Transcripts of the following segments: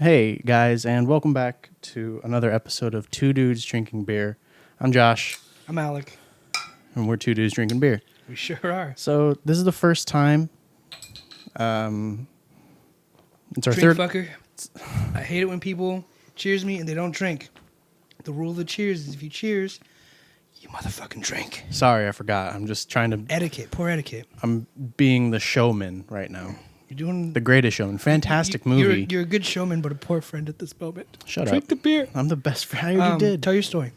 Hey guys, and welcome back to another episode of Two Dudes Drinking Beer. I'm Josh, I'm Alec. and we're two dudes drinking beer. We sure are. So this is the first time. It's our Drink third. fucker. I hate it when people cheers me and they don't drink. The rule of the cheers is if you cheers, you motherfucking drink. Sorry, I forgot. I'm just trying to. Etiquette, poor etiquette. I'm being the showman right now. You're doing The Greatest Showman. Fantastic movie. You're a good showman, but a poor friend at this moment. Shut Drink up. the beer. I'm the best friend. I already did. Tell your story.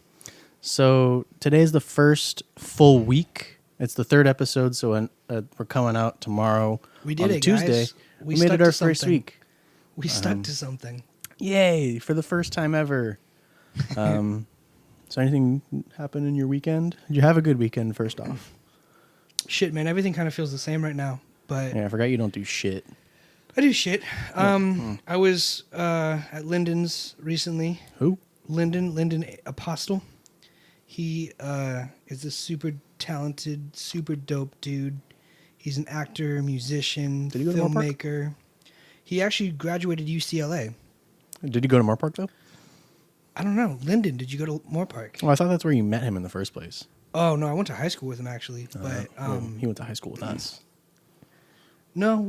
So today's the first full week. It's the third episode, so we're coming out tomorrow. We did on it, Tuesday. guys. We made it our first week. We stuck to something. Yay, for the first time ever. So anything happen in your weekend? Did you have a good weekend, first off? Shit, man. Everything kind of feels the same right now. But Yeah, I forgot you don't do shit. I do shit. I was at Lyndon's recently. Who? Lyndon Apostle. He is a super talented, super dope dude. He's an actor, musician, Did he go to Moore Park? filmmaker. He actually graduated UCLA. Did you go to Moore Park, though? I don't know. Lyndon, did you go to Moore Park? Well, I thought that's where you met him in the first place. Oh, no, I went to high school with him, actually. But Well, he went to high school with us. no,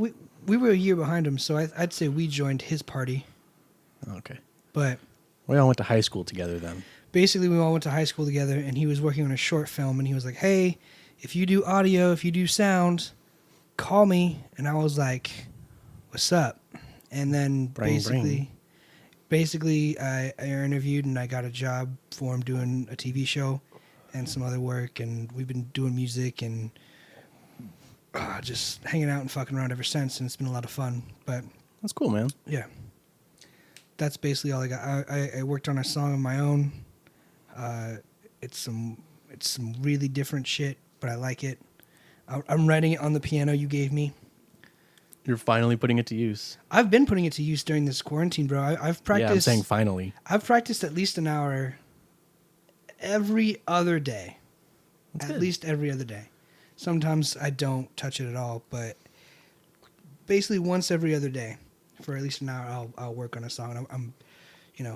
we were a year behind him, so I'd say we joined his party. Okay. But We all went to high school together then. basically, we all went to high school together, and he was working on a short film, and he was like, hey, if you do audio, if you do sound, call me. And I was like, what's up? And then basically I interviewed, and I got a job for him doing a TV show and some other work, and we've been doing music and just hanging out and fucking around ever since, and it's been a lot of fun. But That's cool, man. yeah, that's basically all I got. I worked on a song of my own. It's some really different shit, but I like it. I'm writing it on the piano you gave me. You're finally putting it to use. I've been putting it to use during this quarantine, bro. I've practiced. Yeah, I'm saying finally. I've practiced at least an hour every other day. That's At good. least every other day. Sometimes I don't touch it at all, but basically once every other day for at least an hour, I'll work on a song. I'm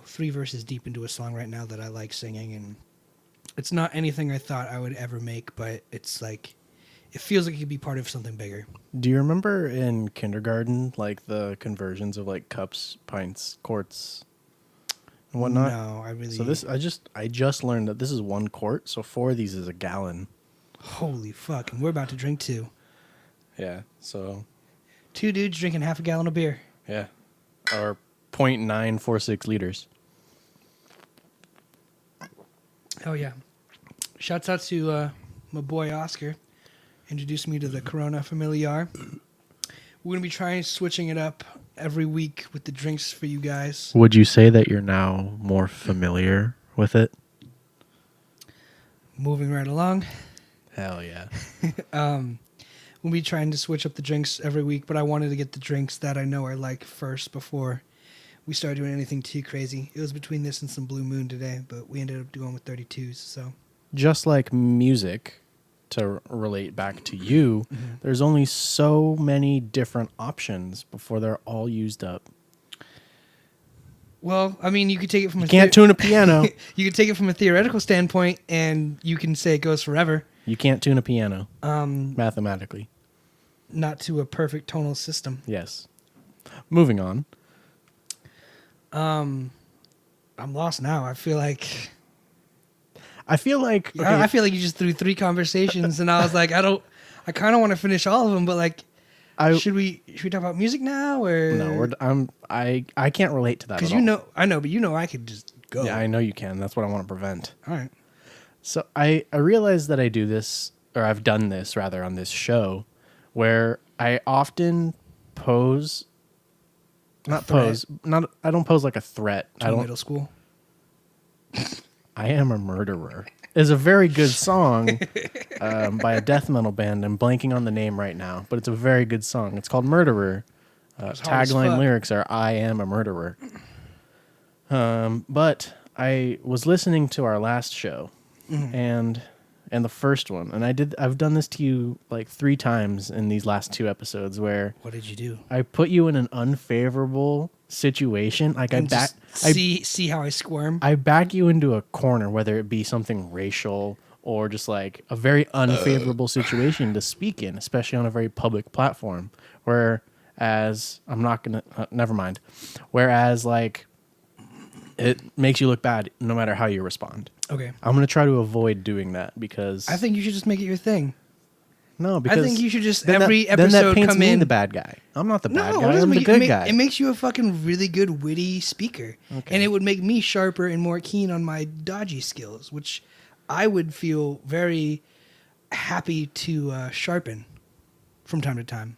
3 verses deep into a song right now that I like singing, and it's not anything I thought I would ever make, but it's like it feels like it could be part of something bigger. Do you remember in kindergarten, like the conversions of like cups, pints, quarts, and whatnot? No, I really. So I just learned that this is 1 quart, so 4 of these is a gallon. Holy fuck! And we're about to drink 2. Yeah. So 2 dudes drinking half a gallon of beer. yeah, or 0.946 liters. Oh yeah! Shouts out to my boy Oscar. Introduced me to the Corona Familiar. We're gonna be trying switching it up every week with the drinks for you guys. Would you say that you're now more familiar with it? Moving right along. Hell yeah. We'll be trying to switch up the drinks every week, but I wanted to get the drinks that I know I like first before we started doing anything too crazy. It was between this and some Blue Moon today, but we ended up going with 32s. So Just like music, to relate back to you, there's only so many different options before they're all used up. well, I mean, you could take it from You can't tune a piano. you could take it from a theoretical standpoint, and you can say it goes forever. You can't tune a piano mathematically. Not to a perfect tonal system. Yes. Moving on. I'm lost now. I feel like I feel like I feel like you just threw 3 conversations, and I was like, I kind of want to finish all of them, but like, should we talk about music now or no? I can't relate to that because at all. I know, but I could just go. Yeah, I know you can. That's what I want to prevent. All right. So I realize that I do this, or I've done this rather on this show, where I often pose. I don't pose like a threat. I don't. Middle school. I Am a Murderer is a very good song by a death metal band. I'm blanking on the name right now, but it's a very good song. It's called Murderer. Tagline lyrics are I am a murderer. But I was listening to our last show, and And the first one, and I've done this to you like 3 times in these last 2 episodes where What did you do? I put you in an unfavorable situation. Like And just see how I squirm. I back you into a corner, whether it be something racial or just like a very unfavorable situation to speak in, especially on a very public platform. Whereas I'm not gonna, never mind. Whereas like it makes you look bad no matter how you respond. Okay. I'm gonna try to avoid doing that because I think you should just make it your thing. no, because I think you should just then every then that episode paints come me in the bad guy. I'm not the bad No, it guy. doesn't I'm the make good it, guy. it makes you a fucking really good witty speaker, Okay. and it would make me sharper and more keen on my dodgy skills, which I would feel very happy to sharpen from time to time.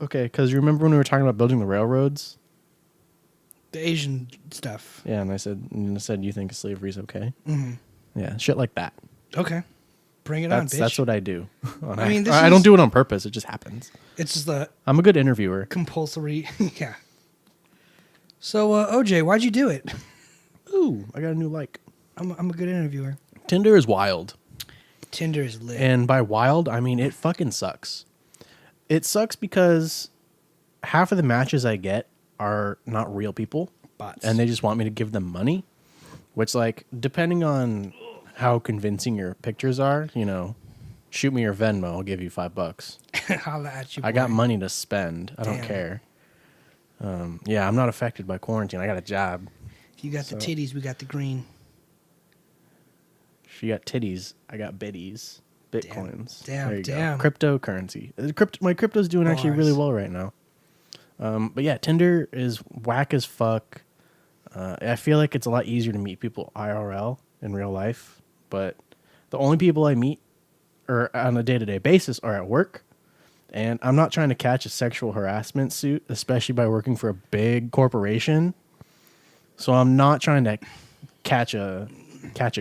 Okay, because you remember when we were talking about building the railroads? The Asian stuff. Yeah, and I said you think slavery's okay? Hmm. Yeah, shit like that. Okay, bring it on, bitch. That's what I do. I mean, this I is- don't do it on purpose. It just happens. It's just the I'm a good interviewer. compulsory. Yeah. So OJ, why'd you do it? Ooh, I got a new like. I'm a good interviewer. Tinder is wild. Tinder is lit. And by wild, I mean it fucking sucks. It sucks because half of the matches I get are not real people. Bots. And they just want me to give them money. Which, like, depending on how convincing your pictures are, you know, shoot me your Venmo, I'll give you $5. Holla at you. I got boy. money to spend. I don't Damn. care. Yeah, I'm not affected by quarantine. I got a job. If you got the titties, we got the green. She got titties. I got biddies. Bitcoins. Damn, There you damn. go. Cryptocurrency. My crypto's doing actually really Bars. well right now. But yeah, Tinder is whack as fuck. I feel like it's a lot easier to meet people IRL in real life. But the only people I meet or on a day-to-day basis are at work. And I'm not trying to catch a sexual harassment suit, especially by working for a big corporation. So I'm not trying to catch a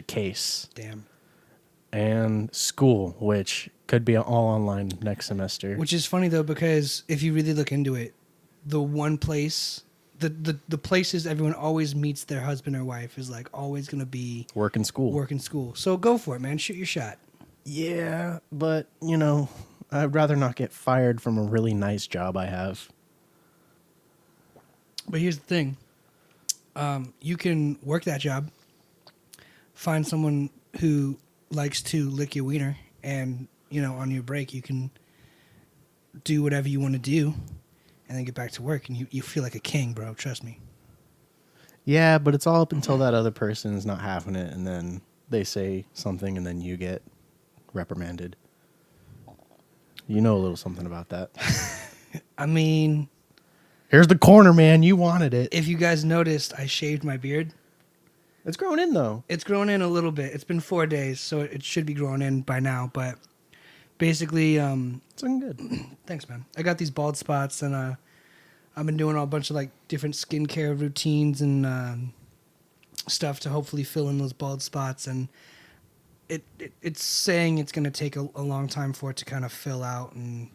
case. Damn. And school, which could be all online next semester. Which is funny though, because if you really look into it, the one place, the places everyone always meets their husband or wife is like always gonna be Work and school. work and school. So go for it, man. Shoot your shot. Yeah, but, you know, I'd rather not get fired from a really nice job I have. But here's the thing: you can work that job, find someone who likes to lick your wiener, and on your break you can do whatever you want to do, and then get back to work, and you feel like a king, bro. Trust me. Yeah, but it's all up until that other person's not having it, and then they say something, and then you get reprimanded. You know a little something about that. I mean, Here's the corner, man. You wanted it. if you guys noticed, I shaved my beard. It's growing in, though. It's grown in a little bit. It's been 4 days, so it should be growing in by now. But basically, It's looking good. thanks, man. I got these bald spots, and I've been doing a bunch of like different skincare routines and stuff to hopefully fill in those bald spots. And it's saying it's going to take a long time for it to kind of fill out and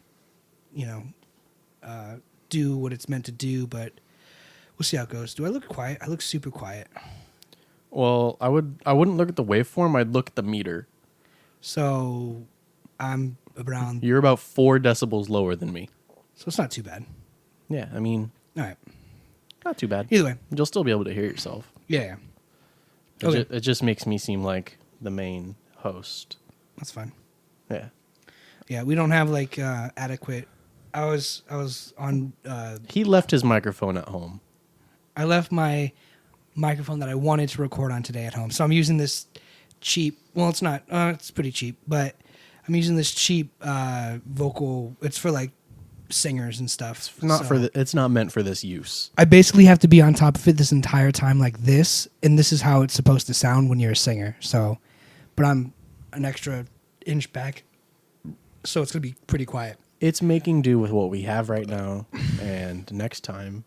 do what it's meant to do. But we'll see how it goes. Do I look quiet? I look super quiet. Well, I wouldn't look at the waveform. I'd look at the meter. So I'm around. You're about 4 decibels lower than me. So it's not too bad. Yeah, I mean, All right. not too bad. Either way. You'll still be able to hear yourself. Yeah. Okay. It just makes me seem like the main host. That's fine. Yeah. Yeah, we don't have like adequate. I was on. He left his microphone at home. I left my microphone that I wanted to record on today at home, so I'm using this cheap. Well, it's not. It's pretty cheap, but I'm using this cheap vocal. It's for like singers and stuff. It's not meant for this use. I basically have to be on top of it this entire time, like this, and this is how it's supposed to sound when you're a singer. So, but I'm an extra inch back, so it's gonna be pretty quiet. It's making do with what we have right now, and next time,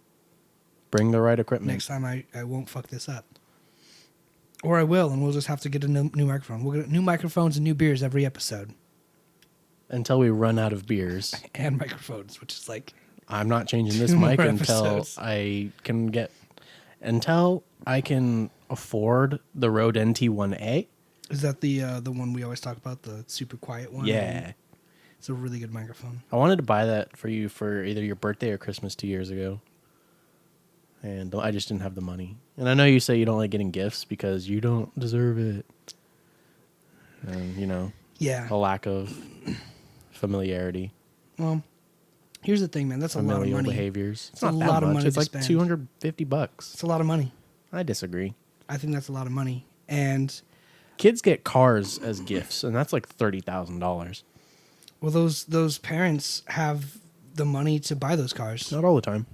bring the right equipment. Next time I won't fuck this up. Or I will, and we'll just have to get a new microphone. We'll get new microphones and new beers every episode. Until we run out of beers. And microphones, which is like... I'm not changing this 2 more mic until episodes. until I can afford the Rode NT1A. Is that the one we always talk about, the super quiet one? Yeah. It's a really good microphone. I wanted to buy that for you for either your birthday or Christmas 2 years ago. And I just didn't have the money. And I know you say you don't like getting gifts because you don't deserve it. And, Yeah. a lack of familiarity. Well, here's the thing, man. That's a lot of Familial money. behaviors. It's a lot of money It's to like spend. $250. It's a lot of money. I disagree. I think that's a lot of money. And Kids get cars as gifts, and that's like $30,000. well, those parents have the money to buy those cars. Not all the time.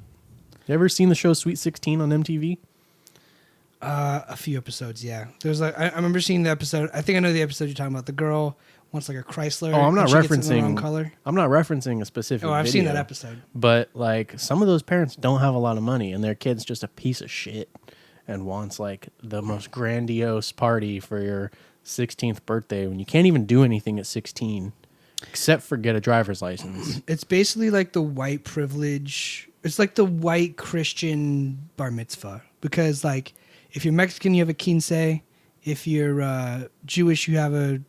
You ever seen the show Sweet 16 on MTV? A few episodes, yeah. There's like I remember seeing the episode. I think I know the episode you're talking about. The girl wants like a Chrysler. Oh, I'm not and she gets it in the wrong referencing color. I'm not referencing a specific Oh, I've seen that video, episode. But like some of those parents don't have a lot of money and their kid's just a piece of shit and wants like the most grandiose party for your 16th birthday when you can't even do anything at 16 except for get a driver's license. It's basically like the white privilege. It's like the white Christian bar mitzvah because like if you're Mexican, you have a quince. If you're Jewish, you have a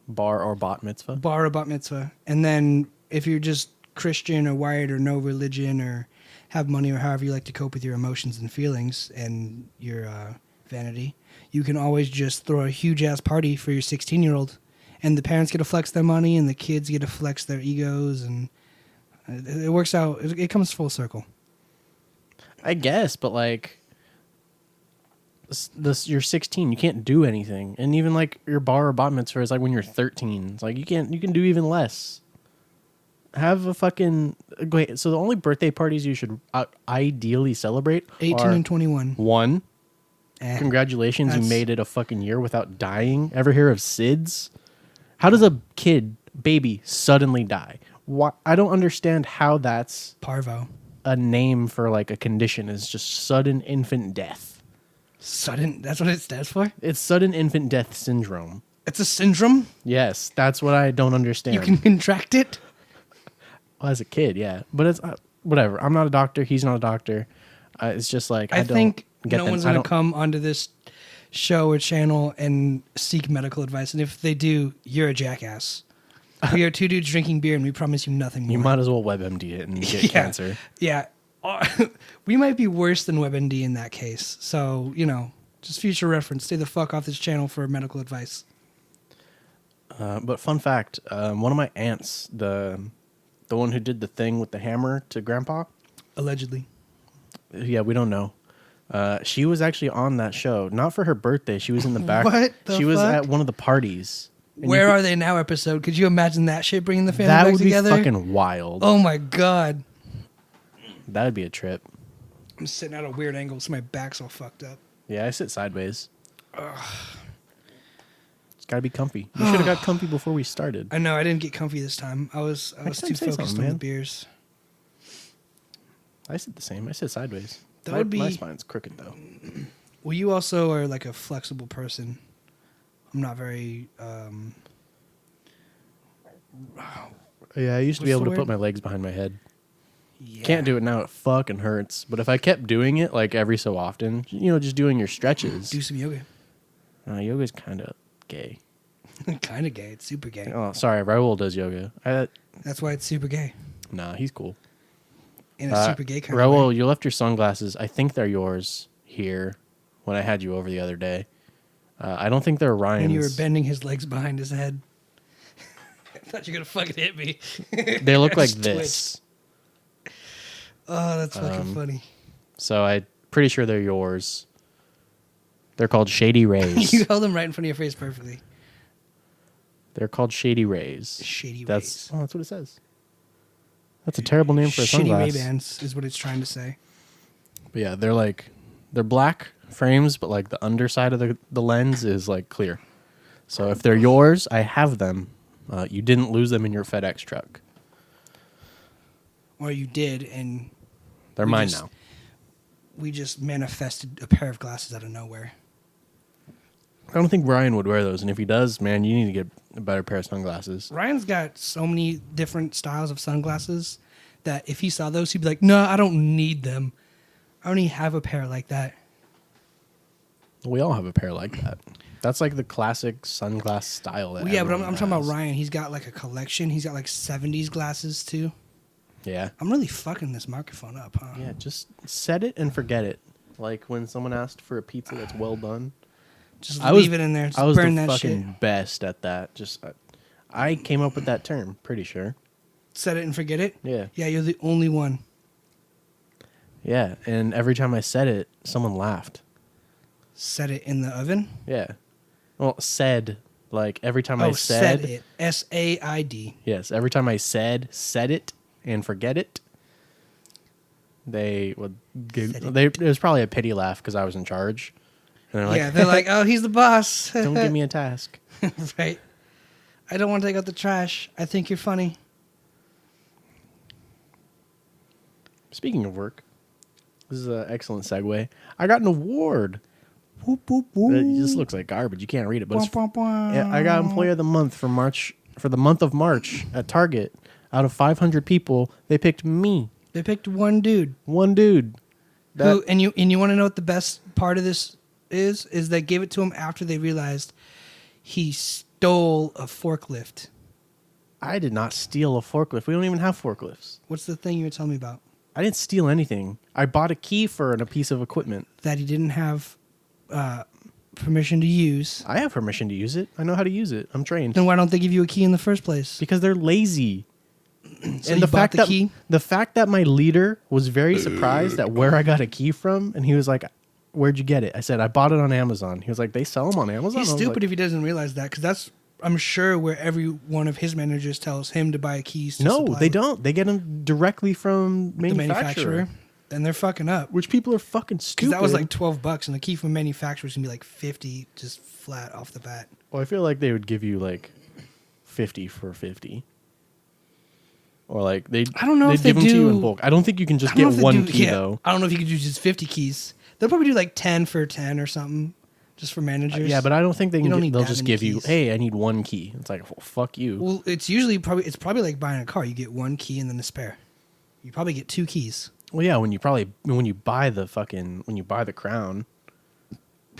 Bar or bat mitzvah. bar or bat mitzvah. And then if you're just Christian or white or no religion or have money or however you like to cope with your emotions and feelings and your vanity, you can always just throw a huge ass party for your 16-year-old. And the parents get to flex their money and the kids get to flex their egos. And it works out. It comes full circle. I guess, but like you're 16, you can't do anything, and even like your bar or bat mitzvah is like when you're 13. It's like you can do even less. Have a fucking wait. So the only birthday parties you should ideally celebrate 18 are and 21. one. Eh. Congratulations, you That's- made it a fucking year without dying. Ever hear of SIDS? How does a baby suddenly die? Why? I don't understand how that's Parvo. a name for like a condition. Is just sudden infant death. Sudden. That's what it stands for? It's sudden infant death syndrome. It's a syndrome? Yes, that's what I don't understand. You can contract it? Well, as a kid, yeah, but it's whatever. I'm not a doctor. He's not a doctor. It's just like I don't think get no them. one's I going don't- to come onto this show or channel and seek medical advice. And if they do, you're a jackass. We are two dudes drinking beer, and we promise you nothing more. You might as well WebMD it and get cancer. Yeah. We might be worse than WebMD in that case. So, just future reference. Stay the fuck off this channel for medical advice. But fun fact, one of my aunts, the one who did the thing with the hammer to Grandpa, Allegedly. yeah, we don't know. She was actually on that show, not for her birthday. She was in the back. What the She was fuck? at one of the parties. And Where you are they now episode? Could you imagine that shit bringing the family that back would together? be fucking wild. Oh my God. That would be a trip. I'm sitting at a weird angle, so my back's all fucked up. Yeah, I sit sideways. It's got to be comfy. You should have got comfy before we started. I know I didn't get comfy this time. I was Next too time say focused something, on the man. beers. I sit the same. I sit sideways. That my, would be- my spine's crooked though. Well, you also are like a flexible person. I'm not very. Yeah, I used to be What's able the to put word? my legs behind my head. Yeah. Can't do it now. It fucking hurts. But if I kept doing it like every so often, just doing your stretches. Do some yoga. Yoga's kind of gay. Kind of gay. It's super gay. Oh, sorry. Raul does yoga. That's why it's super gay. Nah, he's cool. In a super gay kind of Raul, way. you left your sunglasses. I think they're yours here when I had you over the other day. I don't think they're Ryan's. When you were bending his legs behind his head. I thought you were going to fucking hit me. They look I like just this. Oh, that's fucking funny. So I'm pretty sure they're yours. They're called Shady Rays. You held them right in front of your face perfectly. They're called Shady Rays. Shady That's Rays. oh, that's what it says. That's a terrible name for a Shitty sunglass. Ray-Bans is what it's trying to say. But yeah, they're black frames, but like the underside of the lens is like clear. So if they're yours, I have them. You didn't lose them in your FedEx truck. Or you did, and They're We mine just- now. we just manifested a pair of glasses out of nowhere. I don't think Ryan would wear those, and if he does, man, you need to get a better pair of sunglasses. Ryan's got so many different styles of sunglasses that if he saw those, he'd be like, no, I don't need them. I only have a pair like that. We all have a pair like that. That's like the classic sunglass style. That Well, yeah, but I'm everyone talking about has. Ryan. He's got like a collection. He's got like 70s glasses too. Yeah. I'm really fucking this microphone up, huh? Yeah, just set it and forget it. Like when someone asked for a pizza that's well done. Just I leave was, it in there. Just I was burn the that fucking shit. best at that. I came up with that term, pretty sure. Set it and forget it. Yeah. Yeah, you're the only one. Yeah, and every time I said it, someone laughed. Set it in the oven. Yeah. Well, said, like every time I said said it. SAID. Yes, every time I said it and forget it, they would it was probably a pity laugh because I was in charge. And they're like, Yeah, they're like, oh, he's the boss. don't give me a task. Right. I don't want to take out the trash. I think you're funny. Speaking of work, this is an excellent segue. I got an award. Whoop, whoop, whoop. It just looks like garbage. You can't read it, but it's, Bwah, bwah, bwah. yeah, I got Employee of the Month for the month of March at Target. Out of 500 people, they picked me, They picked one dude. one dude. Who, and you want to know what the best part of this is? Is they gave it to him after they realized he stole a forklift. I did not steal a forklift. We don't even have forklifts. What's the thing you were telling me about? I didn't steal anything. I bought a key for a piece of equipment. That he didn't have permission to use. I have permission to use it. I know how to use it. I'm trained. Then why don't they give you a key in the first place? Because they're lazy. So you bought the key? The fact that my leader was very surprised at where I got a key from, and he was like, "Where'd you get it?" I said, "I bought it on Amazon." He was like, "They sell them on Amazon." He's I was stupid like, if he doesn't realize that, because that's, I'm sure, where every one of his managers tells him to buy keys. To no, supply they don't. They get them directly from the manufacturer. manufacturer. Then they're fucking up. Which people are fucking Because stupid. that was like $12, and the key from manufacturer is gonna be like 50, just flat off the bat. Well, I feel like they would give you like 50 for 50. Or like I don't know they'd if they give them to you do- in bulk. I don't think you can just I don't know get if they one do- key yeah, though. I don't know if you could do just 50 keys. They'll probably do like 10 for 10 or something, just for managers. Yeah, but I don't think they You can. don't need They'll that just many give you, keys. "Hey, I need one key." It's like, well, fuck you. Well, it's probably like buying a car. You get one key and then a spare. You probably get 2 keys. Well, yeah, when you buy the Crown,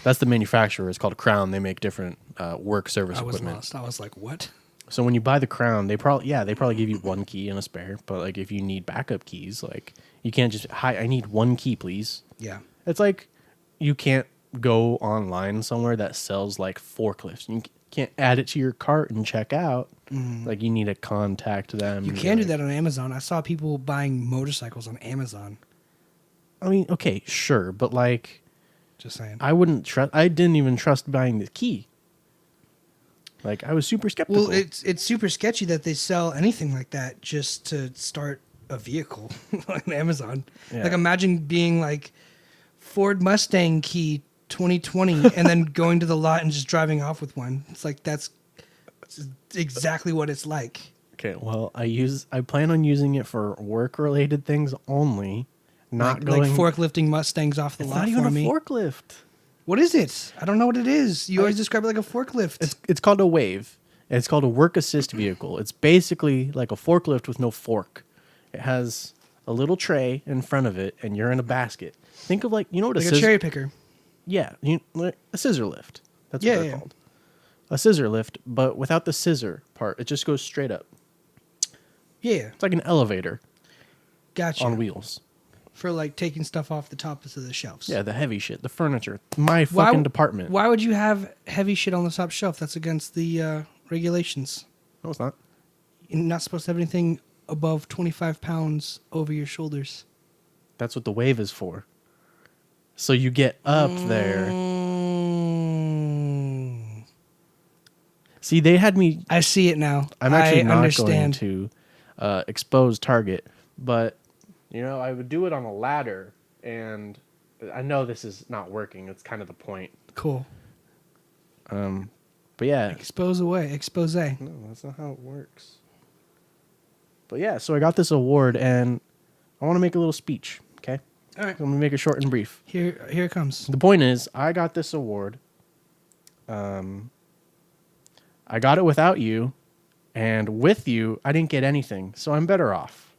that's the manufacturer. It's called Crown. They make different work service I was equipment. lost. I was like, what? So when you buy the Crown, they probably give you one key and a spare. But like if you need backup keys, like you can't just, "Hi, I need one key, please." Yeah. It's like you can't go online somewhere that sells like forklifts. You can't add it to your cart and check out. Like you need to contact them. You and be can do like- that on Amazon. I saw people buying motorcycles on Amazon. I mean, okay, sure, but like Just saying. I wouldn't trust. I didn't even trust buying the key. Like I was super skeptical. Well, it's super sketchy that they sell anything like that just to start a vehicle on Amazon. Yeah. Like imagine being like Ford Mustang key 2020 and then going to the lot and just driving off with one. It's like that's exactly what it's like. Okay, well, I plan on using it for work related things only. Not like going forklifting Mustangs off the It's lot not even for a me. forklift. What is it? I don't know what it is. You always describe it like a forklift. It's called a wave. It's called a work assist vehicle. It's basically like a forklift with no fork. It has a little tray in front of it, and you're in a basket. Think of like what like a scissor. cherry picker. Yeah, like a scissor lift. That's Yeah, what they're yeah. called. A scissor lift, but without the scissor part. It just goes straight up. Yeah, It's like an elevator gotcha. on wheels. For like taking stuff off the tops of the shelves. Yeah, the heavy shit, the furniture. My Why- fucking department. Why would you have heavy shit on the top shelf? That's against the regulations. No, it's not. You're not supposed to have anything above 25 pounds over your shoulders. That's what the wave is for. So you get up there. Mm. See, they had me. I see it now. I'm actually I not understand. going to expose Target, but I would do it on a ladder, and I know this is not working. It's kind of the point. Cool. But yeah, Expose away. Expose. no, that's not how it works. But yeah, so I got this award, and I want to make a little speech. Okay, All right. I'm gonna make it short and brief. Here it comes. The point is, I got this award. I got it without you, and with you, I didn't get anything, so I'm better off.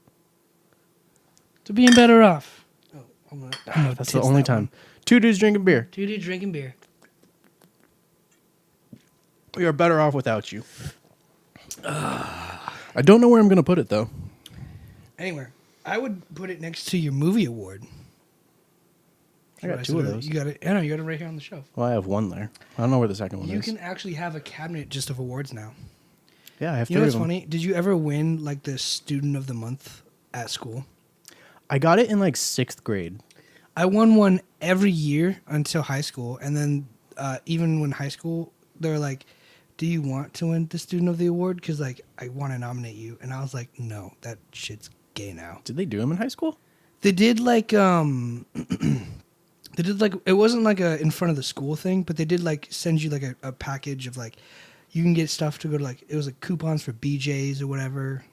To being better off. Oh, I'm gonna That's the tiz only that time. one. 2 dudes drinking beer. 2 dudes drinking beer. We are better off without you. I don't know where I'm going to put it, though. Anywhere. I would put it next to your movie award. I got two of those. You got it. I know, you got it right here on the shelf. Well, I have one there. I don't know where the second one You is. can actually have a cabinet just of awards now. Yeah, I have You know three what's of them. funny? Did you ever win like the student of the month at school? I got it in like 6th grade. I won one every year until high school, and then even when high school, they were like, "Do you want to win the student of the award? Because like I want to nominate you." And I was like, "No, that shit's gay now." Did they do them in high school? They did like they did like it wasn't like a in front of the school thing, but they did like send you like a package of like you can get stuff to go to like it was like coupons for BJ's or whatever.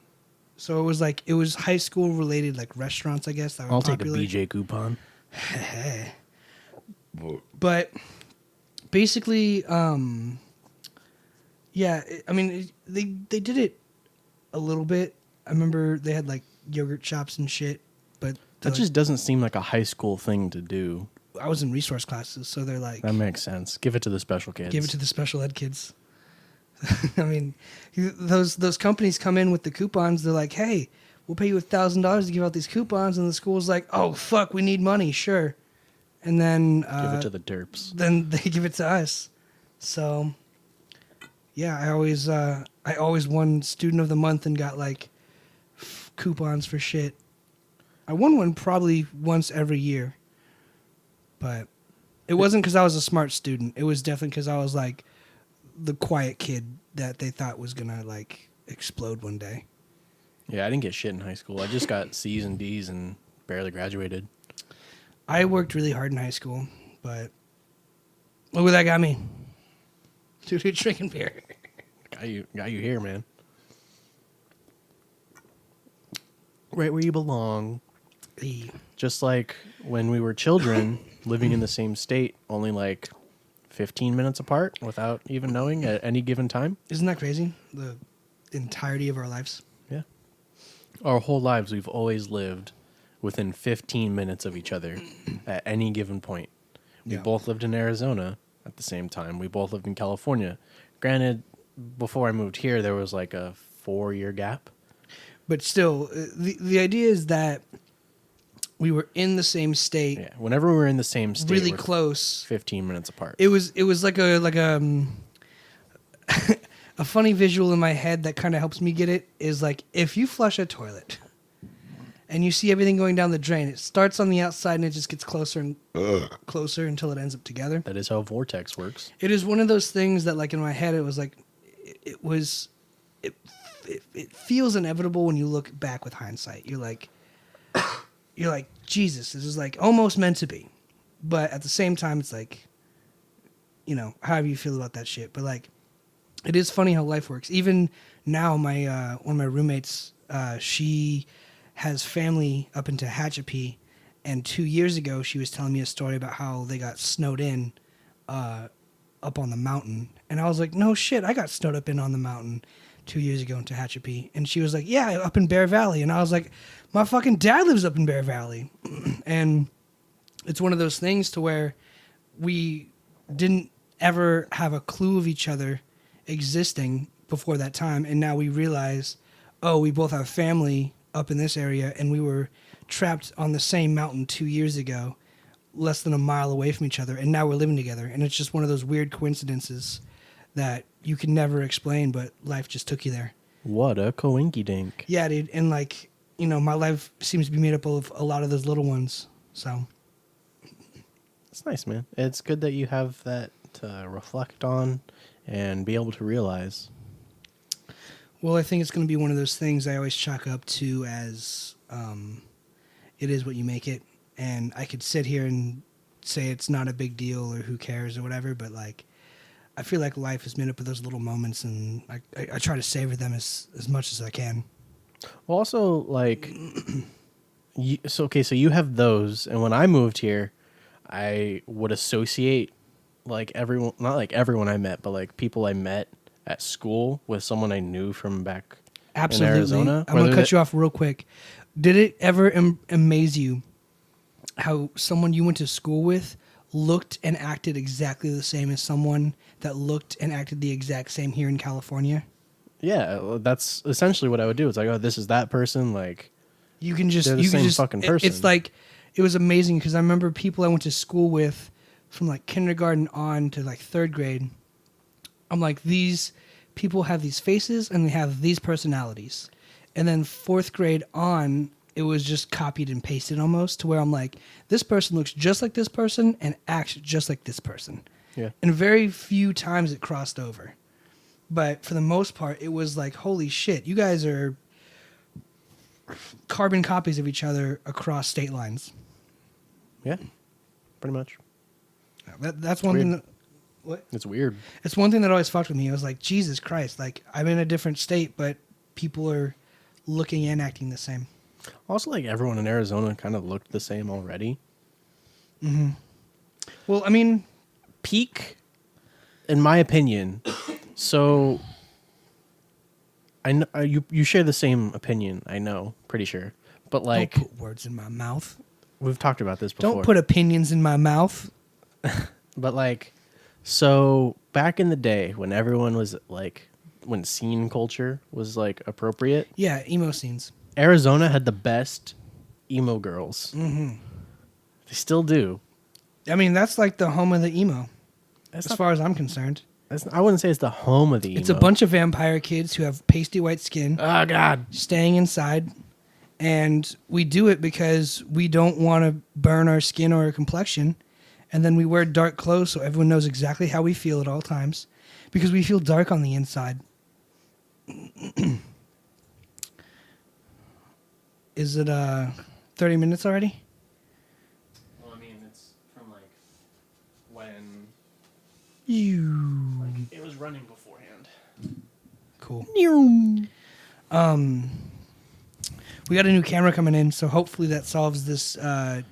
So it was high school related like restaurants, I guess, that were I'll popular. take a BJ coupon. But basically, yeah, I mean, they did it a little bit. I remember they had like yogurt shops and shit, but That just doesn't seem like a high school thing to do. I was in resource classes, so they're like, That makes sense. Give it to the special kids. give it to the special ed kids. I mean, those companies come in with the coupons. They're like, hey, we'll pay you $1,000 to give out these coupons, and the school's like, oh fuck, we need money, sure. And then Give it to the derps. then they give it to us. So yeah, I always won student of the month and got like coupons for shit. I won one probably once every year, but it wasn't because I was a smart student. It was definitely because I was like the quiet kid that they thought was gonna like explode one day. Yeah, I didn't get shit in high school. I just got C's and D's and barely graduated. I worked really hard in high school, but look where that got me. Dude, drinking beer. Got you here, man. Right where you belong. Hey. Just like when we were children, living in the same state, only like 15 minutes apart without even knowing at any given time. Isn't that crazy? The entirety of our lives. Yeah. Our whole lives, we've always lived within 15 minutes of each other at any given point. We Yeah. both lived in Arizona at the same time. We both lived in California. Granted, before I moved here, there was like a 4-year gap. But still, the idea is that we were in the same state, Yeah. Whenever we were in the same state, really we're close. 15 minutes apart. It was like a a funny visual in my head that kind of helps me get it is like if you flush a toilet and you see everything going down the drain, it starts on the outside and it just gets closer and closer until it ends up together. That is how a vortex works. It is one of those things that like in my head it was like it feels inevitable when you look back with hindsight. You're like Jesus, this is like almost meant to be. But at the same time it's like, you know, however you feel about that shit. But like it is funny how life works. Even now my one of my roommates, she has family up into Tehachapi, and 2 years ago she was telling me a story about how they got snowed in up on the mountain. And I was like, no shit, I got snowed up in on the mountain 2 years ago in Tehachapi. And she was like, yeah, up in Bear Valley. And I was like, my fucking dad lives up in Bear Valley. And it's one of those things to where we didn't ever have a clue of each other existing before that time. And now we realize, oh, we both have family up in this area, and we were trapped on the same mountain 2 years ago, less than a mile away from each other, and now we're living together. And it's just one of those weird coincidences that you can never explain, but life just took you there. What a coinky dink. Yeah, dude. And like, you know, my life seems to be made up of a lot of those little ones. So It's nice, man. It's good that you have that to reflect on and be able to realize. well, I think it's going to be one of those things I always chalk up to as it is what you make it. And I could sit here and say it's not a big deal or who cares or whatever, but like I feel like life is made up of those little moments, and I try to savor them as much as I can. Well, also, like, so you have those, and when I moved here, I would associate, like, everyone, not like everyone I met, but like people I met at school with someone I knew from back Absolutely. in Arizona. I'm going to cut you off real quick. Did it ever amaze you how someone you went to school with looked and acted exactly the same as someone that looked and acted the exact same here in California? Yeah, well, that's essentially what I would do. It's like, oh, this is that person. Like, You can just they're the you can same just fucking It's person. like it was amazing because I remember people I went to school with from like kindergarten on to like third grade. I'm like, these people have these faces and they have these personalities. And then fourth grade on, it was just copied and pasted almost to where I'm like, this person looks just like this person and acts just like this person. Yeah. And very few times it crossed over. But for the most part, it was like, holy shit, you guys are carbon copies of each other across state lines. Yeah, pretty much. That's one weird. thing that, what? It's weird. It's one thing that always fucked with me. I was like, Jesus Christ, like I'm in a different state, but people are looking and acting the same. Also, like, everyone in Arizona kind of looked the same already. Well, I mean, Peak, in my opinion. So, I know you share the same opinion. I know, pretty sure. But like, don't put words in my mouth. we've talked about this before. Don't put opinions in my mouth. But like, so back in the day when everyone was like, when scene culture was like appropriate, Yeah, emo scenes. Arizona had the best emo girls. Mm-hmm. They still do. I mean, that's like the home of the emo, That's as not, far as I'm concerned. I wouldn't say it's the home of the emo. It's a bunch of vampire kids who have pasty white skin, Oh God. staying inside, and we do it because we don't want to burn our skin or our complexion, and then we wear dark clothes so everyone knows exactly how we feel at all times, because we feel dark on the inside. Is it 30 minutes already? Well, I mean, it's from like when You it was running beforehand. cool. We got a new camera coming in, so hopefully that solves this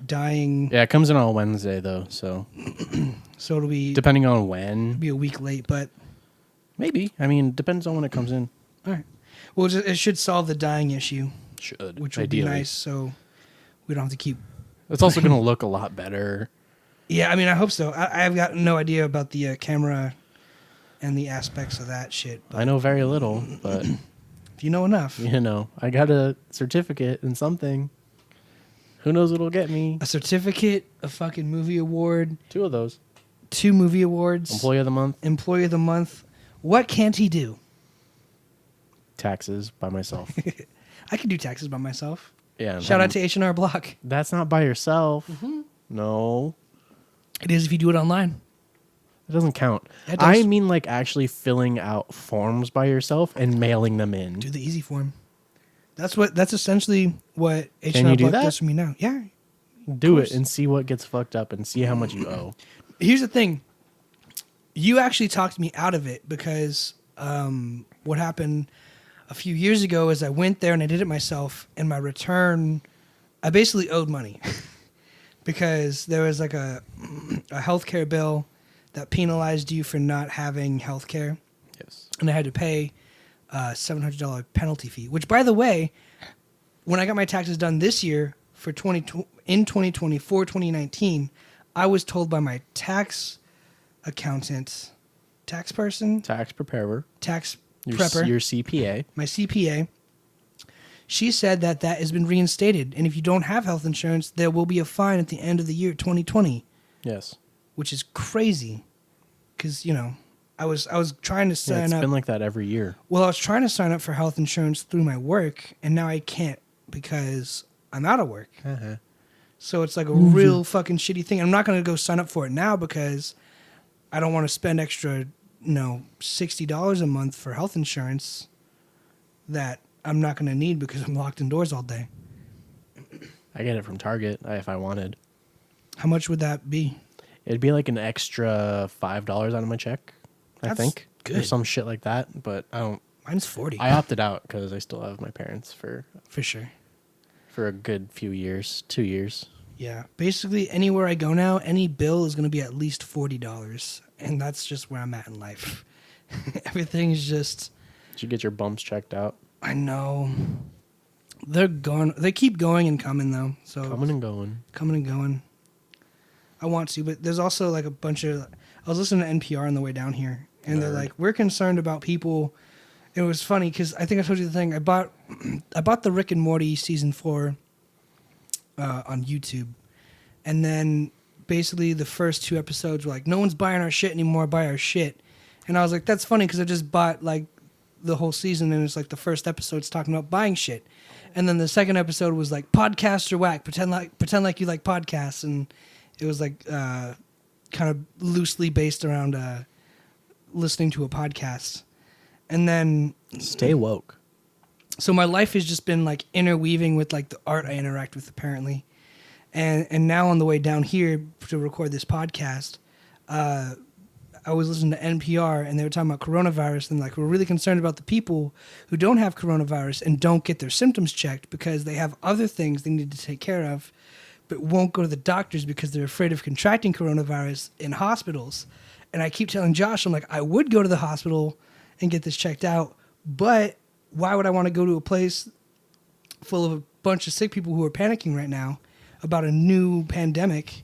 dying. Yeah, it comes in on Wednesday though, so So it'll be depending on when, a week late, but maybe. I mean, depends on when it comes in. all right. Well, it should solve the dying issue, Should which would ideally be nice. So we don't have to keep. It's also going to look a lot better. Yeah, I mean, I hope so. I've got no idea about the camera and the aspects of that shit. I know very little, but If you know enough, you know, I got a certificate in something. Who knows what'll get me? a certificate, a fucking movie award, 2 of those. 2 movie awards, Employee of the month, Employee of the month. What can't he do? taxes by myself. I can do taxes by myself. Yeah. Shout out to H&R Block. That's not by yourself. No, It is if you do it online. it doesn't count. It does. I mean, like actually filling out forms by yourself and mailing them in. Do the easy form. That's essentially what H&R Can you do Block that? does for me now. Yeah. Do course. it and see what gets fucked up and see how much you owe. Here's the thing. You actually talked me out of it because what happened a few years ago is I went there and I did it myself, and my return, I basically owed money because there was like a healthcare bill that penalized you for not having healthcare, Yes. and I had to pay a $700 penalty fee. Which, by the way, when I got my taxes done this year for 2019, I was told by my tax accountant, tax person, Tax preparer. tax Your, prepper, your CPA. my CPA. She said that has been reinstated, and if you don't have health insurance, there will be a fine at the end of the year 2020, Yes. which is crazy. Because I was trying to Yeah, sign it's up. been like that every year. Well, I was trying to sign up for health insurance through my work, and now I can't because I'm out of work. Uh-huh. So it's like a real fucking shitty thing. I'm not going to go sign up for it now because I don't want to spend extra, $60 a month for health insurance that I'm not going to need because I'm locked indoors all day. I get it from Target if I wanted. How much would that be? It'd be like an extra $5 out of my check, I That's think. Or good. some shit like that. But I don't. Mine's 40 I opted out because I still have my parents for for sure. a good few years, 2 years. Yeah. Basically, anywhere I go now, any bill is going to be at least $40. And that's just where I'm at in life. Everything's just... Did you get your bumps checked out? I know. They're gone. They keep going and coming, though. So Coming and going. coming and going. I want to, but there's also like a bunch of. I was listening to NPR on the way down here, and they're Nerd. like, "We're concerned about people." It was funny because I think I told you the thing. I bought the Rick and Morty season 4 on YouTube, and then basically the first 2 episodes were like, "No one's buying our shit anymore. Buy our shit," and I was like, "That's funny," because I just bought like the whole season, and it's like the first episode's talking about buying shit, and then the second episode was like podcasts are whack. Pretend like you like podcasts, and it was like kind of loosely based around listening to a podcast. And then Stay woke. so my life has just been like interweaving with like the art I interact with apparently. And now on the way down here to record this podcast, I was listening to NPR and they were talking about coronavirus and like we're really concerned about the people who don't have coronavirus and don't get their symptoms checked because they have other things they need to take care of, but won't go to the doctors because they're afraid of contracting coronavirus in hospitals. And I keep telling Josh, I'm like, I would go to the hospital and get this checked out, but why would I want to go to a place full of a bunch of sick people who are panicking right now about a new pandemic?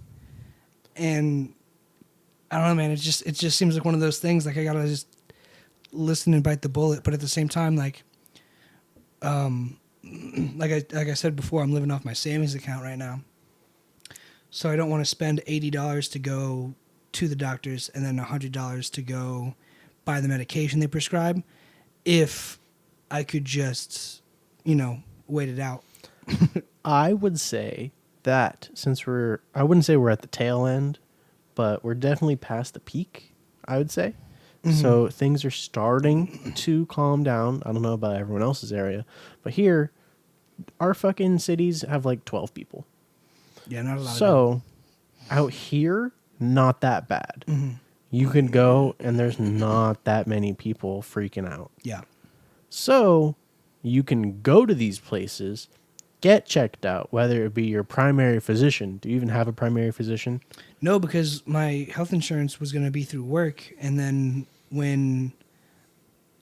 And I don't know, man, it just seems like one of those things, like I gotta just listen and bite the bullet, but at the same time, like I said before, I'm living off my savings account right now. So I don't want to spend $80 to go to the doctors and then $100 to go buy the medication they prescribe if I could just, wait it out. I would say that since I wouldn't say we're at the tail end, but we're definitely past the peak, I would say. Mm-hmm. So things are starting to calm down. I don't know about everyone else's area, but here, our fucking cities have like 12 people. Yeah, not a lot. So out here, not that bad. Mm-hmm. You can go and there's not that many people freaking out. Yeah. So you can go to these places, get checked out, whether it be your primary physician. Do you even have a primary physician? No, because my health insurance was going to be through work. And then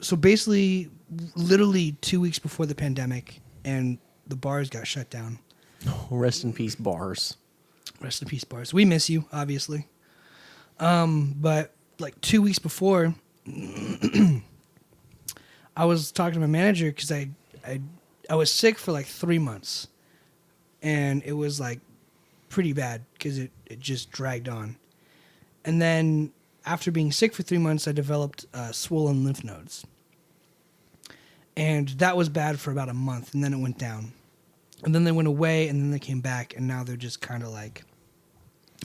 so basically, literally 2 weeks before the pandemic and the bars got shut down. Oh, rest in peace, bars. Rest in peace, bars. We miss you, obviously. But like 2 weeks before, I was talking to my manager because I was sick for like 3 months, and it was like pretty bad because it just dragged on. And then after being sick for 3 months, I developed swollen lymph nodes, and that was bad for about a month, and then it went down, and then they went away, and then they came back, and now they're just kind of like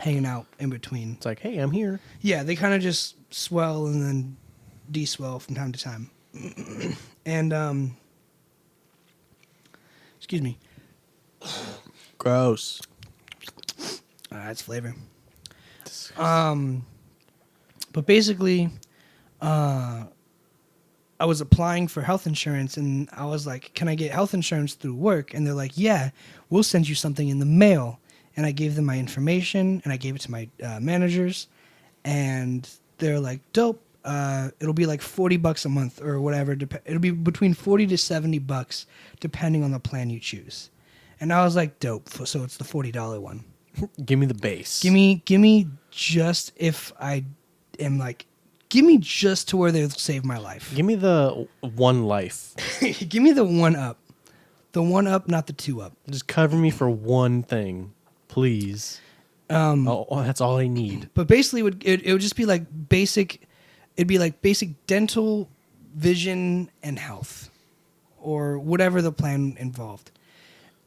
hanging out in between. It's like, hey, I'm here. Yeah, they kind of just swell and then de-swell from time to time. And excuse me. Gross. That's flavor. But basically, I was applying for health insurance, and I was like, "Can I get health insurance through work?" And they're like, "Yeah, we'll send you something in the mail." And I gave them my information, and I gave it to my managers, and they're like, "Dope. It'll be like $40 a month or whatever. It'll be between $40 to $70 depending on the plan you choose." And I was like, "Dope." So it's the $40 one. Give me the base. Give me just if I am like, give me just to where they'll save my life. Give me the one life. Give me the 1-up. The 1-up, not the 2-up. Just cover me for one thing, please. That's all I need. But basically, it would just be like basic. It'd be like basic dental, vision, and health, or whatever the plan involved.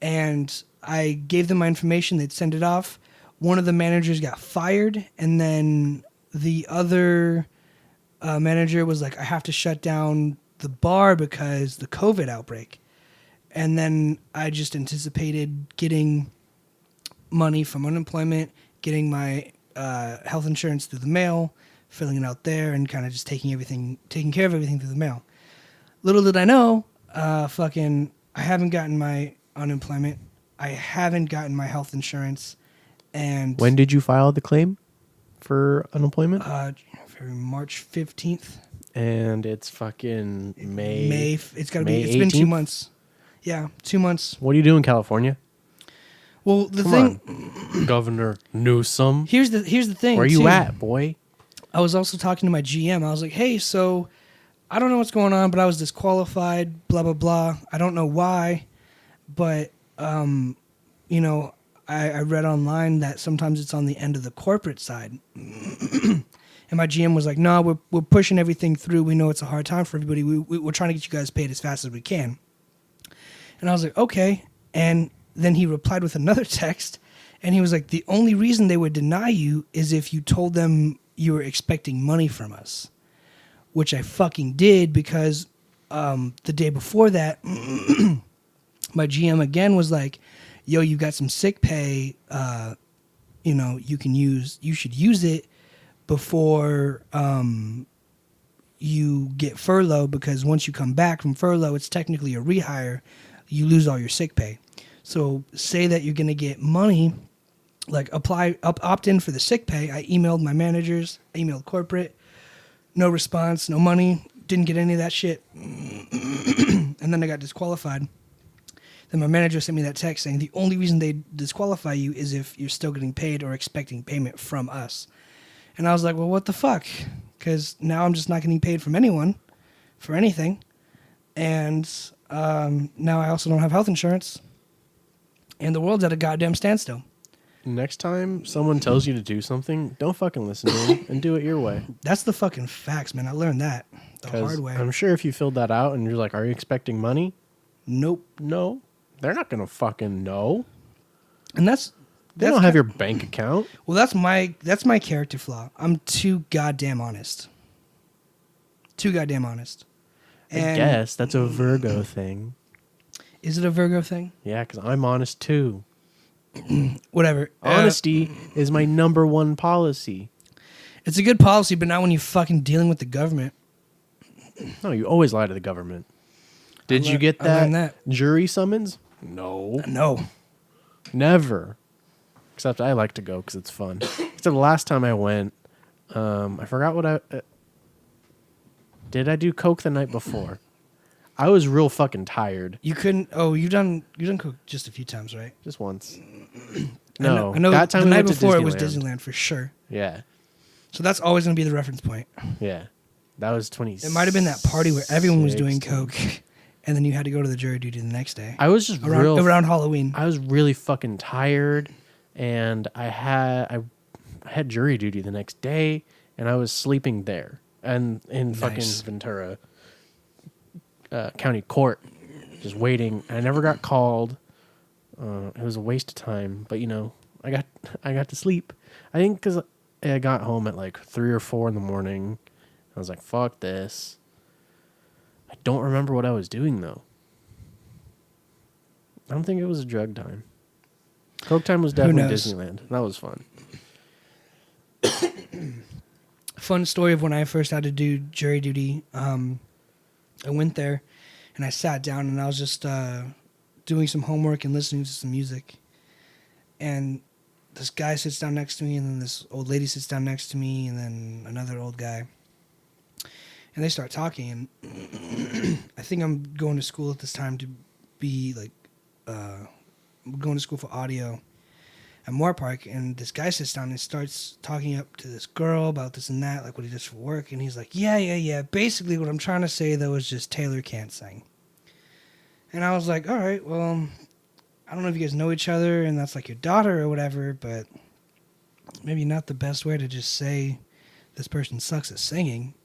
And I gave them my information. They'd send it off. One of the managers got fired, and then the other manager was like, "I have to shut down the bar because the COVID outbreak." And then I just anticipated getting money from unemployment, getting my health insurance through the mail, filling it out there, and kind of just taking care of everything through the mail. Little did I know, I haven't gotten my unemployment. I haven't gotten my health insurance. And when did you file the claim for unemployment? March 15th. And it's fucking May. It's got to May be. It's been 2 18th? months. Yeah, 2 months. What do you do in California? Well, the Come thing on, Governor Newsom. here's the thing. Where you too. at, boy? I was also talking to my GM. I was like, hey, so I don't know what's going on, but I was disqualified, blah, blah, blah. I don't know why, but, you know, I read online that sometimes it's on the end of the corporate side. And my GM was like, no, we're pushing everything through. We know it's a hard time for everybody. We're trying to get you guys paid as fast as we can. And I was like, okay. And then he replied with another text, and he was like, the only reason they would deny you is if you told them you were expecting money from us, which I fucking did because the day before that, my GM again was like, yo, you got some sick pay, you know, you should use it before you get furloughed, because once you come back from furlough, it's technically a rehire. You lose all your sick pay. So say that you're going to get money, like opt in for the sick pay. I emailed my managers, I emailed corporate, no response, no money, didn't get any of that shit. And then I got disqualified. Then my manager sent me that text saying the only reason they disqualify you is if you're still getting paid or expecting payment from us. And I was like, well, what the fuck? Because now I'm just not getting paid from anyone for anything. And now I also don't have health insurance. And the world's at a goddamn standstill. Next time someone tells you to do something, don't fucking listen to them and do it your way. That's the fucking facts, man. I learned that the hard way. I'm sure if you filled that out and you're like, are you expecting money? Nope. No. They're not going to fucking know. And They don't have your bank account. Well, that's my character flaw. I'm too goddamn honest. Too goddamn honest. I guess that's a Virgo thing. Is it a Virgo thing? Yeah, because I'm honest too. Whatever. Honesty is my number one policy. It's a good policy, but not when you're fucking dealing with the government. No, you always lie to the government. Did you get that jury summons? No. No. Never. Except I like to go because it's fun. Except the last time I went, I forgot what did I do coke the night before? I was real fucking tired. You couldn't. Oh, you done coke just a few times, right? Just once. No, I know that time the we night went to before it was Disneyland. Disneyland for sure. Yeah, So that's always going to be the reference point. yeah. That was 20. It might have been that party where everyone was doing coke, and then you had to go to the jury duty the next day. I was just around Halloween. I was really fucking tired, and I had jury duty the next day, and I was sleeping there and in fucking Ventura County Court, just waiting. I never got called. It was a waste of time, but you know, I got to sleep. I think because I got home at like 3 or 4 in the morning. I was like, fuck this. I don't remember what I was doing, though. I don't think it was a drug time. Coke time was definitely Disneyland. That was fun. Fun story of when I first had to do jury duty. I went there, and I sat down, and I was just doing some homework and listening to some music. And this guy sits down next to me, and then this old lady sits down next to me, and then another old guy. And they start talking, and I think I'm going to school at this time to be like, going to school for audio at Moore Park. And this guy sits down and starts talking up to this girl about this and that, like what he does for work. And he's like, yeah. Basically, what I'm trying to say, though, is just Taylor can't sing. And I was like, all right, well, I don't know if you guys know each other and that's like your daughter or whatever, but maybe not the best way to just say this person sucks at singing.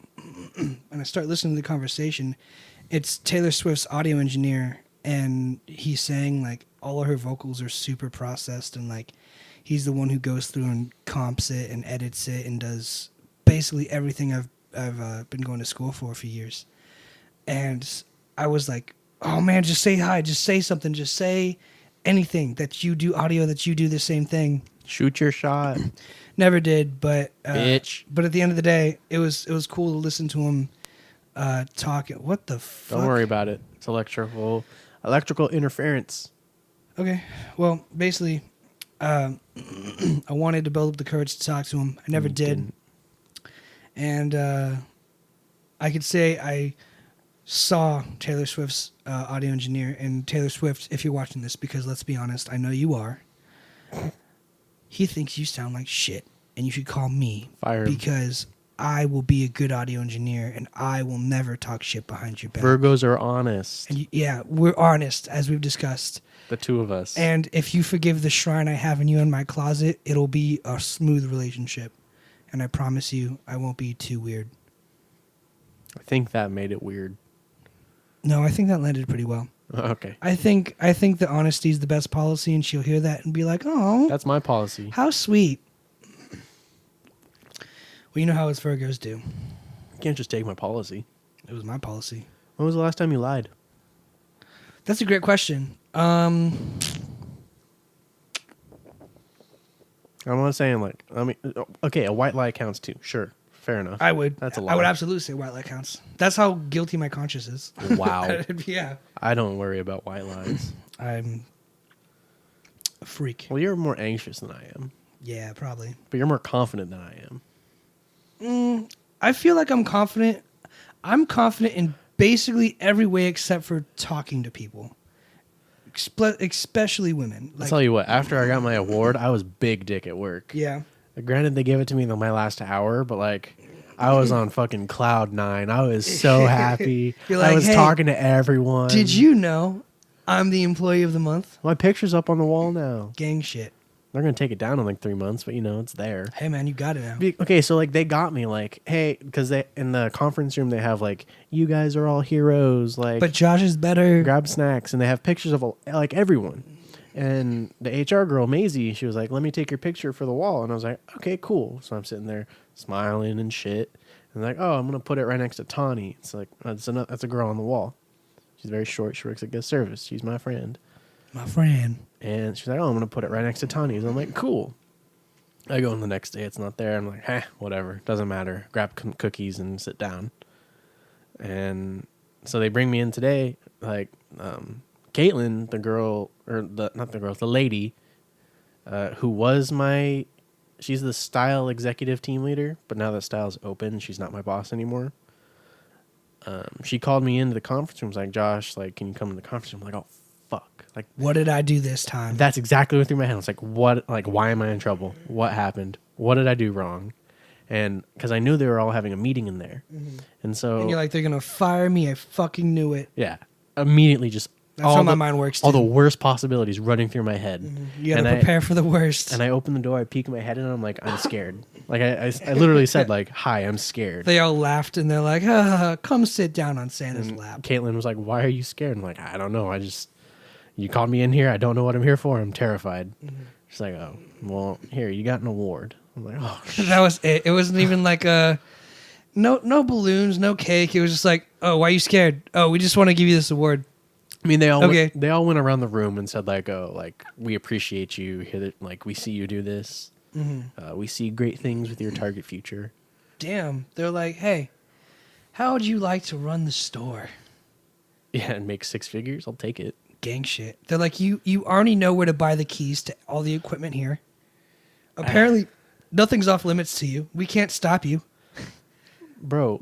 And I start listening to the conversation. It's Taylor Swift's audio engineer, and he's saying like all of her vocals are super processed, and like he's the one who goes through and comps it and edits it and does basically everything I've been going to school for years. And I was like, oh man, just say hi, just say something, just say anything that you do audio, that you do the same thing. Shoot your shot. Never did, but Bitch. But at the end of the day, it was cool to listen to him talk. What the fuck? Don't worry about it. It's electrical interference. Okay, well, basically, I wanted to build up the courage to talk to him. I never did. And I could say I saw Taylor Swift's audio engineer. And Taylor Swift, if you're watching this, because let's be honest, I know you are. he thinks you sound like shit, and you should call me Fire him. because I will be a good audio engineer, and I will never talk shit behind your back. Virgos are honest. And yeah, we're honest, as we've discussed. The two of us. And if you forgive the shrine I have in you in my closet, it'll be a smooth relationship. And I promise you, I won't be too weird. I think that made it weird. No, I think that landed pretty well. Okay. I think that honesty is the best policy, and she'll hear that and be like, "Oh, That's my policy. how sweet." Well, you know how us Virgos do. You can't just take my policy. It was my policy. When was the last time you lied? That's a great question. I'm not saying like, I mean, okay, a white lie counts too. Sure. Fair enough. I would. That's a lie. I would absolutely say white lie counts. That's how guilty my conscience is. Wow. Yeah. I don't worry about white lies. I'm a freak. Well, you're more anxious than I am, Yeah, probably. but you're more confident than I am. I feel like I'm confident. I'm confident in basically every way except for talking to people, especially women. I'll tell you what, after I got my award, I was big dick at work. Yeah. Granted, they gave it to me in my last hour, but like, I was on fucking cloud nine. I was so happy. You're like, I was "Hey, talking to everyone. Did you know I'm the employee of the month? My picture's up on the wall now. Gang shit. They're gonna take it down in like 3 months, but you know it's there. Hey man, you got it now. Okay, so like they got me like, hey, because they in the conference room they have like, you guys are all heroes, like, But Josh is better. grab snacks, and they have pictures of like everyone. And the HR girl Maisie, she was like, let me take your picture for the wall, and I was like, okay, cool. So I'm sitting there smiling and shit, and they're like, oh, I'm gonna put it right next to Tawny. It's like that's a girl on the wall. She's very short. She works at guest service. She's my friend. My friend. And she's like, oh, I'm going to put it right next to Tawny's. I'm like, cool. I go in the next day. It's not there. I'm like, whatever. Doesn't matter. Grab cookies and sit down. And so they bring me in today. Like, Caitlin, the girl, or not the girl, the lady, who was she's the style executive team leader. But now that style's open, she's not my boss anymore. She called me into the conference room. Was like, Josh, like, can you come to the conference room? I'm like, oh, fuck. Like, What did I do this time? that's exactly what through my head. I was like, what? Like, why am I in trouble? What happened? What did I do wrong? And because I knew they were all having a meeting in there. And so, and you're like, they're going to fire me. I fucking knew it. yeah, immediately just That's how my mind works, all the too. worst possibilities running through my head. You got to And prepare for the worst. And I open the door, I peek my head in, and I'm like, I'm scared. Like, I literally said, like, hi, I'm scared. They all laughed, and they're like, come sit down on Santa's lap. Caitlin was like, why are you scared? I'm like, I don't know. You called me in here. I don't know what I'm here for. I'm terrified. She's like, oh, well, here, you got an award. I'm like, oh, shit. That was it. It wasn't even like no balloons, no cake. It was just like, oh, why are you scared? Oh, we just want to give you this award. I mean, they all Okay. went around the room and said like, oh, like we appreciate you. Hear that, like we see you do this. We see great things with your target future. Damn. They're like, hey, how would you like to run the store? Yeah, and make 6 figures. I'll take it. Gang shit. They're like, you already know where to buy the keys to all the equipment here. Apparently, nothing's off limits to you. We can't stop you. Bro,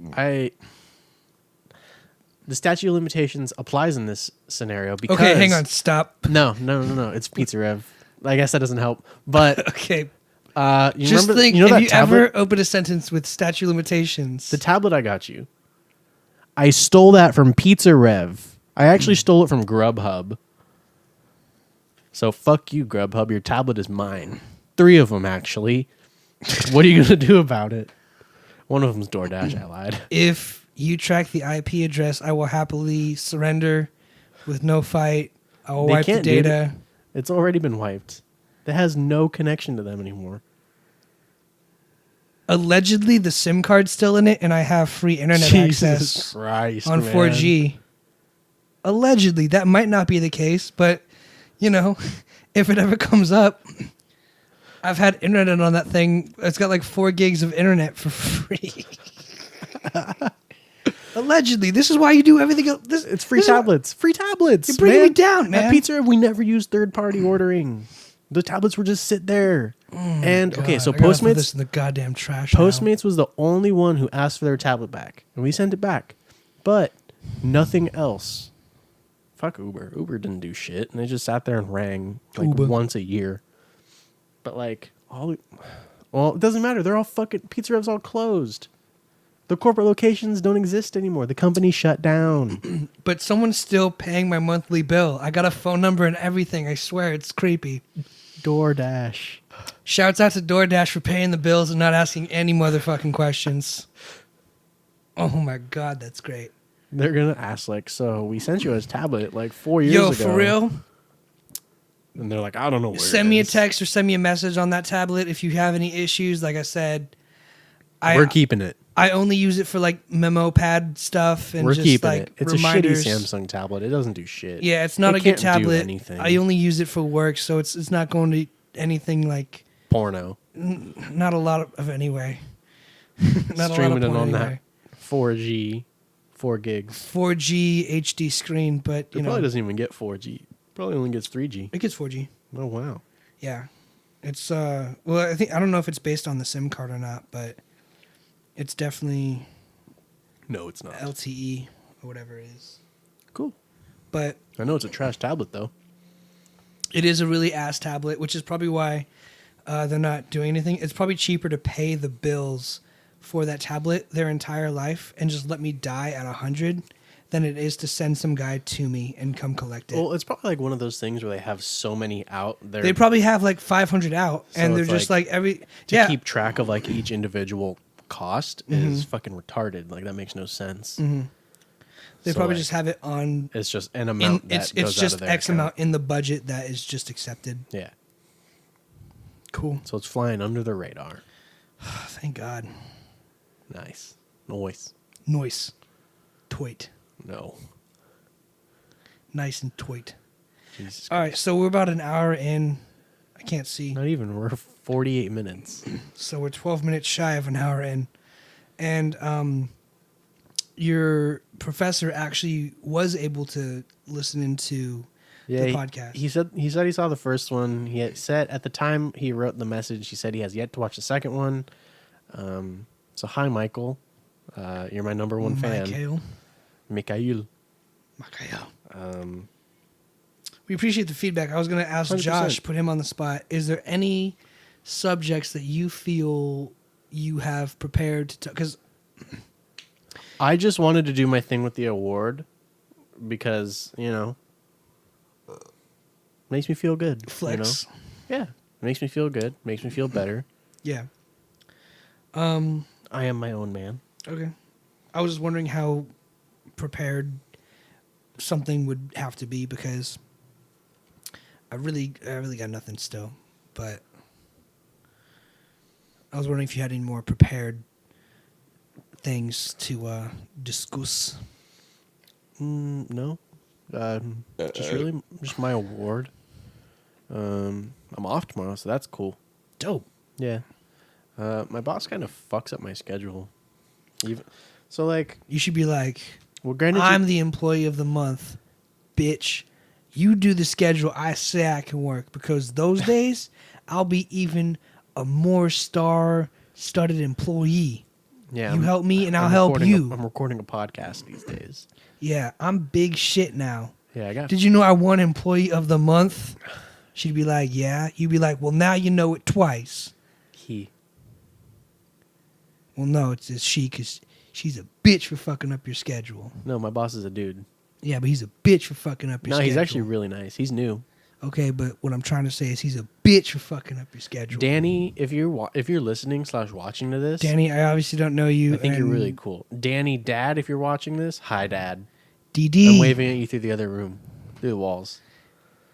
the statute of limitations applies in this scenario because Okay, hang on. Stop. No. It's Pizza Rev. I guess that doesn't help. But Okay. you Just remember think, you know if that you tablet? ever open a sentence with statute of limitations. The tablet I got you. I stole that from Pizza Rev. I actually stole it from Grubhub. So fuck you, Grubhub. Your tablet is mine. 3 of them, actually. What are you going to do about it? One of them's DoorDash. I lied. If you track the IP address, I will happily surrender with no fight. I will They wipe the can't do data. It's already been wiped. That has no connection to them anymore. Allegedly, the SIM card's still in it, and I have free internet Jesus access Christ, on man. 4G. Allegedly, that might not be the case, but you know, if it ever comes up, I've had internet on that thing. It's got like 4 gigs of internet for free. Allegedly, this is why you do everything else. It's free tablets. Free tablets. You're bringing me down, man. At Pizza Rev, we never used third-party ordering. The tablets would just sit there. Okay, so I gotta put Postmates. this in the goddamn trash. now. Postmates was the only one who asked for their tablet back, and we sent it back. But nothing else. Fuck Uber. Uber didn't do shit, and they just sat there and rang like Uber. once a year. But like well, it doesn't matter. They're all fucking Pizza Hut's all closed. The corporate locations don't exist anymore. The company shut down. But someone's still paying my monthly bill. I got a phone number and everything. I swear, it's creepy. DoorDash. Shouts out to DoorDash for paying the bills and not asking any motherfucking questions. Oh my God, that's great. They're gonna ask like, so we sent you a tablet like 4 years Yo, ago. for real? And they're like, I don't know where Send it me a is. text or send me a message on that tablet if you have any issues. Like I said, We're keeping it. I only use it for like memo pad stuff and We're just keeping like it. It's reminders. a shitty Samsung tablet. It doesn't do shit. Yeah, it's not It a good can't do tablet. anything. I only use it for work, so it's not going to anything like Porno. not a lot of anyway. Not Streaming a lot of it on porn that anyway. 4G, 4 gigs. 4G HD screen, but It probably doesn't even get 4G. Probably only gets 3G. it gets 4G. Oh wow. Yeah, it's well, I don't know if it's based on the SIM card or not, but it's definitely No, it's not. LTE or whatever it is. Cool. But I know it's a trash tablet though. it is a really ass tablet, which is probably why they're not doing anything. It's probably cheaper to pay the bills for that tablet their entire life and just let me die at 100 than it is to send some guy to me and come collect it. Well, it's probably like one of those things where they have so many out there They probably have like 500 out, So and they're it's just like every to keep track of like each individual cost Mm-hmm. is fucking retarded. Like that makes no sense. They So, probably like, just have it on. It's just an amount that It's goes just out of their X account. amount in the budget that is just accepted. Yeah. Cool. So it's flying under the radar. Thank God. Nice. Noise. Noise. Toit. No. Nice and toit. Jesus. All right, so we're about an hour in. I can't see. Not even. We're 48 minutes. So we're 12 minutes shy of an hour in. And your professor actually was able to listen into the podcast. He said he saw the first one. He had said at the time he wrote the message. He said he has yet to watch the second one. So hi, Michael. You're my number one fan. Mikhail. We appreciate the feedback. I was going to ask 100%. Josh, put him on the spot. Is there any subjects that you feel you have prepared to? Because I just wanted to do my thing with the award because makes me feel good. flex. Yeah, makes me feel good. Makes me feel better. Yeah. I am my own man. Okay. I was just wondering how prepared something would have to be because I really got nothing still. But I was wondering if you had any more prepared things to discuss. No, just my award. I'm off tomorrow, so that's cool. Dope. Yeah. My boss kind of fucks up my schedule. So like, You should be like, well, granted, I'm the employee of the month, bitch. You do the schedule I say I can work because those days I'll be even a more star-studded employee. yeah, You I'm- help me and I'll I'm help recording you. I'm recording a podcast these days. Yeah, I'm big shit now. Yeah, I got. Did you know I won employee of the month? She'd be like, yeah. You'd be like, well, now you know it twice. He. Well, no, it's she because she's a bitch for fucking up your schedule. No, my boss is a dude. Yeah, but he's a bitch for fucking up your No, schedule. he's actually really nice. He's new. Okay, but what I'm trying to say is he's a bitch for fucking up your schedule. Danny, if you're listening / watching to this, Danny, I obviously don't know you. I think you're and really cool. Danny, Dad, if you're watching this, hi, Dad. DD. I'm waving at you through the other room, through the walls.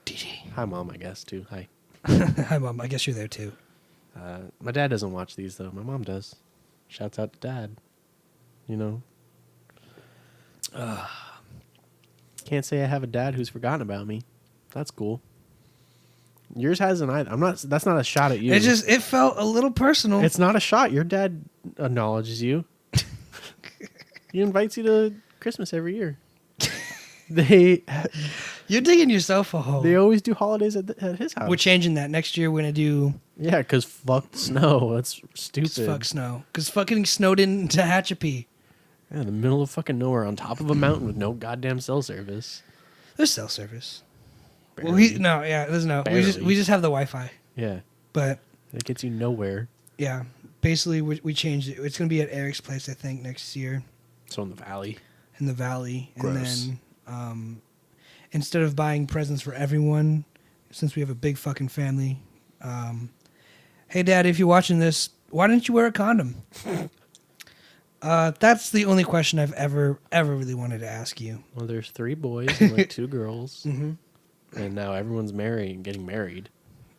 DD. Hi, Mom, I guess, too. Hi. Hi, Mom. I guess you're there, too. My dad doesn't watch these, though. My mom does. Shouts out to Dad. Can't say I have a dad who's forgotten about me. That's cool. Yours hasn't either. That's not a shot at you. It felt a little personal. It's not a shot. Your dad acknowledges you. He invites you to Christmas every year. You're digging yourself a hole. They always do holidays at his house. We're changing that. Next year, we're going to do Yeah, because fuck snow. That's stupid. fuck snow. Because fucking snowed in Tehachapi. Yeah, in the middle of fucking nowhere on top of a mountain with no goddamn cell service. There's cell service. Well, Barely. there's no. We Barely. just have the Wi-Fi. Yeah. But It gets you nowhere. yeah, basically we changed it. It's going to be at Eric's place, I think, next year So in the valley. in the valley. Gross. And then instead of buying presents for everyone, since we have a big fucking family, hey, Dad, if you're watching this, why didn't you wear a condom? That's the only question I've ever really wanted to ask you. Well, there's 3 boys and like 2 girls. Mm-hmm. And now everyone's getting married.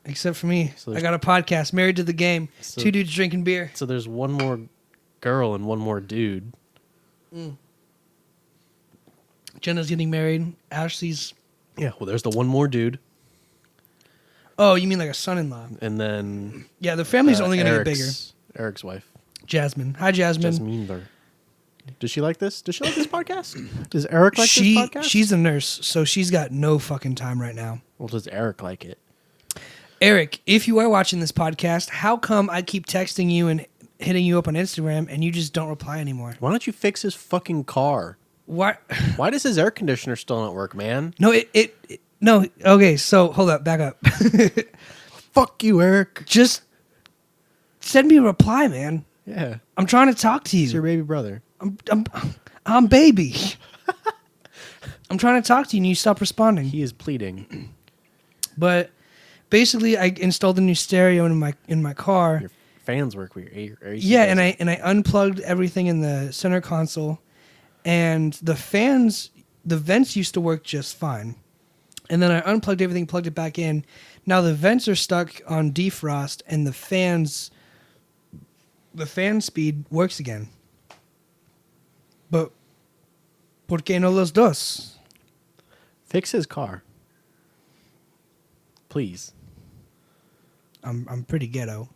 Except for me. So I there's- got a podcast, Married to the Game. So- 2 dudes drinking beer. So there's 1 more girl and 1 more dude. Jenna's getting married. Ashley's... Yeah, well, there's the 1 more dude. Oh, you mean like a son-in-law? And then Yeah, the family's only going to get bigger. Eric's wife. Jasmine. Hi, Jasmine. Jasmine. Does she like this? Does she like this podcast? Does Eric like this podcast? She's a nurse, so she's got no fucking time right now. Well, does Eric like it? Eric, if you are watching this podcast, how come I keep texting you and hitting you up on Instagram and you just don't reply anymore? Why don't you fix his fucking car? Why? Why does his air conditioner still not work, man? No, no. Okay, so hold up, back up. Fuck you, Eric. Just send me a reply, man. Yeah, I'm trying to talk to it's your you. baby brother. I'm baby. I'm trying to talk to you and you stop responding. He is pleading. But basically, I installed a new stereo in my car. Your fans work with your AC. Yeah, and I unplugged everything in the center console, and the vents used to work just fine. And then I unplugged everything, plugged it back in. Now the vents are stuck on defrost, and the fan speed works again. But ¿por qué no los dos? Fix his car, please. I'm pretty ghetto.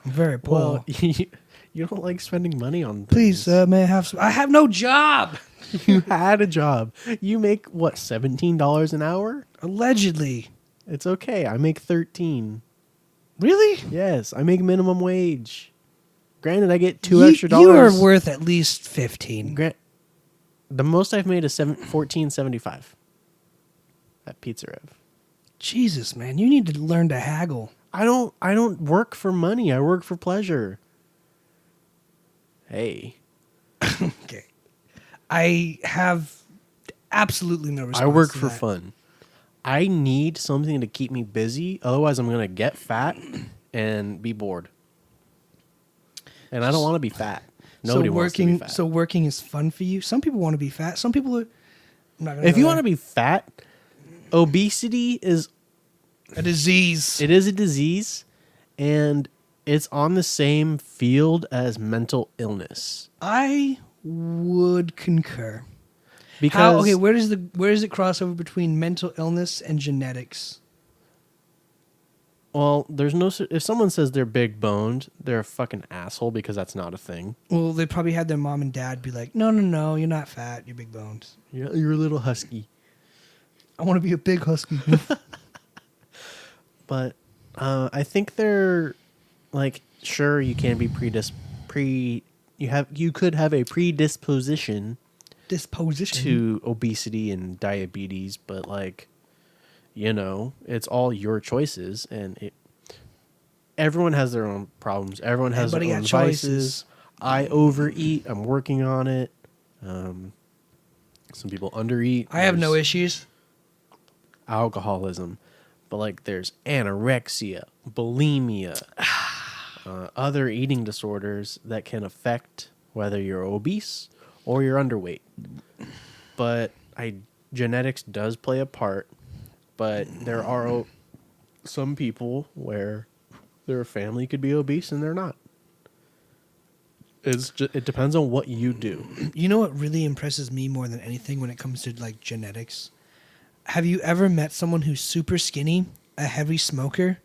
I'm very poor. Well, you don't like spending money on things. Please, may I have some? I have no job. You had a job. You make what, $17 an hour? Allegedly. It's okay. I make 13. Really? Yes, I make minimum wage. Granted, I get $2 extra. You are worth at least 15. The most I've made is $14.75 at Pizza Rev. Jesus, man, you need to learn to haggle. I don't work for money. I work for pleasure. Hey, Okay. I have absolutely no response I work to for that. fun. I need something to keep me busy. Otherwise, I'm going to get fat and be bored. And I don't want to be fat. Nobody wants to be fat. So working is fun for you? Some people want to be fat. Some people are... I'm not gonna If go you there. want to be fat, obesity is... A disease. It is a disease, and it's on the same field as mental illness. I would concur. Because Okay, where does it cross over between mental illness and genetics? well, there's no if someone says they're big boned, they're a fucking asshole because that's not a thing. Well, they probably had their mom and dad be like, no, you're not fat, you're big boned. You're a little husky. I want to be a big husky. But I think they're like, sure, you can be you could have a predisposition Disposition. to obesity and diabetes, but like, it's all your choices, and everyone has their own problems. Everyone has Everybody their own got vices. choices. I overeat. I'm working on it. Some people undereat. I have no There's issues. alcoholism, but like there's anorexia, bulimia, other eating disorders that can affect whether you're obese or you're underweight. But genetics does play a part, but there are some people where their family could be obese and they're not. It depends on what you do. You know what really impresses me more than anything when it comes to like genetics? Have you ever met someone who's super skinny, a heavy smoker,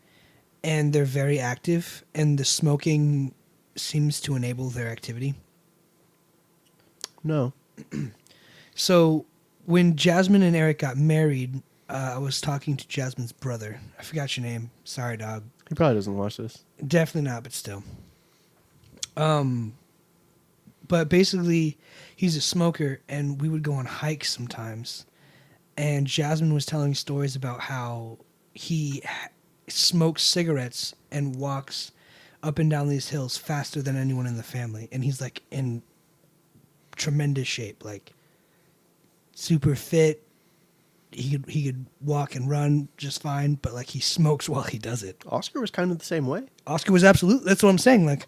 and they're very active, and the smoking seems to enable their activity? No. So when Jasmine and Eric got married, I was talking to Jasmine's brother. I forgot your name. Sorry, dog. He probably doesn't watch this. Definitely not, but still. But basically, he's a smoker, and we would go on hikes sometimes. And Jasmine was telling stories about how he smokes cigarettes and walks up and down these hills faster than anyone in the family, and he's like in tremendous shape, like super fit. He could walk and run just fine, but like he smokes while he does it. Oscar was kind of the same way. Oscar was absolutely. That's what I'm saying. Like,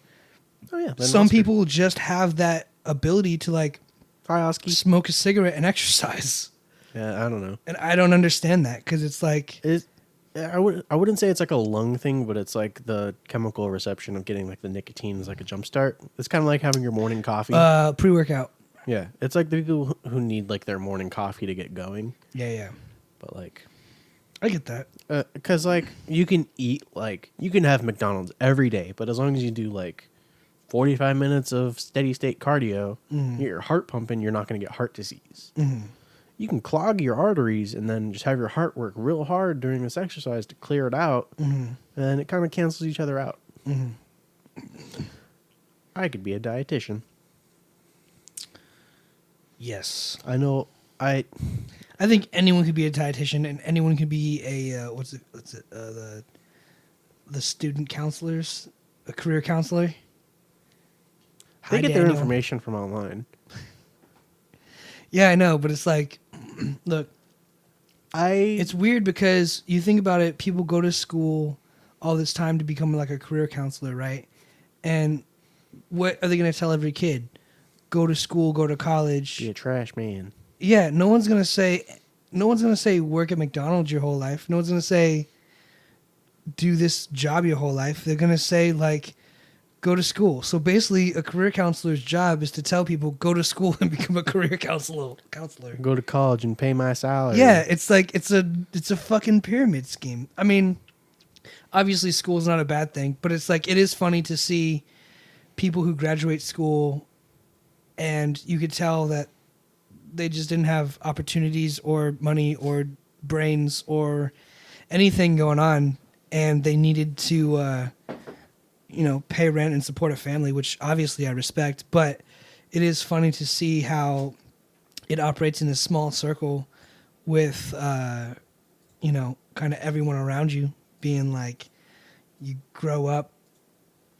Oh yeah. some Oscar. people just have that ability to like Hi, Oscar. smoke a cigarette and exercise, Yeah, I don't know. and I don't understand that because it's like I wouldn't say it's like a lung thing, but it's like the chemical reception of getting like the nicotine is like a jump start. It's kind of like having your morning coffee. pre-workout. Yeah, it's like the people who need like their morning coffee to get going. Yeah, But like, I get that. because like you can eat like you can have McDonald's every day, but as long as you do like 45 minutes of steady state cardio, Mm-hmm. get your heart pumping, you're not going to get heart disease. You can clog your arteries and then just have your heart work real hard during this exercise to clear it out, and it kind of cancels each other out. I could be a dietitian. Yes, I know. I think anyone could be a dietitian, and anyone could be a the student counselors, a career counselor. They Hi, get their Daniel. information from online. Yeah, I know, but it's like, look, it's weird because you think about it. People go to school all this time to become like a career counselor, right? And what are they going to tell every kid? Go to school, go to college. Be a trash man. Yeah, no one's gonna say work at McDonald's your whole life. No one's gonna say do this job your whole life. They're gonna say like go to school. So basically, a career counselor's job is to tell people go to school and become a career counselor. Go to college and pay my salary. Yeah, it's like it's a fucking pyramid scheme. I mean, obviously school's not a bad thing, but it's like it is funny to see people who graduate school and you could tell that they just didn't have opportunities or money or brains or anything going on, and they needed to pay rent and support a family, which obviously I respect, but it is funny to see how it operates in a small circle with kind of everyone around you being like, you grow up,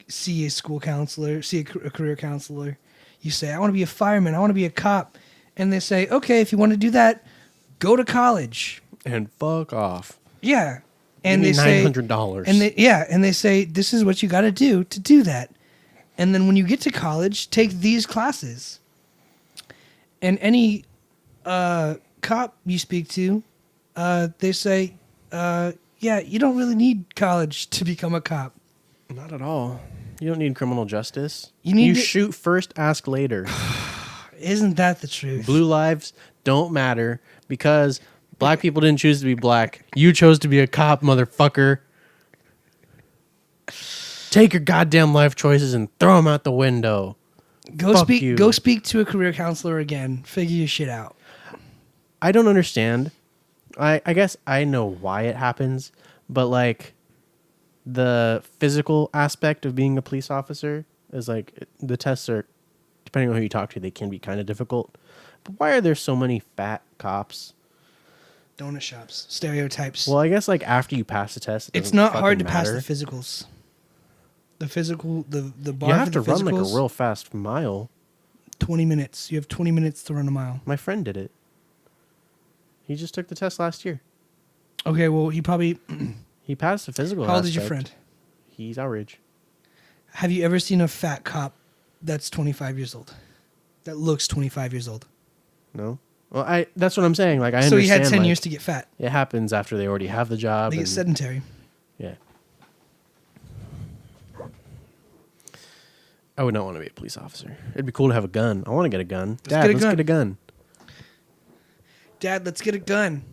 see a school counselor, see a career counselor, you say, I want to be a fireman, I want to be a cop. And they say, okay, if you want to do that, go to college. And fuck off. Yeah. And Give they me say $900. and they say, this is what you got to do that. And then when you get to college, take these classes. And any cop you speak to, they say, yeah, you don't really need college to become a cop. Not at all. You don't need criminal justice. You shoot first, ask later. Isn't that the truth? Blue lives don't matter because black people didn't choose to be black. You chose to be a cop, motherfucker. Take your goddamn life choices and throw them out the window. Go Fuck speak. you. Go speak to a career counselor again. Figure your shit out. I don't understand. I guess I know why it happens, but like the physical aspect of being a police officer is like the tests are, depending on who you talk to, they can be kind of difficult. But why are there so many fat cops? Donut shops, stereotypes. Well, I guess like after you pass the test, it's not hard to matter. pass the physicals. The physical, the bar. You have for to the run like a physicals, real fast mile. 20 minutes. You have 20 minutes to run a mile. My friend did it. He just took the test last year. Okay, well, he probably. He passed the physical. How old is your aspect. friend? He's our age. Have you ever seen a fat cop that's 25 years old? That looks 25 years old. No. Well, that's what I'm saying. Like I So understand. he had 10 like, years to get fat. It happens after they already have the job. They get and- sedentary. Yeah. I would not want to be a police officer. It'd be cool to have a gun. I want to get a gun. Dad, get a let's gun. get a gun. Dad, let's get a gun.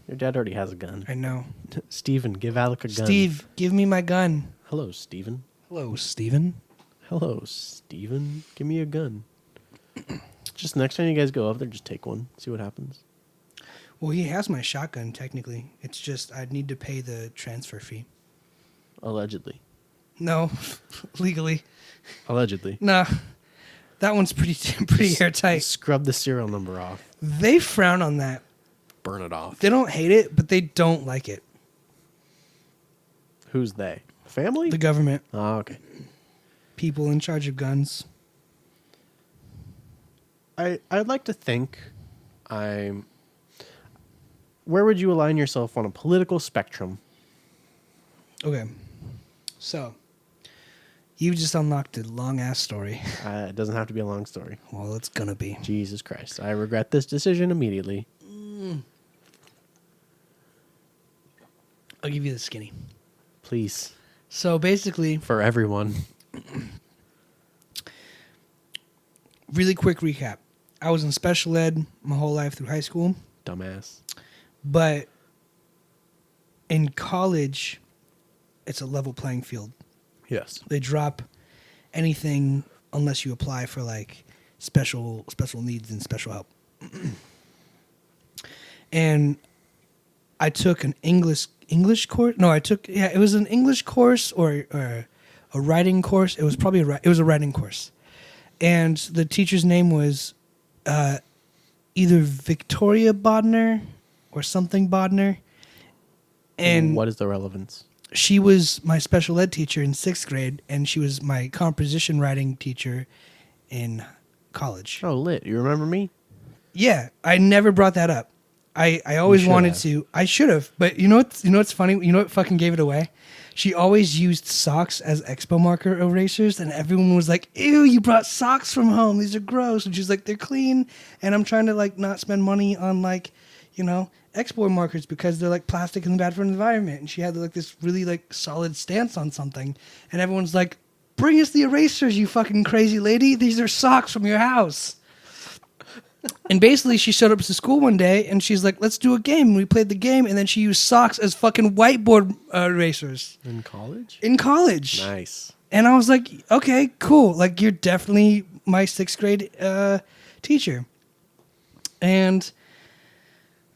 Your dad already has a gun. I know. Steven, give Alec a gun. Steve, give me my gun. Hello, Steven. Hello, Steven. Hello, Steven. Give me a gun. Just next time you guys go up there, just take one. See what happens. Well, he has my shotgun, technically. It's just I'd need to pay the transfer fee. Allegedly. No, legally. Allegedly. Nah, that one's pretty airtight. Scrub the serial number off. They frown on that. Burn it off. They don't hate it, but they don't like it. Who's they? Family? The government, Oh, okay. people in charge of guns. I'd like to think I'm. Where would you align yourself on a political spectrum? Okay, so you just unlocked a long ass story. It doesn't have to be a long story. Well, it's gonna be. Jesus Christ. I regret this decision immediately. I'll give you the skinny. Please. So basically, For everyone. really quick recap. I was in special ed my whole life through high school, Dumbass. but in college, it's a level playing field. Yes. They drop anything unless you apply for like special needs and special help. And I took an English course. No, it was an English course or a writing course. It was probably it was a writing course, and the teacher's name was either Victoria Bodner or something Bodner. And what is the relevance? she was my special ed teacher in 6th grade, and she was my composition writing teacher in college. Oh, lit. You remember me? Yeah, I never brought that up. I always should wanted have. to. I should have, but you know what's funny? You know what fucking gave it away? She always used socks as expo marker erasers, and everyone was like, "Ew, you brought socks from home. These are gross." And she's like, "They're clean," and I'm trying to like not spend money on like, expo markers because they're like plastic and bad for the environment. And she had like this really like solid stance on something, and everyone's like, "Bring us the erasers, you fucking crazy lady. These are socks from your house." And basically, she showed up to school one day, and she's like, "Let's do a game." We played the game, and then she used socks as fucking whiteboard erasers In college? in college. Nice. And I was like, "Okay, cool. Like, you're definitely my 6th grade teacher." And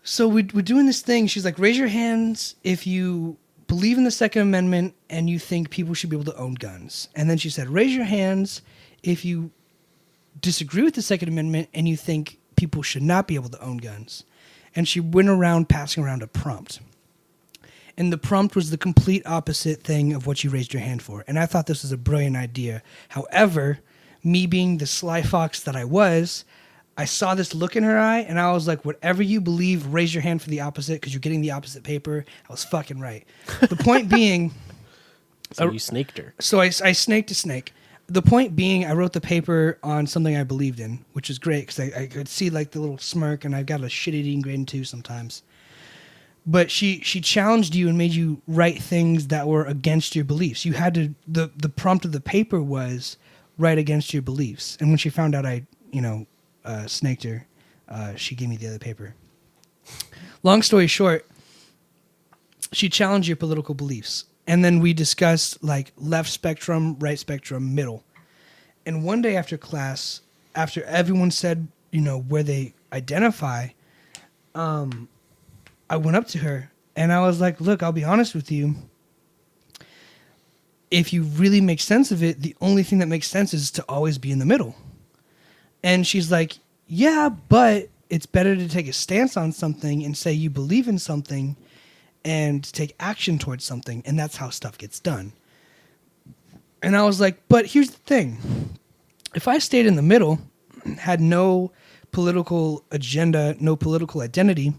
so we're doing this thing. She's like, "Raise your hands if you believe in the Second Amendment and you think people should be able to own guns." And then she said, "Raise your hands if you disagree with the Second Amendment and you think people should not be able to own guns." And she went around passing around a prompt. And the prompt was the complete opposite thing of what you raised your hand for. And I thought this was a brilliant idea. However, me being the sly fox that I was, I saw this look in her eye, and I was like, "Whatever you believe, raise your hand for the opposite because you're getting the opposite paper." I was fucking right. The point being, So you snaked her. so I snaked a snake. The point being, I wrote the paper on something I believed in, which is great because I could see like the little smirk, and I got a shit eating grin too sometimes. But she challenged you and made you write things that were against your beliefs. You had to the prompt of the paper was write against your beliefs. And when she found out I snaked her, she gave me the other paper. Long story short, she challenged your political beliefs. And then we discussed like left spectrum, right spectrum, middle. And one day after class, after everyone said, where they identify, I went up to her and I was like, "Look, I'll be honest with you. If you really make sense of it, the only thing that makes sense is to always be in the middle." And she's like, "Yeah, but it's better to take a stance on something and say you believe in something and take action towards something, and that's how stuff gets done." And I was like, "But here's the thing. If I stayed in the middle, had no political agenda, no political identity,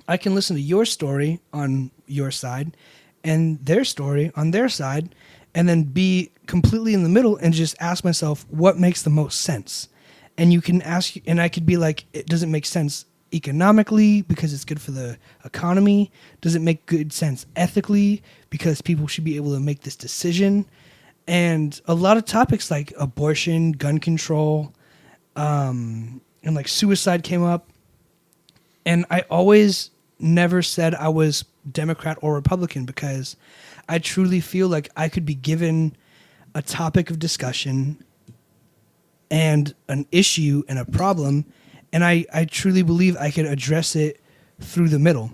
I can listen to your story on your side and their story on their side, and then be completely in the middle and just ask myself what makes the most sense." And you can ask, and I could be like, "It doesn't make sense economically because it's good for the economy. Does it make good sense ethically because people should be able to make this decision?" And a lot of topics like abortion, gun control, and like suicide came up. And I always never said I was Democrat or Republican because I truly feel like I could be given a topic of discussion and an issue and a problem, and I truly believe I could address it through the middle.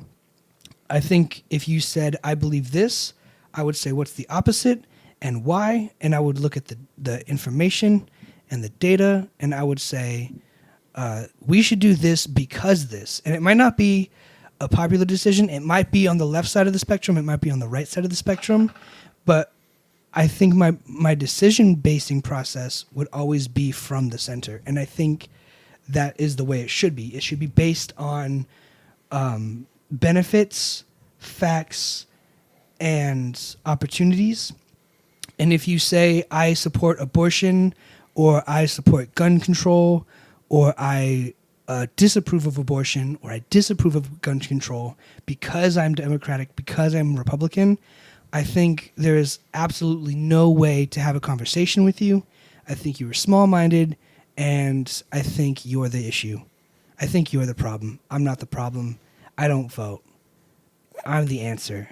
I think if you said, "I believe this," I would say, "What's the opposite and why?" And I would look at the information and the data, and I would say, "We should do this because this." And it might not be a popular decision. It might be on the left side of the spectrum. It might be on the right side of the spectrum. But I think my decision basing process would always be from the center. And I think that is the way it should be. It should be based on benefits, facts, and opportunities. And if you say, I support abortion, or I support gun control, or I disapprove of abortion, or I disapprove of gun control because I'm Democratic, because I'm Republican, I think there is absolutely no way to have a conversation with you. I think you are small-minded, and I think you're the issue. I think you're the problem. I'm not the problem. I don't vote. I'm the answer.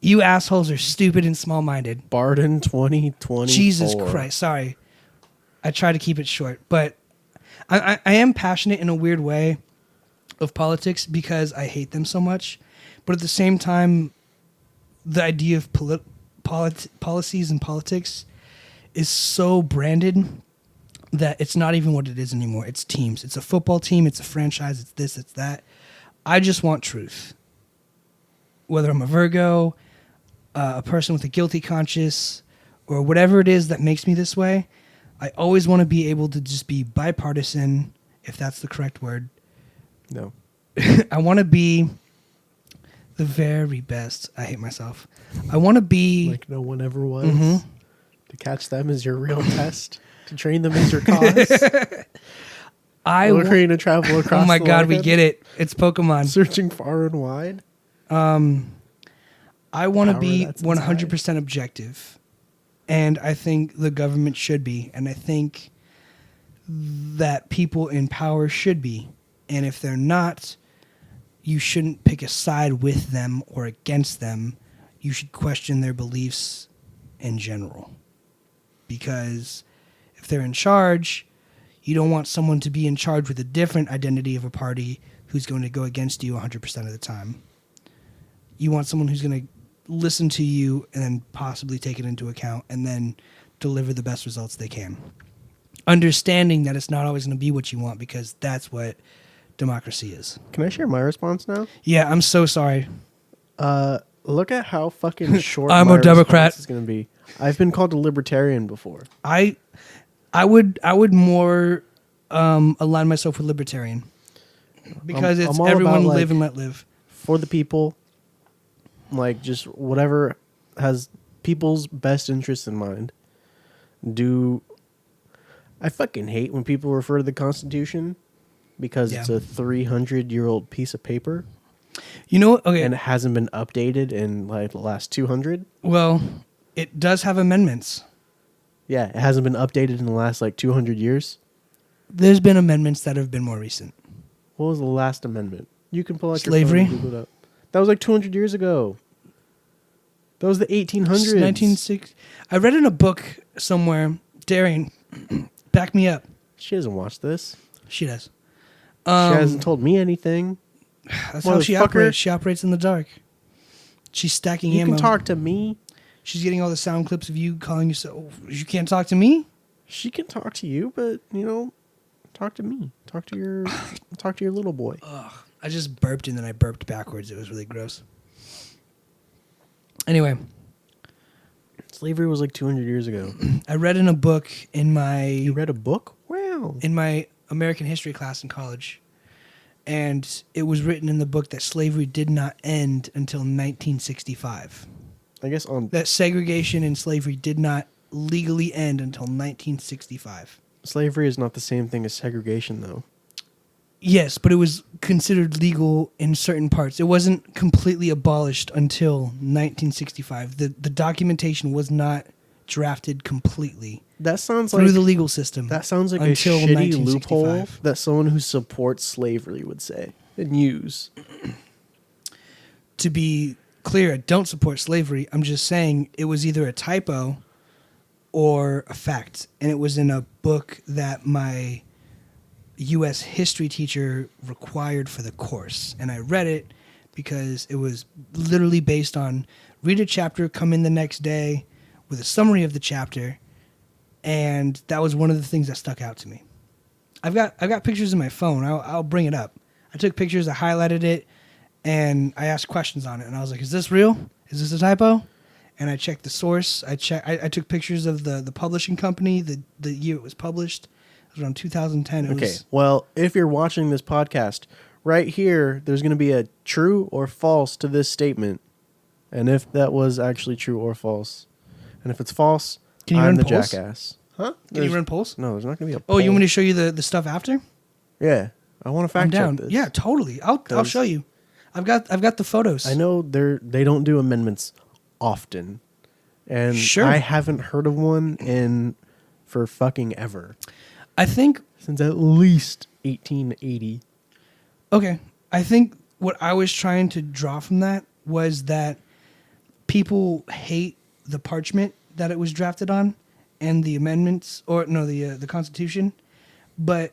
You assholes are stupid and small-minded. Barden 2024. Jesus Christ. Sorry. I try to keep it short. But I am passionate in a weird way of politics because I hate them so much. But at the same time, the idea of policies and politics is so branded that it's not even what it is anymore. It's teams. It's a football team. It's a franchise. It's this. It's that. I just want truth. Whether I'm a Virgo, a person with a guilty conscience, or whatever it is that makes me this way, I always want to be able to just be bipartisan, if that's the correct word. No. I want to be the very best. I hate myself. I want to be... Like no one ever was. Mm-hmm. To catch them is your real test. To train them is your cause. Looking to travel across Oh my the God, we land, get it. It's Pokemon. searching far and wide. I want to Power be that's 100% objective. And I think the government should be. And I think that people in power should be. And if they're not, you shouldn't pick a side with them or against them. You should question their beliefs in general. Because if they're in charge, you don't want someone to be in charge with a different identity of a party who's going to go against you 100% of the time. You want someone who's going to listen to you and then possibly take it into account and then deliver the best results they can. Understanding that it's not always going to be what you want, because that's what democracy is. Can I share my response now? Yeah, I'm so sorry. Look at how fucking short I'm my a Democrat. response is going to be. I've been called a libertarian before. I would more align myself with libertarian, because I'm it's all everyone about, like, live and let live. For the people, like just whatever has people's best interests in mind. I fucking hate when people refer to the Constitution because it's a 300-year-old piece of paper. You know what? Okay. And it hasn't been updated in like the last 200. Well, it does have amendments. Yeah, it hasn't been updated in the last like 200 years. There's been amendments that have been more recent. What was the last amendment? You can pull out Slavery? your phone and Google it up. That was like 200 years ago. That was the 1800s. 1960. I read in a book somewhere, Darian, back me up. She doesn't watch this. She does. She hasn't told me anything. That's how she operates. She operates in the dark. She's stacking You ammo. can talk to me. She's getting all the sound clips of you calling yourself. You can't talk to me? She can talk to you, but talk to me. Talk to your little boy. Ugh. I just burped and then I burped backwards. It was really gross. Anyway. Slavery was like 200 years ago. I read in a book in my... You read a book? Wow. In my American history class in college. And it was written in the book that slavery did not end until 1965. I guess that segregation and slavery did not legally end until 1965. Slavery is not the same thing as segregation, though. Yes, but it was considered legal in certain parts. It wasn't completely abolished until 1965. The documentation was not drafted completely. That sounds through like the legal system. That sounds like a shitty loophole that someone who supports slavery would say and use. To be clear, I don't support slavery. I'm just saying it was either a typo or a fact. And it was in a book that my U.S. history teacher required for the course. And I read it because it was literally based on read a chapter, come in the next day with a summary of the chapter. And that was one of the things that stuck out to me. I've got pictures in my phone. I'll bring it up. I took pictures, I highlighted it, and I asked questions on it. And I was like, is this real? Is this a typo? And I checked the source. I took pictures of the publishing company, the year it was published. It was around 2010. Okay, well, if you're watching this podcast, right here, there's going to be a true or false to this statement. And if that was actually true or false. And if it's false, Can you I'm run the polls? jackass. Huh? Can you run polls? No, there's not going to be a poll. Oh, you want me to show you the stuff after? Yeah. I want to I'm fact check down. this. Yeah, totally. I'll 'Cause show you. I've got the photos. I know they don't do amendments often. And Sure. I haven't heard of one for fucking ever. I think Since at least 1880. okay. I think what I was trying to draw from that was that people hate the parchment that it was drafted on and the amendments, or no, the Constitution. But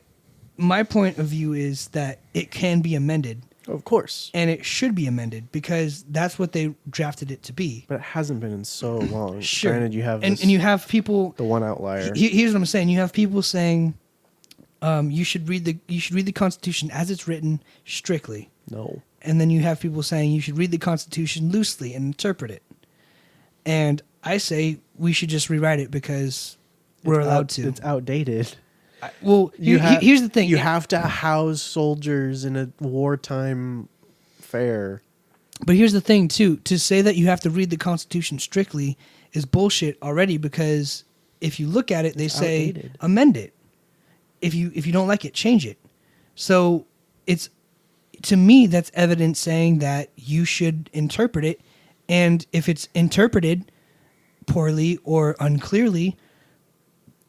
my point of view is that it can be amended, Of course. and it should be amended because that's what they drafted it to be. But it hasn't been in so long. Sure. Granted, you have and this, you have people. the one outlier. Here's what I'm saying. You have people saying you should read the Constitution as it's written strictly. No. And then you have people saying you should read the Constitution loosely and interpret it. And I say we should just rewrite it because we're allowed to. It's outdated. Here's the thing. You have to house soldiers in a wartime fair. But here's the thing, too. To say that you have to read the Constitution strictly is bullshit already because if you look at it, they say outdated. amend it. If you don't like it, change it. So it's, to me, that's evidence saying that you should interpret it. And if it's interpreted poorly or unclearly,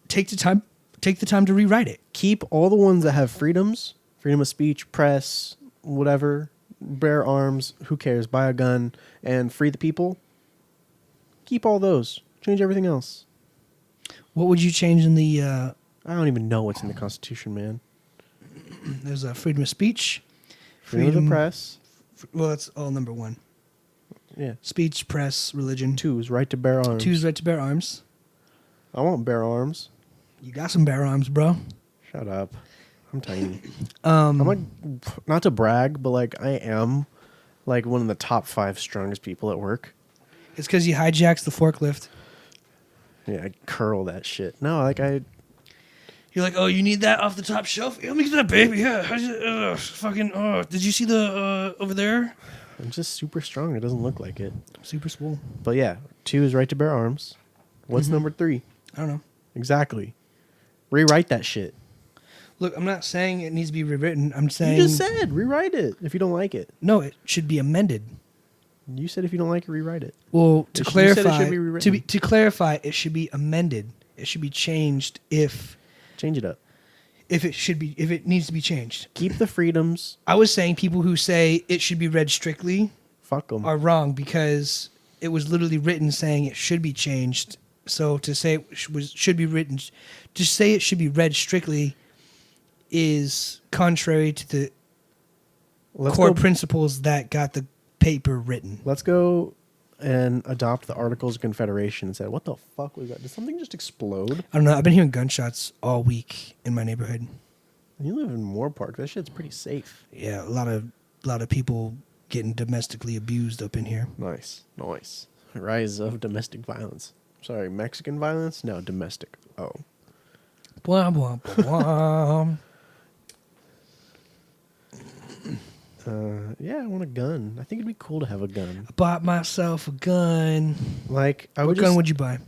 take the time to rewrite it. Keep all the ones that have freedoms, freedom of speech, press, whatever, bear arms, who cares, buy a gun, and free the people. Keep all those. Change everything else. What would you change in the... I don't even know what's in the Constitution, man. There's a freedom of speech. Freedom of the press. Well, that's all number one. Yeah. Speech, press, religion. 2 is right to bear arms. 2 is right to bear arms. I want bear arms. You got some bear arms, bro. Shut up. I'm tiny. I'm like, not to brag, but like I am like one of the top 5 strongest people at work. It's because you hijacks the forklift. Yeah, I curl that shit. No, You're like, oh, you need that off the top shelf? Yeah, let me get that, baby. Yeah, fucking. Did you see the over there? I'm just super strong. It doesn't look like it. Super swole. But yeah, 2 is right to bear arms. What's number 3? I don't know. Exactly. Rewrite that shit. Look, I'm not saying it needs to be rewritten. I'm saying You just said rewrite it if you don't like it. no. It should be amended. You said if you don't like it, rewrite it. Well, to You said it clarify, should be rewritten. to clarify, it should be amended. It should be changed if Change it up. if it needs to be changed. Keep the freedoms. I was saying people who say it should be read strictly Fuck them. are wrong because it was literally written saying it should be changed. So to say it should be written, to say it should be read strictly is contrary to the core principles that got the paper written. Let's go and adopt the Articles of Confederation and say, what the fuck was that? Did something just explode? I don't know. I've been hearing gunshots all week in my neighborhood. You live in Moore Park. That shit's pretty safe. Yeah, a lot of people getting domestically abused up in here. Nice. Rise of domestic violence. Sorry, Mexican violence? No, domestic. Oh. Blah, blah, blah. Yeah, I want a gun. I think it'd be cool to have a gun. I bought myself a gun. Like, What gun would you buy?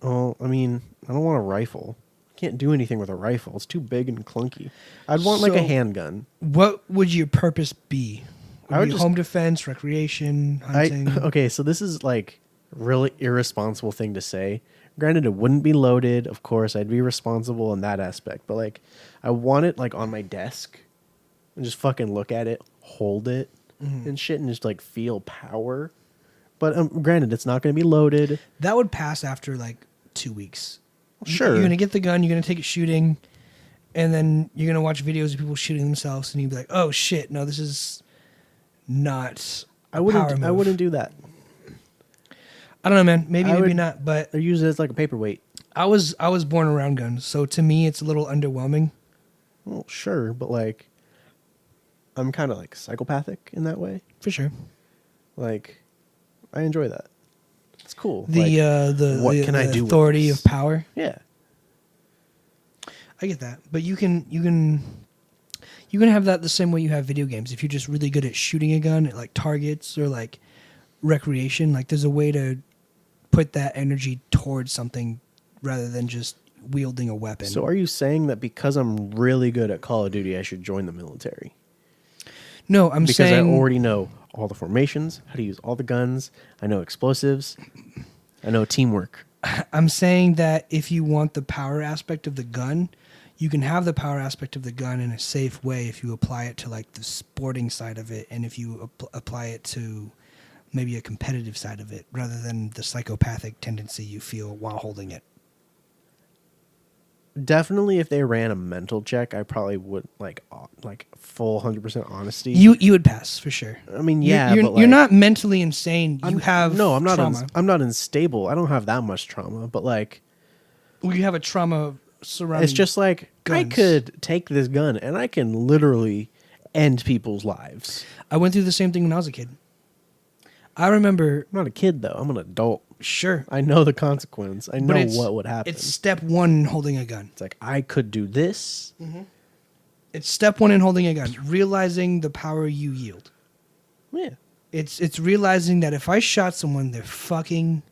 Oh, I mean, I don't want a rifle. Can't do anything with a rifle. It's too big and clunky. I'd want like a handgun. What would your purpose be? I would be just- home defense, recreation, hunting. Okay, so this is like really irresponsible thing to say. Granted, it wouldn't be loaded. Of course, I'd be responsible in that aspect. But like, I want it like on my desk and just fucking look at it, hold it, and shit, and just like feel power. But granted, it's not going to be loaded. That would pass after like 2 weeks. Sure. You're going to get the gun, you're going to take it shooting, and then you're going to watch videos of people shooting themselves, and you'd be like, oh shit, no, this is not I a power wouldn't. I move. wouldn't do that. I don't know, man. Maybe, I maybe would- not. But I use it as like a paperweight. I was born around guns, so to me, it's a little underwhelming. Well, sure, but like, I'm kind of like psychopathic in that way. For sure. Like, I enjoy that. It's cool. The what can I do with authority this? of power. Yeah. I get that, but you can have that the same way you have video games. If you're just really good at shooting a gun at like targets or like recreation, like there's a way to put that energy towards something rather than just wielding a weapon. So are you saying that because I'm really good at Call of Duty, I should join the military? No, I'm Because saying I already know all the formations, how to use all the guns. I know explosives. I know teamwork. I'm saying that if you want the power aspect of the gun, you can have the power aspect of the gun in a safe way if you apply it to like the sporting side of it, and if you apply it to maybe a competitive side of it, rather than the psychopathic tendency you feel while holding it. Definitely, if they ran a mental check, I probably would like full 100% honesty. You would pass for sure. I mean, yeah, you're, but you're like, not mentally insane. You have no, I'm not. trauma. I'm not unstable. I don't have that much trauma, but like, Well, you have a trauma surrounding. it's just like I guns. could take this gun and I can literally end people's lives. I went through the same thing when I was a kid. I remember. I'm not a kid though. I'm an adult. Sure. I know the consequence. I know But it's- what would happen. It's step one in holding a gun. It's like I could do this. It's step one in holding a gun. Realizing the power you yield. Yeah. It's realizing that if I shot someone, they're fucking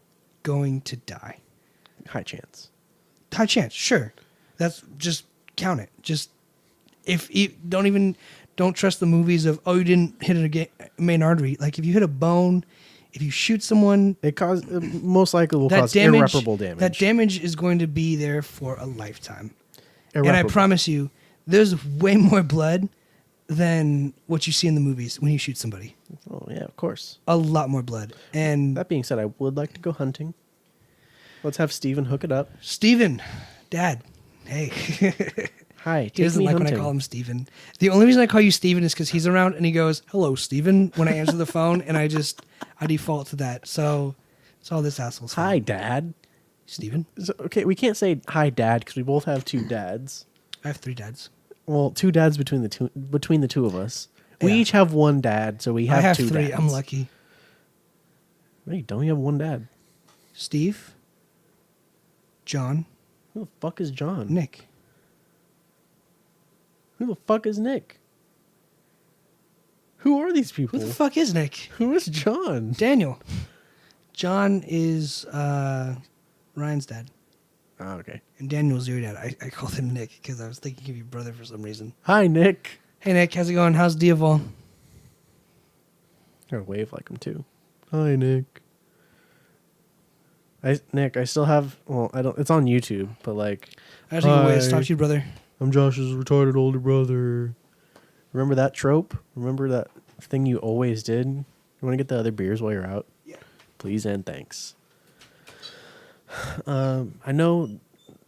going to die. High chance. High chance, sure. That's just count it. Just if you don't trust the movies of you didn't hit a main artery. Like if you hit a bone, if you shoot someone, It most likely will that cause damage, irreparable damage. That damage is going to be there for a lifetime. And I Irreparable. promise you, there's way more blood than what you see in the movies when you shoot somebody. Oh yeah, of course. A lot more blood. And That being said, I would like to go hunting. Let's have Steven hook it up. Steven, Dad, hey. Hi, He take doesn't me like hunting. when I call him Steven. The only reason I call you Steven is because he's around and he goes, "Hello, Steven," when I answer the phone, and I default to that. So it's all this asshole's fault. Hi, Dad. Steven. Okay, we can't say hi, Dad, because we both have two dads. I have 3 dads. Well, two dads between the two of us. We Yeah. each have one dad, so we have, I have two 3. dads. I'm lucky. No, you don't. You have one dad. Steve, John, Who the fuck is John? Nick. Who the fuck is Nick? Who are these people? Who the fuck is Nick? Who is John? Daniel. John is Ryan's dad. Oh, okay. And Daniel's your dad. I called him Nick because I was thinking of your brother for some reason. Hi, Nick. Hey, Nick. How's it going? How's Diavol? I gotta wave like him too. Hi, Nick. Nick, I still have. Well, I don't. It's on YouTube, but like, I have to go away. Hi. Talk to your brother. I'm Josh's retarded older brother. Remember that trope? Remember that thing you always did? You want to get the other beers while you're out? Yeah. Please and thanks. I know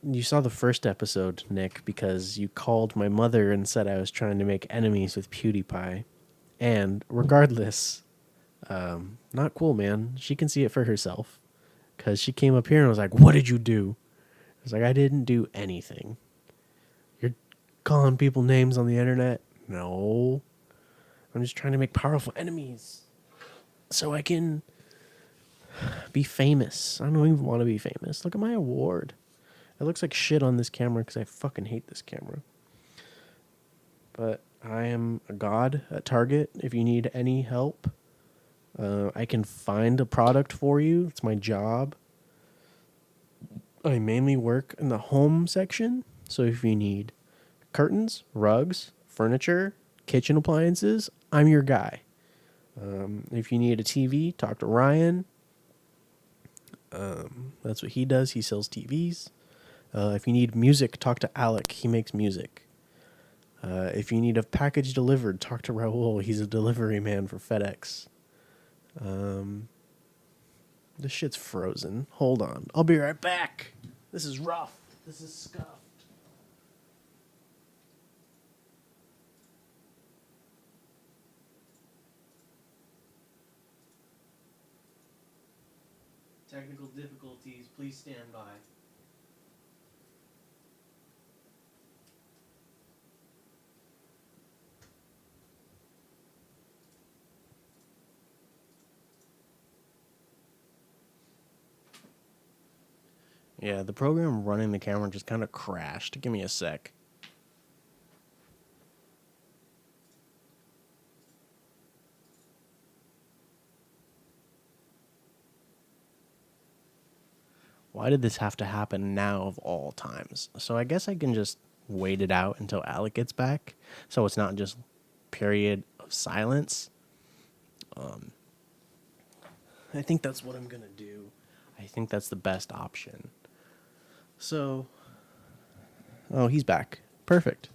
you saw the first episode, Nick, because you called my mother and said I was trying to make enemies with PewDiePie. And regardless, not cool, man. She can see it for herself. Because she came up here and was like, "What did you do?" I was like, "I didn't do anything." "You're calling people names on the internet?" "No. I'm just trying to make powerful enemies so I can be famous. I don't even want to be famous. Look at my award. It looks like shit on this camera because I fucking hate this camera. But I am a god at Target. If you need any help, I can find a product for you. It's my job. I mainly work in the home section. So if you need curtains, rugs, furniture, kitchen appliances, I'm your guy. If you need a TV, talk to Ryan. That's what he does. He sells TVs. If you need music, talk to Alec. He makes music. If you need a package delivered, talk to Raul. He's a delivery man for FedEx. This shit's frozen. Hold on. I'll be right back. This is rough. This is scuffed. Technical difficulties. Please stand by. Yeah, the program running the camera just kind of crashed. Give me a sec. Why did this have to happen now of all times? So I guess I can just wait it out until Alec gets back. So it's not just period of silence. I think that's what I'm going to do. I think that's the best option. So, oh, he's back. Perfect.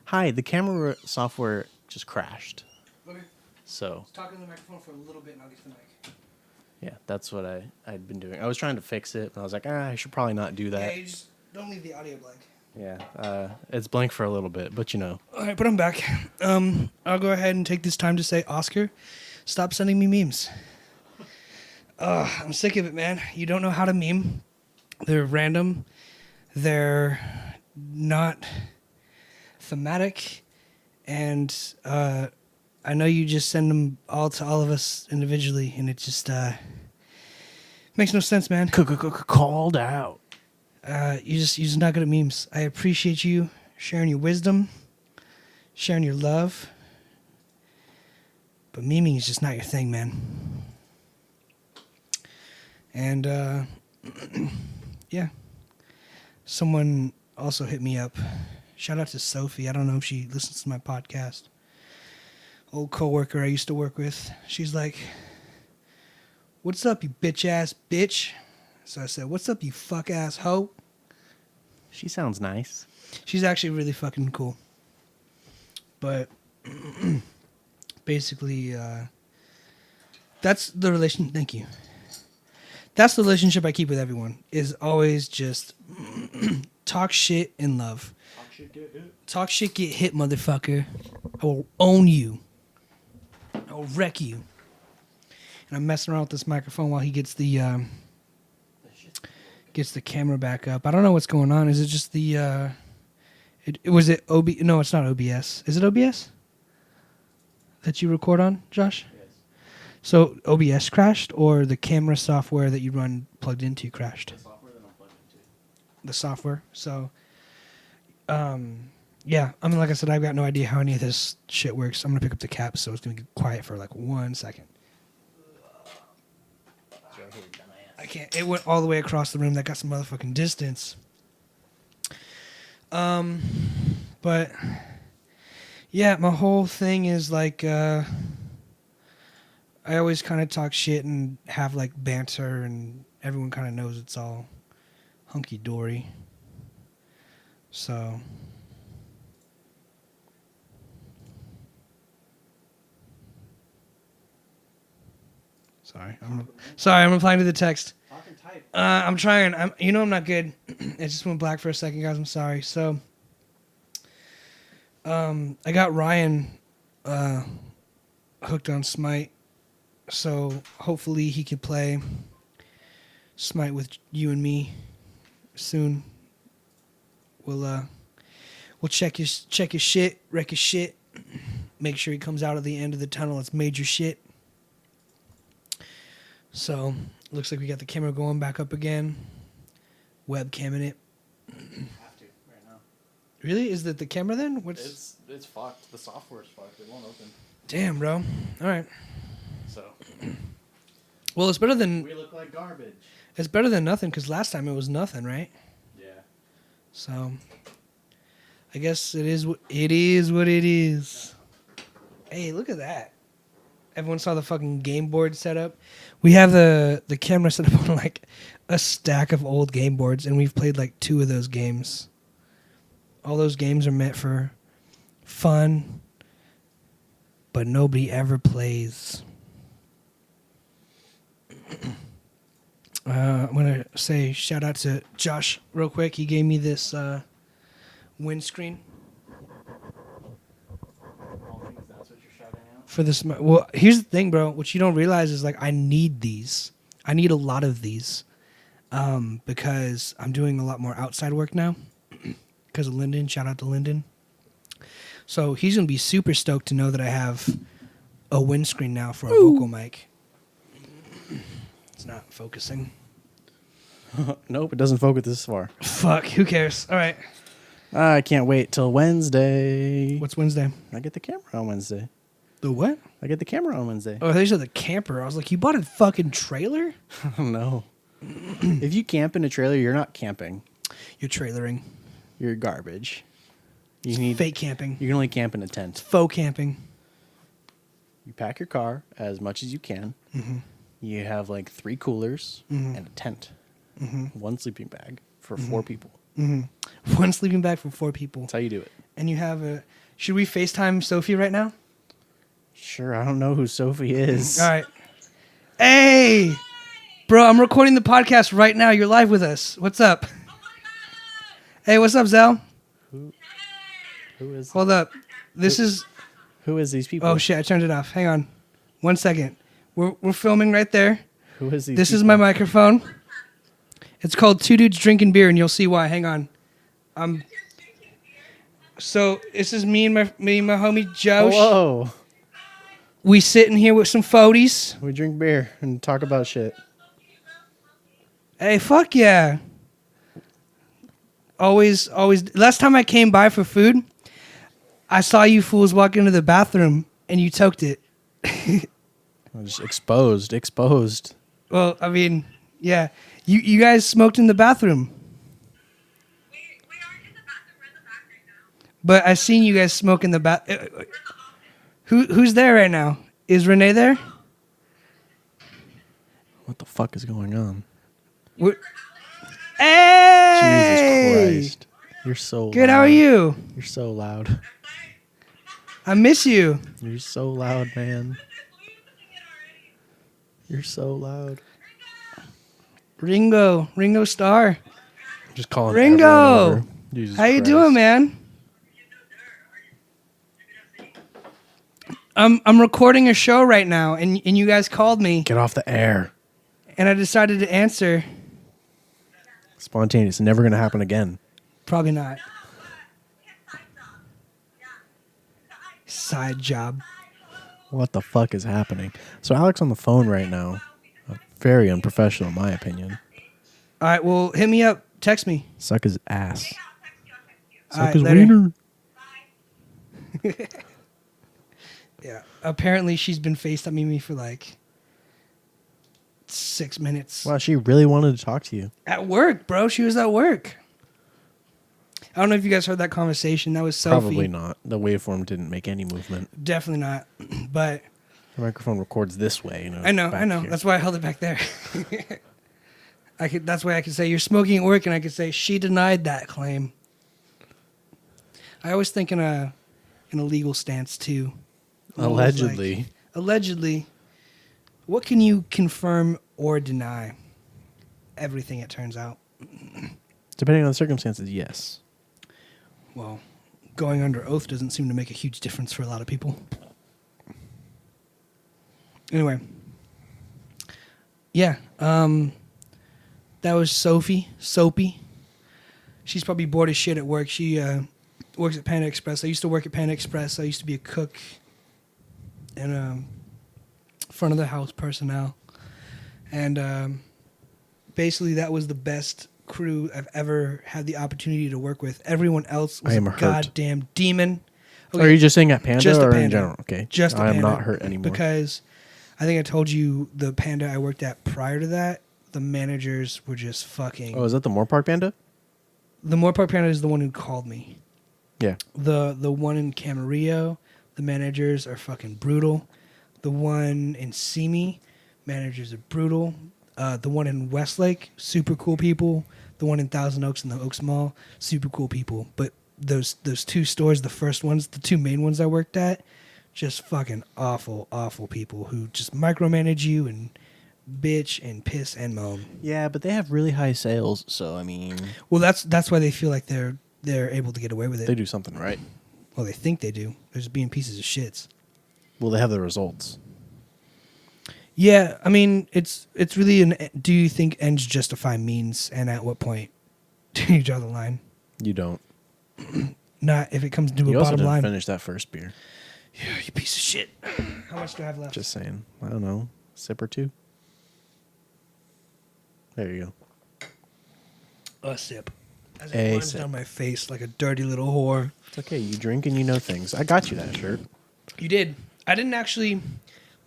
Hi, the camera software just crashed. Okay. So, Talk in the microphone for a little bit and I'll get to the mic. yeah, that's what I'd been doing. I was trying to fix it, and I was like, I should probably not do Yeah, that. you just don't leave the audio blank. Yeah, it's blank for a little bit, but you know. All right, but I'm back. I'll go ahead and take this time to say, Oscar, stop sending me memes. I'm sick of it, man. You don't know how to meme. They're random. They're not thematic. And I know you just send them all to all of us individually, and it just makes no sense, man. Called out. You're just not good at memes. I appreciate you sharing your wisdom, sharing your love. But memeing is just not your thing, man. And, yeah. Someone also hit me up. Shout out to Sophie. I don't know if she listens to my podcast. Old coworker I used to work with. She's like, "What's up, you bitch-ass bitch?" So I said, "What's up, you fuck-ass hoe?" She sounds nice. She's actually really fucking cool. But basically, that's the relation. Thank you. That's the relationship I keep with everyone. Is always just talk shit in love. Talk shit, get hit, motherfucker. I will own you. I will wreck you. And I'm messing around with this microphone while he gets the camera back up. I don't know what's going on. Is it just the was it OB? No, it's not OBS. Is it OBS that you record on, Josh? Yes. So OBS crashed, or the camera software that you run plugged into crashed? The software that I'm plugged into. The software. So, yeah. I mean, like I said, I've got no idea how any of this shit works. I'm gonna pick up the cap, so it's gonna get quiet for like 1 second. I can't. It went all the way across the room. That got some motherfucking distance. But yeah, my whole thing is like, I always kind of talk shit and have like banter, and everyone kind of knows it's all hunky dory. So. I'm replying to the text. I'm trying. I'm not good. It just went black for a second, guys. I'm sorry. So, I got Ryan hooked on Smite, so hopefully he can play Smite with you and me soon. We'll check his shit, wreck his shit, make sure he comes out at the end of the tunnel. It's major shit. So, looks like we got the camera going back up again. Webcamming it. Have to right now. Really? Is that the camera then? It's fucked. The software's fucked. It won't open. Damn, bro. All right. So. Well, it's better than. We look like garbage. It's better than nothing, because last time it was nothing, right? Yeah. So, I guess it is what it is. Hey, look at that. Everyone saw the fucking game board setup. We have the camera set up on like a stack of old game boards, and we've played like 2 of those games. All those games are meant for fun, but nobody ever plays. I'm going to say shout out to Josh real quick. He gave me this windscreen. For this, well, here's the thing, bro. What you don't realize is like I need these. I need a lot of these, because I'm doing a lot more outside work now. Because of Lyndon, shout out to Lyndon. So he's gonna be super stoked to know that I have a windscreen now for a vocal mic. It's not focusing. Nope, it doesn't focus this far. Fuck, who cares? All right. I can't wait till Wednesday. What's Wednesday? I get the camera on Wednesday. The what? I get the camera on Wednesday. Oh, they said the camper. I was like, you bought a fucking trailer? No. If you camp in a trailer, you're not camping. You're trailering. You're garbage. You It's need fake camping. You can only camp in a tent. Faux camping. You pack your car as much as you can. Mm-hmm. You have like 3 coolers Mhm. and a tent. Mm-hmm. 1 sleeping bag for 4 people. Mm-hmm. 1 sleeping bag for 4 people. That's how you do it. And you have a... Should we FaceTime Sophie right now? Sure, I don't know who Sophie is. All right. Hey! Bro, I'm recording the podcast right now. You're live with us. What's up? Hey, what's up, Zell? Who is Hold up. This is... Who is these people? Oh, shit. I turned it off. Hang on. 1 second. We're filming right there. Who is these This people? is my microphone. It's called Two Dudes Drinking Beer, and you'll see why. Hang on. So this is me and my homie Josh. Whoa. We sitting here with some foodies. We drink beer and talk about shit. Hey, fuck yeah. Always. Last time I came by for food, I saw you fools walk into the bathroom, and you toked it. Just exposed. Well, I mean, yeah. You guys smoked in the bathroom. We are in the bathroom. We're in the back right now. But I seen you guys smoke in the bath. Who's there right now? Is Renee there? What the fuck is going on? Hey! Jesus Christ. You're so Good, loud. how are you? You're so loud. I miss you. You're so loud, man. You're so loud. Ringo Starr. Just calling Ringo! everyone over. Jesus How you Christ. doing, man? I'm recording a show right now, and you guys called me, Get off the air. and I decided to answer. Spontaneous. Never going to happen again. Probably not. Side job. What the fuck is happening? So Alec's on the phone right now. Very unprofessional, in my opinion. All right, well, hit me up. Text me. Suck his ass. All Suck right, his later. wiener. Yeah. Apparently, she's been FaceTiming me for like 6 minutes. Wow, she really wanted to talk to you. At work, bro. She was at work. I don't know if you guys heard that conversation. That was Sophie. Probably not. The waveform didn't make any movement. Definitely not. But The microphone records this way. You know, I know. back here. That's why I held it back there. That's why I could say you're smoking at work, and I could say she denied that claim. I always think in a legal stance too. Almost Allegedly. like, allegedly, what can you confirm or deny? Everything, it turns out. Depending on the circumstances, yes. Well, going under oath doesn't seem to make a huge difference for a lot of people. Anyway. Yeah. That was Sophie. She's probably bored as shit at work. She works at Panda Express. I used to work at Panda Express. I used to be a cook and front of the house personnel. And basically that was the best crew I've ever had the opportunity to work with. Everyone else was I am a hurt. goddamn demon. Are you just saying at Panda Just a or Panda. in general? Okay. Just a I am Panda. not hurt anymore. Because I think I told you the Panda I worked at prior to that, the managers were just fucking... Oh, is that the Moore Park Panda? The Moore Park Panda is the one who called me. Yeah. The one in Camarillo, the managers are fucking brutal. The one in Simi, managers are brutal. The one in Westlake, super cool people. The one in Thousand Oaks and the Oaks Mall, super cool people. But those 2 stores, the first ones, the 2 main ones I worked at, just fucking awful people who just micromanage you and bitch and piss and moan. Yeah, but they have really high sales, so I mean, Well, that's why they feel like they're able to get away with it. they do something right. Well, they think they do. They're just being pieces of shits. Well, they have the results. Yeah, I mean, it's really do you think ends justify means, and at what point do you draw the line? You don't. Not if it comes to You a also bottom didn't line. finish that first beer. Yeah, you piece of shit. How much do I have left? Just saying. I don't know. Sip or 2. There you go. A sip. As A it runs sip. down my face like a dirty little whore. It's okay. You drink and you know things. I got you that shirt. You did. I didn't actually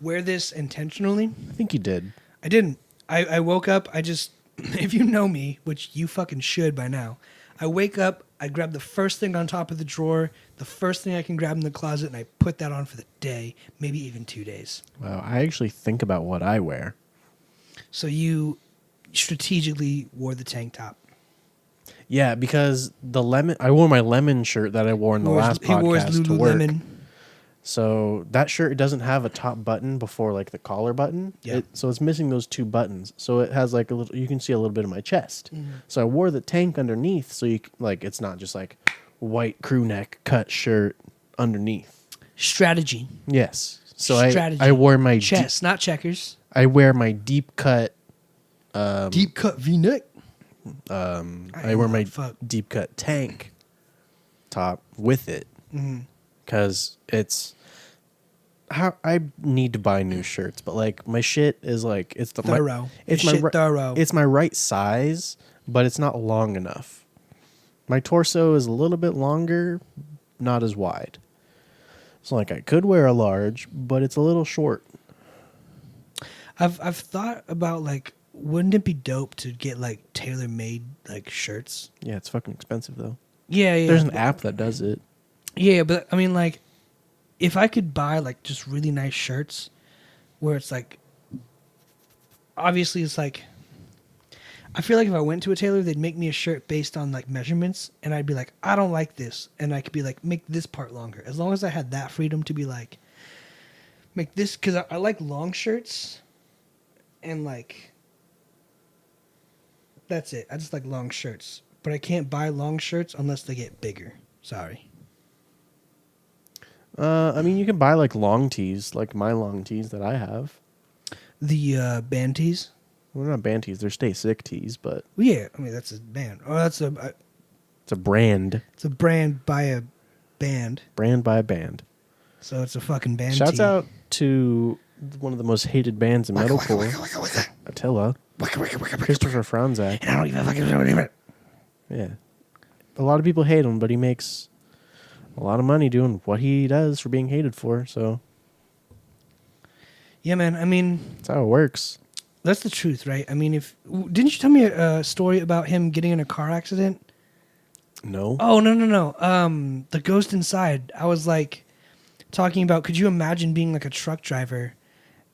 wear this intentionally. I think you did. I didn't. I woke up. I just, if you know me, which you fucking should by now, I wake up, I grab the first thing on top of the drawer, the first thing I can grab in the closet, and I put that on for the day, maybe even 2 days. Wow. I actually think about what I wear. So you strategically wore the tank top. Yeah, because I wore my lemon shirt that I wore in the last He wore his podcast to work. Lululemon. So that shirt doesn't have a top button before like the collar button. Yeah. So it's missing those two buttons. So it has like a little. You can see a little bit of my chest. Mm-hmm. So I wore the tank underneath. So it's not just like white crew neck cut shirt underneath. Strategy. Yes. So Strategy. I wore my Chess, not checkers. I wear my deep cut. Deep cut V-neck. I wear my deep cut tank top with it because it's how I need to buy new shirts, but like my shit is like it's the Thorough. it's Your my shit thorough. it's my right size, but it's not long enough. My torso is a little bit longer, not as wide. So like I could wear a large, but it's a little short. I've thought about like, wouldn't it be dope to get like tailor-made like shirts? Yeah, it's fucking expensive though. Yeah. There's an app that does it. Yeah, but I mean, like, if I could buy like just really nice shirts, where it's like, obviously it's like, I feel like if I went to a tailor, they'd make me a shirt based on like measurements, and I'd be like, I don't like this, and I could be like, make this part longer. As long as I had that freedom to be like, make this, because I like long shirts, and like, that's it. I just like long shirts, but I can't buy long shirts unless they get bigger. Sorry. I mean, you can buy like long tees, like my long tees that I have. The band tees. Well, they're not band tees; they're Stay Sick tees, but Well, yeah, I mean that's a band. Oh, it's a brand. It's a brand by a band. Brand by a band. So it's a fucking band. Shouts tee. out to one of the most hated bands in metalcore, Attila, Christopher Franzak. And I don't even fucking know it. Yeah, a lot of people hate him, but he makes a lot of money doing what he does for being hated for. So Yeah, man. I mean, that's how it works. that's the truth, right? I mean, didn't you tell me a story about him getting in a car accident? No. Oh no. The Ghost Inside. I was like talking about. Could you imagine being like a truck driver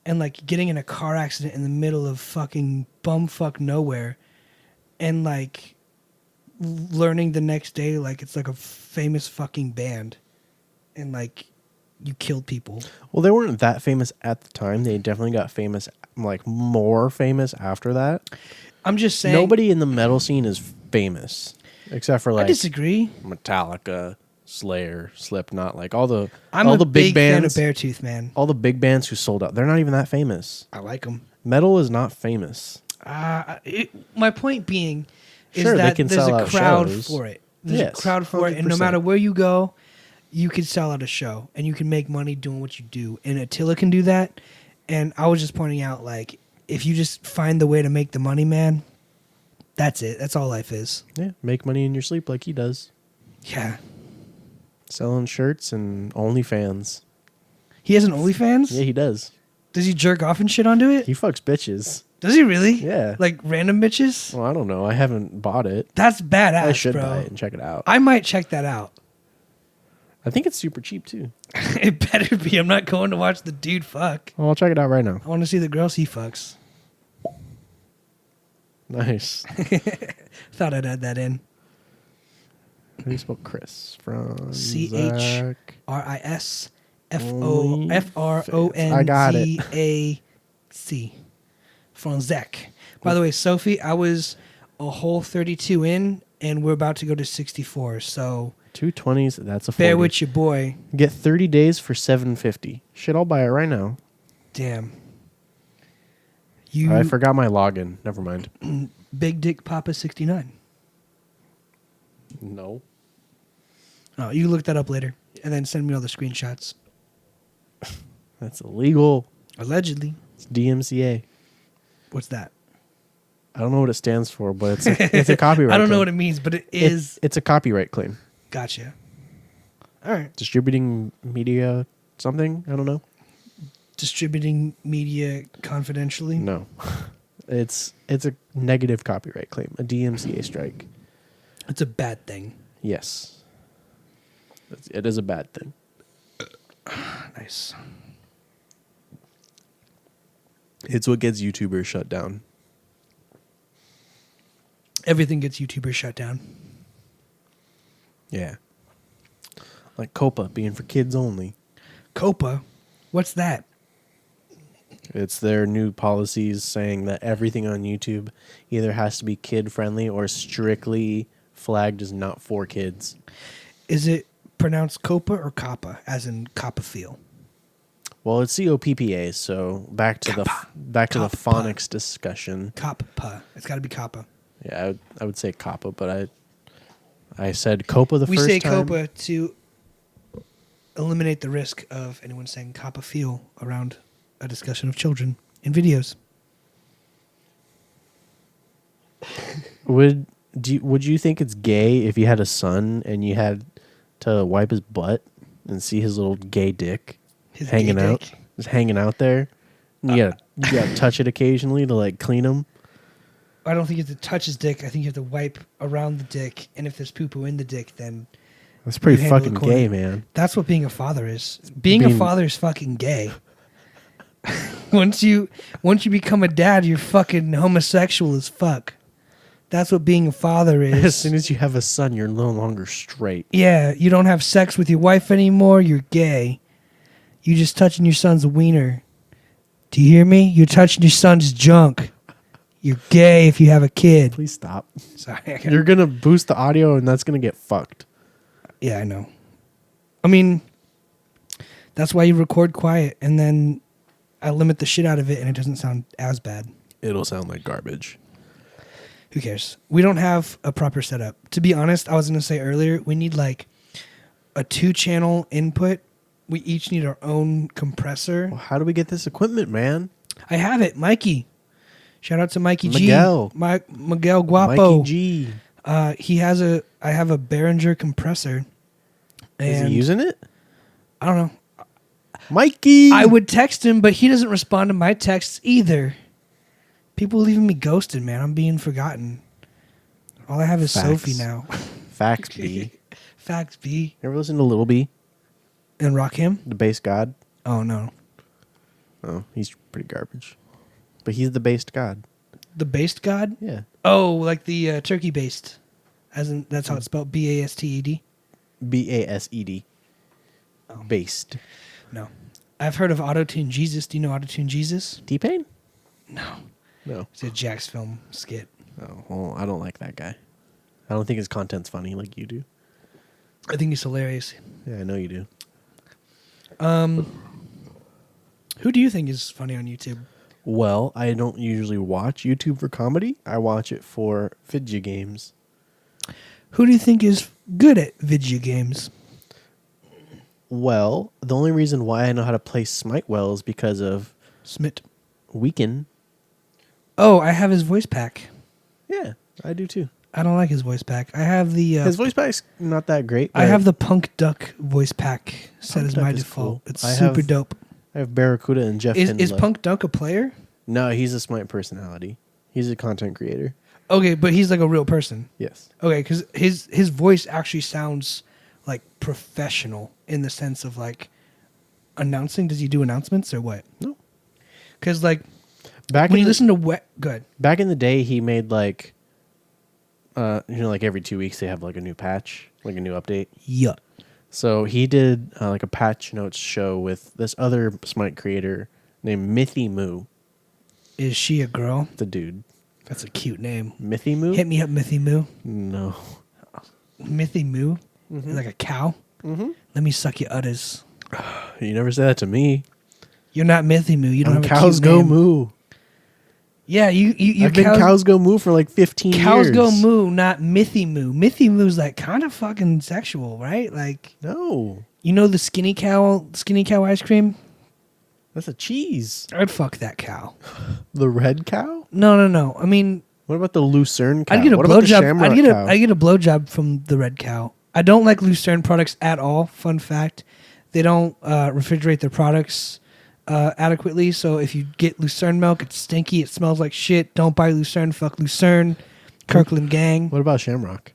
and like getting in a car accident in the middle of fucking bumfuck nowhere, and like learning the next day like it's like a famous fucking band, and like you killed people. Well, they weren't that famous at the time. They definitely got famous, like more famous after that. I'm just saying. Nobody in the metal scene is famous except for I like disagree. Metallica, Slayer, Slipknot, like all the I'm all a the big fan of bands. Beartooth, man. All the big bands who sold out, they're not even that famous. I like them. Metal is not famous. My point being is Sure, they that can there's sell a out crowd shows. for it. There's Yes, a crowd for it, and no 100%. matter where you go, you can sell out a show, and you can make money doing what you do. And Attila can do that. And I was just pointing out, like, if you just find the way to make the money, man, that's it. That's all life is. Yeah, make money in your sleep like he does. Yeah. Selling shirts and OnlyFans. He has an OnlyFans? Yeah, he does. Does he jerk off and shit onto it? He fucks bitches. Does he really? Yeah. Like random bitches? Well, I don't know. I haven't bought it. That's badass, I should bro. buy it and check it out. I might check that out. I think it's super cheap too. It better be. I'm not going to watch the dude fuck. Well, I'll check it out right now. I want to see the girls he fucks. Nice. Thought I'd add that in. How do you spell Chris? From CHRISFRONZAC. I got it. Franzak. By the way, Sophie, I was a whole 32 in, and we're about to go to 64. So 220s. That's a 40. bear with your boy. Get 30 days for $7.50. Shit, I'll buy it right now. Damn. I forgot my login. Never mind. Big Dick Papa 69. No. Oh, you look that up later, and then send me all the screenshots. That's illegal. Allegedly. It's DMCA. What's that? I don't know what it stands for, but it's a copyright. I don't know claim. what it means, but it is. It's a copyright claim. Gotcha. All right. Distributing media something? I don't know. Distributing media confidentially. No. It's a negative copyright claim, a DMCA strike. It's a bad thing. Yes. It is a bad thing. Nice. It's what gets YouTubers shut down. Everything gets YouTubers shut down. Yeah. Like Copa being for kids only. Copa? What's that? It's their new policies saying that everything on YouTube either has to be kid friendly or strictly flagged as not for kids. Is it pronounced Copa or Kappa, as in Kappa feel? Well, it's COPPA, so back to the Kappa. phonics discussion. Kappa. It's got to be Kappa. Yeah, I would say Copa, but I said Copa the We first say time. Copa to eliminate the risk of anyone saying Kappa feel around a discussion of children in videos. Would you think it's gay if you had a son and you had to wipe his butt and see his little gay dick His hanging gay out, dick. just hanging out there? And you gotta touch it occasionally to like clean him. I don't think you have to touch his dick. I think you have to wipe around the dick, and if there's poo-poo in the dick, then That's pretty You handle fucking it according- gay, man. that's what being a father is. Being a father is fucking gay. once you become a dad, you're fucking homosexual as fuck. That's what being a father As is. soon as you have a son, you're no longer straight. Yeah, you don't have sex with your wife anymore, you're gay. You just touching your son's wiener. Do you hear me? You're touching your son's junk. You're gay if you have a kid. Please stop. Sorry. You're gonna boost the audio, and that's gonna get fucked. Yeah, I know. I mean, that's why you record quiet, and then I limit the shit out of it, and it doesn't sound as bad. It'll sound like garbage. Who cares? We don't have a proper setup. To be honest, I was going to say earlier, we need like a 2-channel input. We each need our own compressor. Well, how do we get this equipment, man? I have it, Mikey. Shout out to Mikey Miguel. G. Miguel Guapo. Mikey G. I have a Behringer compressor. Is And he using it? I don't know. Mikey! I would text him, but he doesn't respond to my texts either. People leaving me ghosted, man. I'm being forgotten. All I have is Facts. Sophie now. Facts B. Facts B. You ever listen to Lil B, And Rakim? the bass god? Oh, no. Oh, he's pretty garbage. But he's the bass god. The based god? Yeah. Oh, like the turkey based. As in, that's how it's spelled. BASTED? BASED. Oh. Based. No. I've heard of Autotune Jesus. Do you know Autotune Jesus? T-Pain? No. No. It's a Jax film skit. Oh, well, I don't like that guy. I don't think his content's funny like you do. I think he's hilarious. Yeah, I know you do. Who do you think is funny on YouTube? Well, I don't usually watch YouTube for comedy. I watch it for video games. Who do you think is good at video games? Well, the only reason why I know how to play Smite well is because of Smit. Weekend. Oh, I have his voice pack. Yeah, I do too. I don't like his voice pack. I have the His voice pack's not that great. I but have the Punk Duck voice pack set Punk as Duck my is default. cool. It's I super have- dope. I have Barracuda and Jeff Is Hindla. Punk Duck a player? No, he's a Smite personality. He's a content creator. Okay, but he's like a real person. Yes. Okay, because his voice actually sounds like professional in the sense of like announcing. Does he do announcements or what? No. Because like Back when in you the, listen to good. back in the day, he made like, like every 2 weeks they have like a new patch, like a new update. Yeah. So he did like a patch notes show with this other Smite creator named Mithy Moo. Is she a girl? The dude. That's a cute name. Mithy Moo? Hit me up, Mithy Moo. No. Mithy Moo? Like a cow? Mm-hmm. Let me suck your udders. You never said that to me. You're not Mithy Moo. You don't I'm have Cows a cute Go name. Moo. Yeah, you I've been Cows Go Moo for like 15 Cows years. Go Moo, not Mithy Moo. Mithy Moo's like kind of fucking sexual, right? Like, No. you know the skinny cow ice cream? That's a cheese. I'd fuck that cow. The red cow? No. I mean, What about the Lucerne cow? I'd get a what about the blowjob. Shamrock cow? I'd get a blowjob from the red cow. I don't like Lucerne products at all. Fun fact, they don't refrigerate their products adequately. So if you get Lucerne milk, it's stinky. It smells like shit. Don't buy Lucerne. Fuck Lucerne. Kirkland gang. What about Shamrock?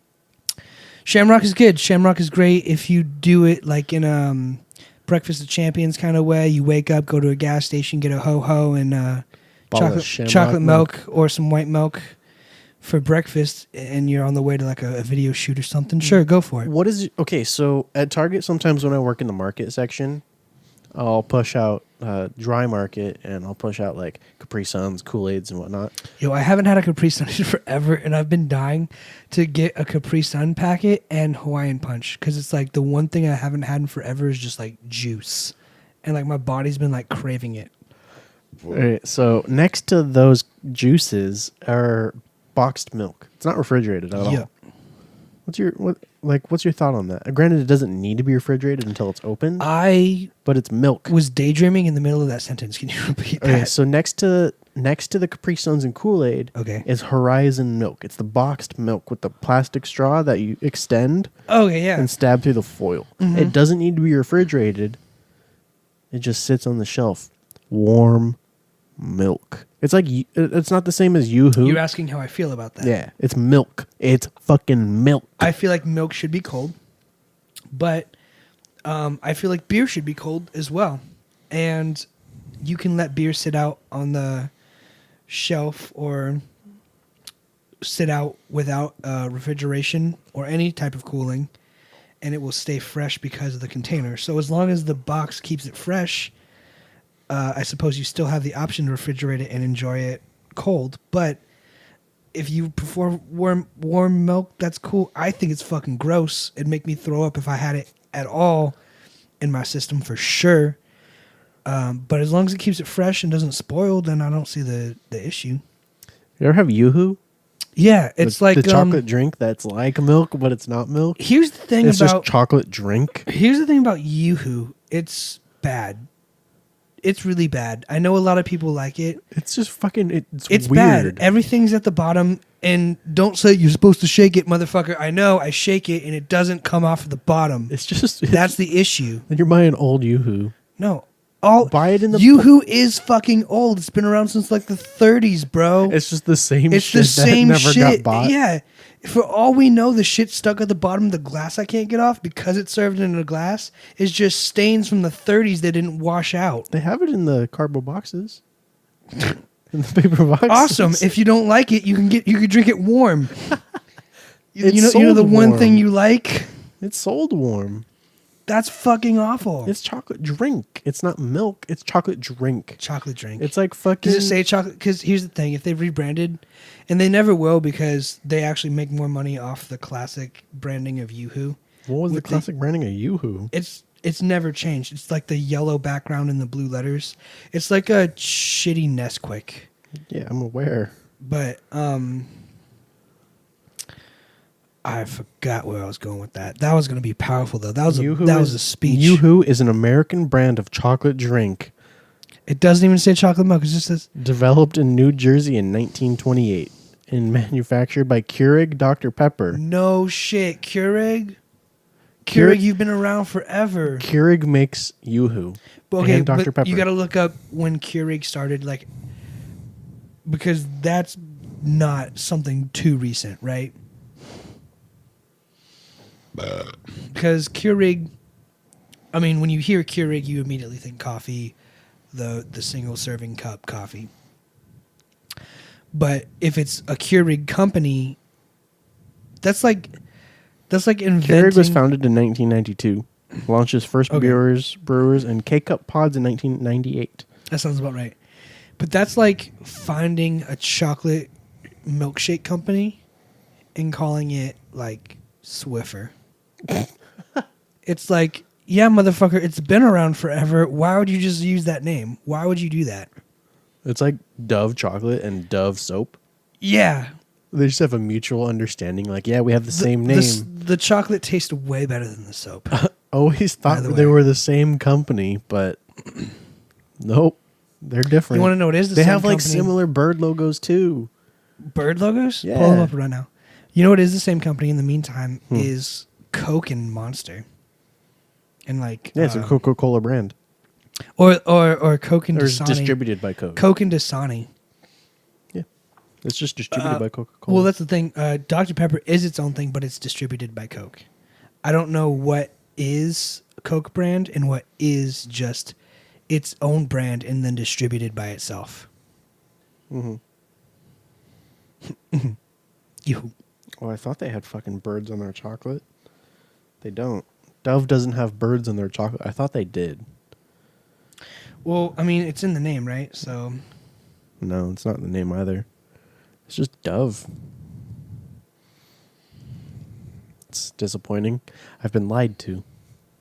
Shamrock is good. Shamrock is great if you do it like in Breakfast of Champions kind of way. You wake up, go to a gas station, get a ho-ho and Bottle of Shamrock chocolate milk or some white milk for breakfast, and you're on the way to like a video shoot or something. Sure, go for it. What is okay? So at Target, sometimes when I work in the market section, I'll push out dry market, and I'll push out like Capri Suns, Kool-Aids, and whatnot. Yo, I haven't had a Capri Sun in forever, and I've been dying to get a Capri Sun packet and Hawaiian Punch because it's like the one thing I haven't had in forever is just like juice, and like my body's been like craving it. All right, so next to those juices are boxed milk. It's not refrigerated at all. What's your thought on that? Granted, it doesn't need to be refrigerated until it's opened, but it's milk. Was daydreaming in the middle of that sentence. Can you repeat that? Okay, so next to the Capri Suns and Kool-Aid, is Horizon milk. It's the boxed milk with the plastic straw that you extend and stab through the foil. Mm-hmm. It doesn't need to be refrigerated. It just sits on the shelf. Warm milk. It's like it's not the same as Yoo-Hoo. You're asking how I feel about that. Yeah, it's milk. It's fucking milk. I feel like milk should be cold, but I feel like beer should be cold as well. And you can let beer sit out on the shelf or sit out without refrigeration or any type of cooling, and it will stay fresh because of the container. So as long as the box keeps it fresh, I suppose you still have the option to refrigerate it and enjoy it cold. But if you prefer warm milk, that's cool. I think it's fucking gross. It'd make me throw up if I had it at all in my system for sure. But as long as it keeps it fresh and doesn't spoil, then I don't see the issue. You ever have Yoo-Hoo? Yeah, it's like the chocolate drink that's like milk, but it's not milk. Here's the thing it's about just chocolate drink. Here's the thing about Yoo-Hoo. It's bad. It's really bad. I know a lot of people like it. It's just fucking. It's weird. bad. Everything's at the bottom, and don't say you're supposed to shake it, motherfucker. I know. I shake it, and it doesn't come off the bottom. It's just. That's the issue. Then you're buying old Yoo-Hoo. No. Buy it in the. Yoo-Hoo is fucking old. It's been around since like the 30s, bro. It's just the same. It's shit the same that never shit. got bought. Yeah. For all we know, the shit stuck at the bottom of the glass I can't get off because it's served in a glass is just stains from the 30s that didn't wash out. They have it in the cardboard boxes. In the paper boxes. Awesome. If you don't like it, you can drink it warm. It's you know sold the one warm. thing you like? It's sold warm. That's fucking awful. It's chocolate drink. It's not milk. It's chocolate drink. Chocolate drink. It's like fucking. Does it say chocolate? Because here's the thing: if they rebranded, and they never will, because they actually make more money off the classic branding of Yoo-Hoo. What was the classic branding of Yoo-Hoo? It's never changed. It's like the yellow background and the blue letters. It's like a shitty Nesquik. Yeah, I'm aware. But I forgot where I was going with that. That was going to be powerful, though. That was a speech. Yoo-Hoo is an American brand of chocolate drink. It doesn't even say chocolate milk. It just says... Developed in New Jersey in 1928 and manufactured by Keurig Dr. Pepper. No shit. Keurig? Keurig, you've been around forever. Keurig makes Yoo-Hoo and Dr. Pepper. You got to look up when Keurig started, like... Because that's not something too recent, right? Because Keurig, I mean, when you hear Keurig, you immediately think coffee, the single serving cup coffee. But if it's a Keurig company, that's like inventing. Keurig was founded in 1992. Launched its first brewers and K-Cup pods in 1998. That sounds about right. But that's like finding a chocolate milkshake company and calling it like Swiffer. It's like, yeah, motherfucker, it's been around forever. Why would you just use that name? Why would you do that? It's like Dove chocolate and Dove soap. Yeah. They just have a mutual understanding. Like, yeah, we have the same name. The chocolate tastes way better than the soap. Always thought they were the same company, but nope. They're different. You want to know what is the They same have like company? similar bird logos too. Bird logos? Yeah. Pull them up right now. You know what is the same company in the meantime is Coke and Monster. And like Yeah, it's a Coca-Cola brand. or Coke and Or it's Dasani. distributed by Coke. Coke and Dasani. Yeah. It's just distributed by Coca-Cola. Well, that's the thing. Dr. Pepper is its own thing, but it's distributed by Coke. I don't know what is a Coke brand and what is just its own brand and then distributed by itself. Mm-hmm. You. Oh, I thought they had fucking birds on their chocolate. They don't. Dove doesn't have birds on their chocolate. I thought they did. Well, I mean, it's in the name, right? So No, it's not in the name either. It's just Dove. It's disappointing. I've been lied to.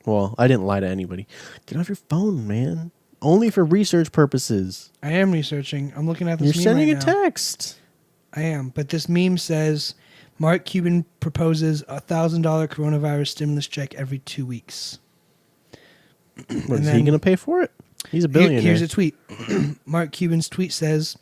Well, I didn't lie to anybody. Get off your phone, man. Only for research purposes. I am researching. I'm looking at this You're meme sending right a now. text. I am, but this meme says Mark Cuban proposes $1,000 coronavirus stimulus check every 2 weeks. What, is And he then- going to pay for it? He's a billionaire. Here's a tweet. Mark Cuban's tweet says,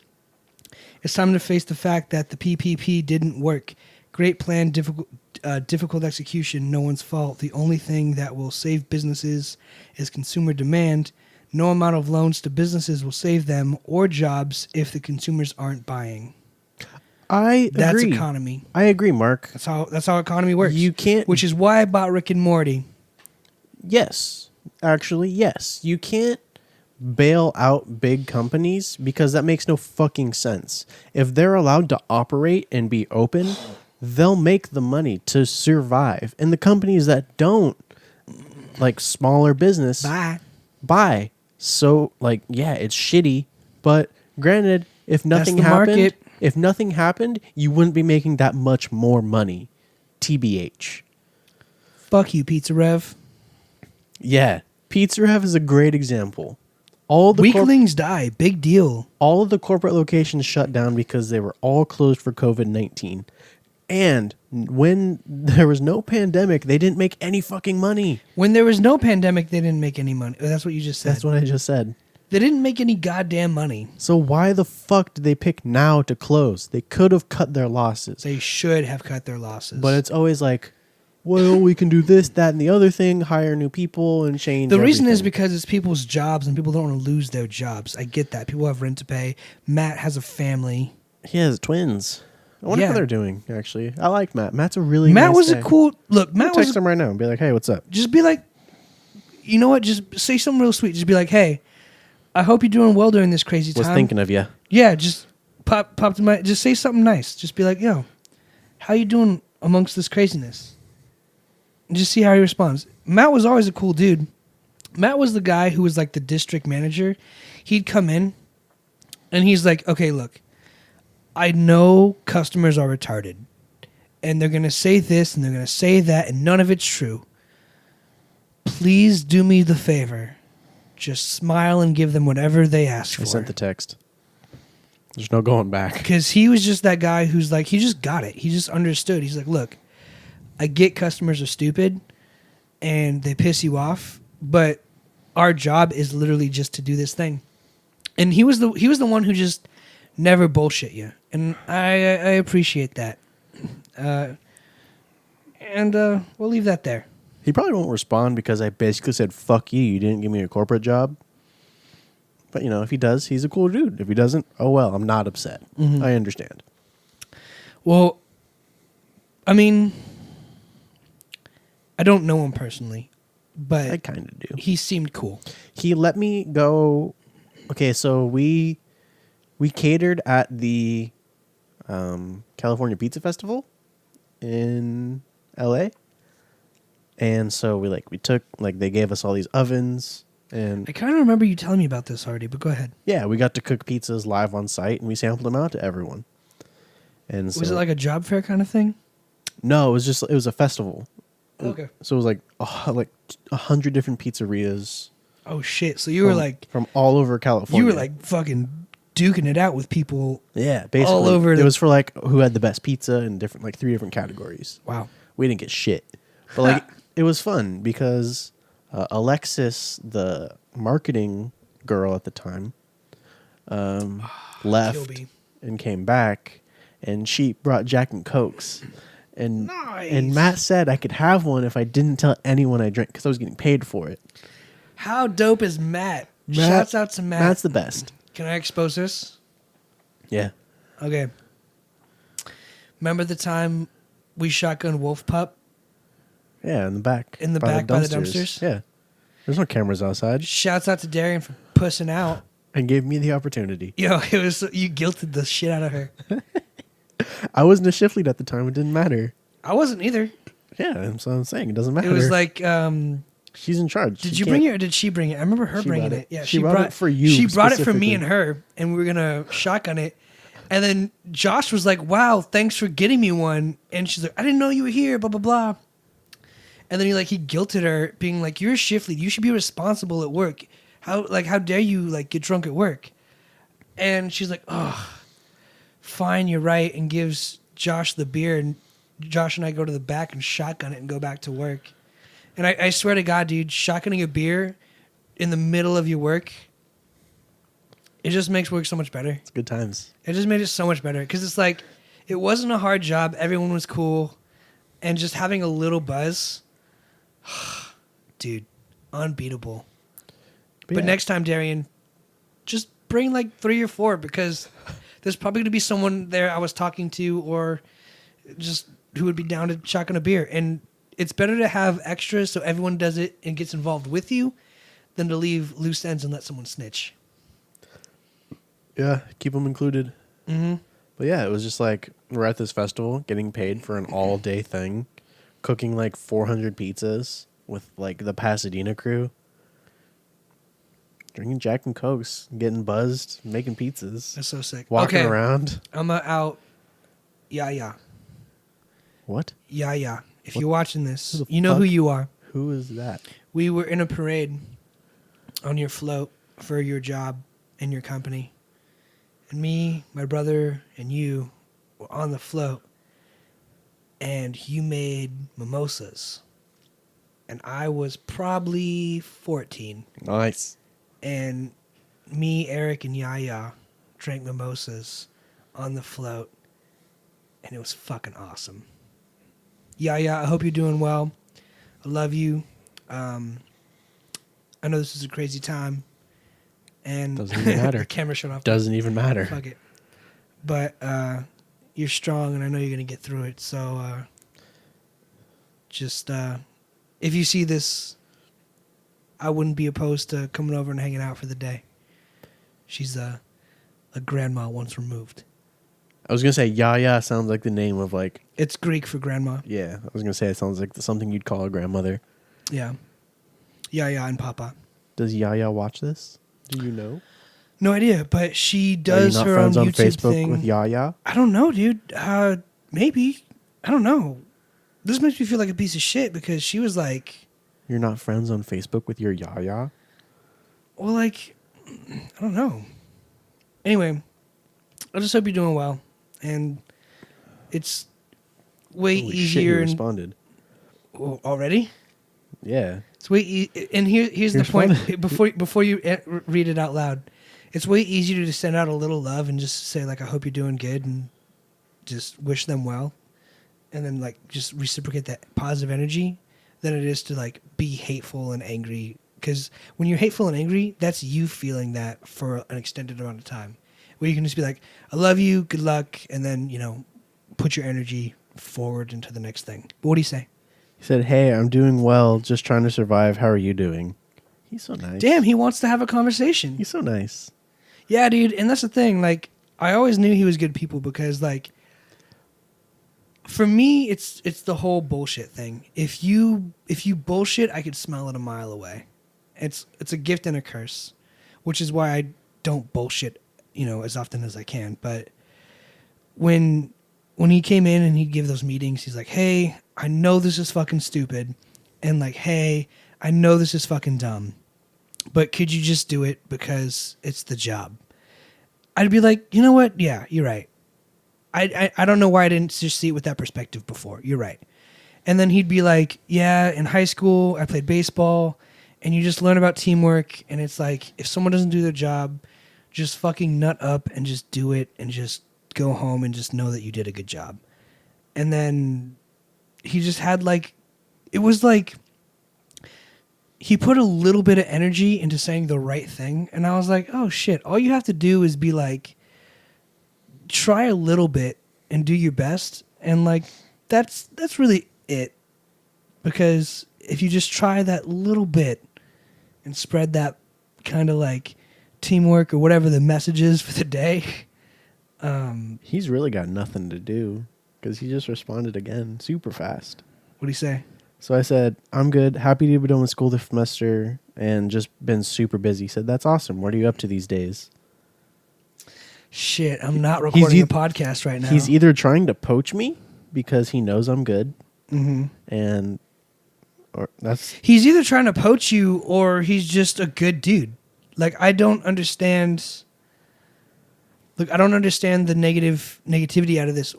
"It's time to face the fact that the PPP didn't work. Great plan, difficult execution, no one's fault. The only thing that will save businesses is consumer demand. No amount of loans to businesses will save them or jobs if the consumers aren't buying." I That's agree. economy. I agree, Mark. That's how economy works. You can't... Which is why I bought Rick and Morty. Yes. Actually, yes. You can't bail out big companies because that makes no fucking sense. If they're allowed to operate and be open, they'll make the money to survive. And the companies that don't, like smaller business, buy. So, like, yeah, it's shitty. But granted, if nothing the happened, market. if nothing happened, you wouldn't be making that much more money. TBH. Fuck you, Pizza Rev. Yeah, Pizza Hut is a great example. All the Weaklings die. Big deal. all of the corporate locations shut down because they were all closed for COVID-19. And when there was no pandemic, they didn't make any fucking money. When there was no pandemic, they didn't make any money. That's what you just said. That's what I just said. They didn't make any goddamn money. So why the fuck did they pick now to close? They could have cut their losses. They should have cut their losses. But it's always like, well, we can do this, that, and the other thing, hire new people and change the reason is everything. because it's people's jobs and people don't want to lose their jobs. I get that. People have rent to pay. Matt has a family. He has twins. I wonder Yeah. how they're doing, actually. I like Matt. Matt's a really Matt nice was guy. a cool... Look, Matt I'll text was... him right now and be like, hey, what's up? Just be like... You know what? Just say something real sweet. Just be like, hey, I hope you're doing well during this crazy time. Was thinking of you. Yeah, just pop to my... Just say something nice. Just be like, yo, how you doing amongst this craziness? And just see how he responds. Matt was always a cool dude. Matt was the guy who was like the district manager. He'd come in and he's like, okay, look, I know customers are retarded and they're going to say this and they're going to say that and none of it's true. Please do me the favor. Just smile and give them whatever they ask for. I sent the text. There's no going back. Because he was just that guy who's like, he just got it. He just understood. He's like, look, I get customers are stupid and they piss you off, but our job is literally just to do this thing. And he was the one who just never bullshit you. And I appreciate that. And we'll leave that there. He probably won't respond because I basically said, fuck you, you didn't give me a corporate job. But, you know, if he does, he's a cool dude. If he doesn't, oh well, I'm not upset. Mm-hmm. I understand. Well, I mean, I don't know him personally, but I kind of do. he seemed cool. He let me go. Okay, so we catered at the California Pizza Festival in LA. And so we took, they gave us all these ovens. And I kind of remember you telling me about this already, but go ahead. yeah, we got to cook pizzas live on site, and we sampled them out to everyone. And so, Was it like a job fair kind of thing? No, it was a festival. Okay. So it was like 100 different pizzerias. Oh shit! So you were like, from all over California. you were like fucking duking it out with people. yeah, basically all over It the- was for like who had the best pizza in different 3 different categories. Wow. We didn't get shit, but like it was fun because Alexis, the marketing girl at the time, left Gilby. and came back, and she brought Jack and Cokes. And Nice. and Matt said I could have one if I didn't tell anyone I drank because I was getting paid for it. How dope is Matt? Matt- Shouts out to Matt. Matt's the best. Can I expose this? Yeah. Okay. Remember the time we shotgun Wolf Pup? Yeah, in the back. In the back by the dumpsters? Yeah. There's no cameras outside. Shouts out to Darian for pussing out. And gave me the opportunity. Yo, it was you guilted the shit out of her. I wasn't a shift lead at the time. It didn't matter. I wasn't either. Yeah, that's what I'm saying. It doesn't matter. It was like, she's in charge. did She you can't- bring it or did she bring it? I remember her She bringing brought it. it. Yeah, She brought it for you She brought it for me specifically. and her, and we were gonna shotgun it. And then Josh was like, "Wow, thanks for getting me one." And she's like, "I didn't know you were here." Blah blah blah. And then he guilted her, being like, "You're a shift lead. You should be responsible at work. How dare you get drunk at work?" And she's like, "Oh, fine, you're right," and gives Josh the beer, and Josh and I go to the back and shotgun it and go back to work. And I swear to God, dude, shotgunning a beer in the middle of your work, it just makes work so much better. It's good times. It just made it so much better because it's like it wasn't a hard job. Everyone was cool, and just having a little buzz, dude, unbeatable. But yeah. next time, Darian, just bring like 3 or 4 because there's probably going to be someone there I was talking to or just who would be down to shotgun a beer. And it's better to have extras so everyone does it and gets involved with you than to leave loose ends and let someone snitch. Yeah, keep them included. Mm-hmm. But yeah, it was just like we're at this festival getting paid for an all-day thing, cooking like 400 pizzas with like the Pasadena crew, drinking Jack and Cokes, getting buzzed, making pizzas, That's so sick. walking Okay, around. I'm out. Yeah. What? Yeah. If What- you're watching who this, the you know who fuck? you are. Who is that? We were in a parade on your float for your job and your company. And me, my brother, and you were on the float. And you made mimosas. And I was probably 14. Nice. And me, Eric, and Yaya drank mimosas on the float. And it was fucking awesome. Yaya, I hope you're doing well. I love you. I know this is a crazy time. And Doesn't even matter. the camera shut off. Doesn't even matter. Fuck it. But you're strong, and I know you're going to get through it. So just if you see this, I wouldn't be opposed to coming over and hanging out for the day. She's a grandma once removed. I was gonna say Yaya sounds like the name of like It's Greek for grandma. yeah. I was gonna say it sounds like something you'd call a grandmother. Yeah. Yaya and Papa. Does Yaya watch this? Do you know? No idea, but she Are you does not her friends own on YouTube Facebook thing. with Yaya? I don't know, dude. Maybe. I don't know. This makes me feel like a piece of shit because she was like, You're not friends on Facebook with your Yaya? well, like, I don't know. Anyway, I just hope you're doing well. And it's way Holy shit, he easier responded. already. Yeah. It's way and here's the Here's point. one. Before you read it out loud, it's way easier to send out a little love and just say like, I hope you're doing good and just wish them well, and then like just reciprocate that positive energy than it is to like be hateful and angry. Because when you're hateful and angry, that's you feeling that for an extended amount of time. Where you can just be like, I love you, good luck, and then, put your energy forward into the next thing. But what do you say? He said, "Hey, I'm doing well, just trying to survive. How are you doing?" He's so nice. Damn, he wants to have a conversation. He's so nice. Yeah, dude, and that's the thing. Like, I always knew he was good people because, like, for me, it's the whole bullshit thing. If you bullshit, I could smell it a mile away. It's a gift and a curse, which is why I don't bullshit, as often as I can. But when he came in and he'd give those meetings, he's like, "Hey, I know this is fucking stupid," and like, "Hey, I know this is fucking dumb, but could you just do it because it's the job?" I'd be like, "You know what? Yeah, you're right. I don't know why I didn't just see it with that perspective before. You're right." And then he'd be like, "Yeah, in high school, I played baseball, and you just learn about teamwork, and it's like, if someone doesn't do their job, just fucking nut up and just do it and just go home and just know that you did a good job. And then he just had like, it was like he put a little bit of energy into saying the right thing. And I was like, oh shit, all you have to do is be like, try a little bit and do your best. And like, that's really it. Because if you just try that little bit and spread that kind of like teamwork or whatever the message is for the day. He's really got nothing to do because he just responded again super fast. What do you say? So I said, I'm good. Happy to be done with school this semester and just been super busy. He said, that's awesome. What are you up to these days? Shit, I'm not recording a podcast right now. He's either trying to poach me because he knows I'm good. Mm-hmm. And he's either trying to poach you or he's just a good dude. Like, I don't understand. Look, I don't understand the negativity out of this.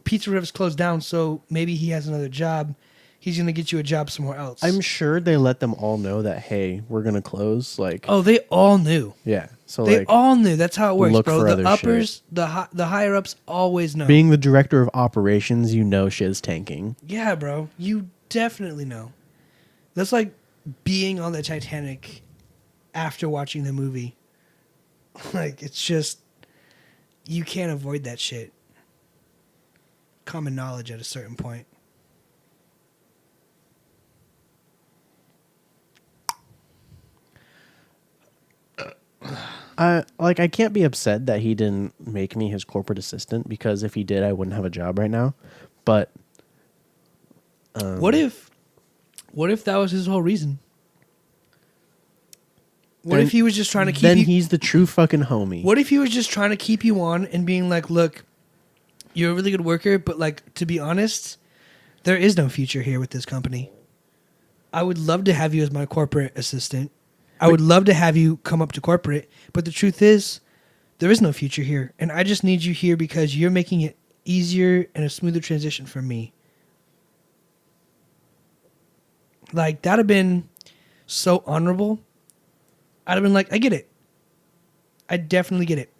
Pizza Riv's closed down, so maybe he has another job. He's going to get you a job somewhere else. I'm sure they let them all know that, hey, we're going to close. Like, oh, they all knew. Yeah. So they like, all knew. That's how it works, look bro. for The other uppers, shit. the higher ups always know. Being the director of operations, you know shit's tanking. Yeah, bro. You definitely know. That's like being on the Titanic after watching the movie. Like, it's just, you can't avoid that shit. Common knowledge at a certain point. I can't be upset that he didn't make me his corporate assistant because if he did, I wouldn't have a job right now. But what if that was his whole reason? What if he was just trying to keep you? Then he's the true fucking homie. What if he was just trying to keep you on and being like, look, you're a really good worker, but like, to be honest, there is no future here with this company. I would love to have you as my corporate assistant. I would love to have you come up to corporate, but the truth is, there is no future here. And I just need you here because you're making it easier and a smoother transition for me. Like, that'd have been so honorable. I'd have been like, I get it. I definitely get it.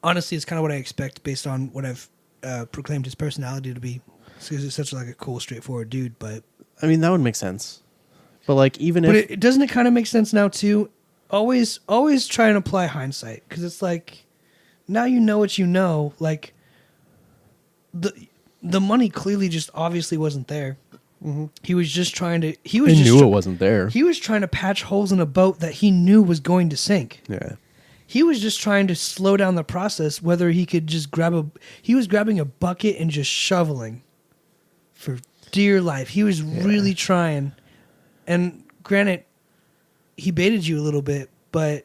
Honestly, it's kind of what I expect based on what I've proclaimed his personality to be. Because he's such like a cool, straightforward dude. But I mean, that would make sense. But like, doesn't it kind of make sense now too? Always try and apply hindsight, because it's like, now you know what you know. Like, the money clearly just obviously wasn't there. Mm-hmm. He was just trying to. He knew it wasn't there. He was trying to patch holes in a boat that he knew was going to sink. Yeah. He was just trying to slow down the process. Whether he could just he was grabbing a bucket and just shoveling for dear life. He was really trying. And granted, he baited you a little bit, but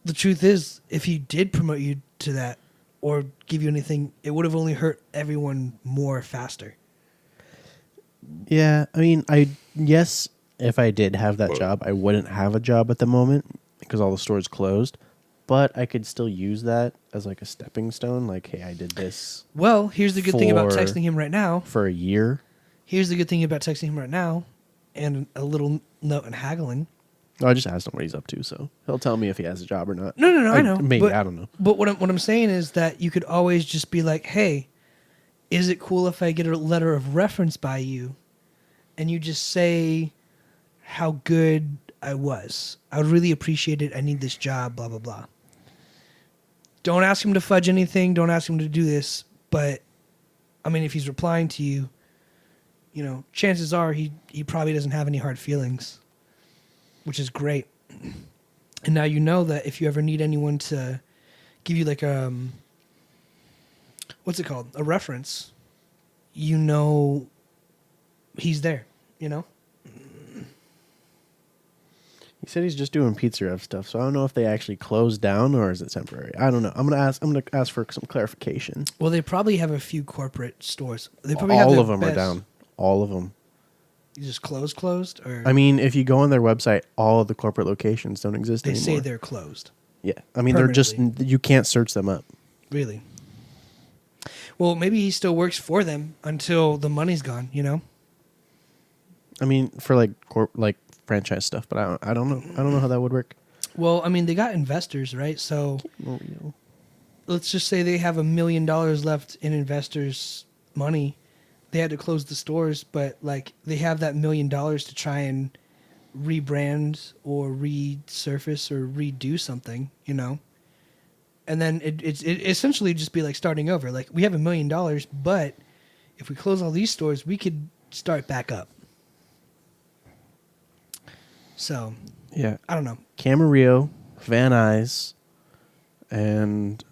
the truth is, if he did promote you to that or give you anything, it would have only hurt everyone more faster. Yeah, I mean, if I did have that job, I wouldn't have a job at the moment because all the stores closed, but I could still use that as like a stepping stone. Like, hey, I did this. Well, here's the good thing about texting him right now. For a year. Here's the good thing about texting him right now. And a little note and haggling. I just asked him what he's up to, so he'll tell me if he has a job or not. No, I know. Maybe, I don't know. But what I'm saying is that you could always just be like, hey, is it cool if I get a letter of reference by you? And you just say how good I was. I would really appreciate it. I need this job, blah, blah, blah. Don't ask him to fudge anything. Don't ask him to do this. But, I mean, if he's replying to you, you know, chances are he probably doesn't have any hard feelings, which is great. And now you know that if you ever need anyone to give you like what's it called? A reference, you know he's there, you know? He said he's just doing Pizza Rev stuff, so I don't know if they actually closed down or is it temporary. I don't know. I'm gonna ask for some clarification. Well, they probably have a few corporate stores. They probably all have of them are down. All of them. You just closed, or I mean, if you go on their website, all of the corporate locations don't exist anymore. They say they're closed. Yeah, I mean, they're just, you can't search them up. Really? Well, maybe he still works for them until the money's gone, you know? I mean, for like franchise stuff, but I don't know. I don't know how that would work. Well, I mean, they got investors, right? So Well, you know, let's just say they have $1 million left in investors' money. They had to close the stores, but like they have that $1 million to try and rebrand or resurface or redo something, you know. And then it essentially just be like starting over. Like we have $1 million, but if we close all these stores, we could start back up. So yeah. I don't know. Camarillo, Van Nuys, and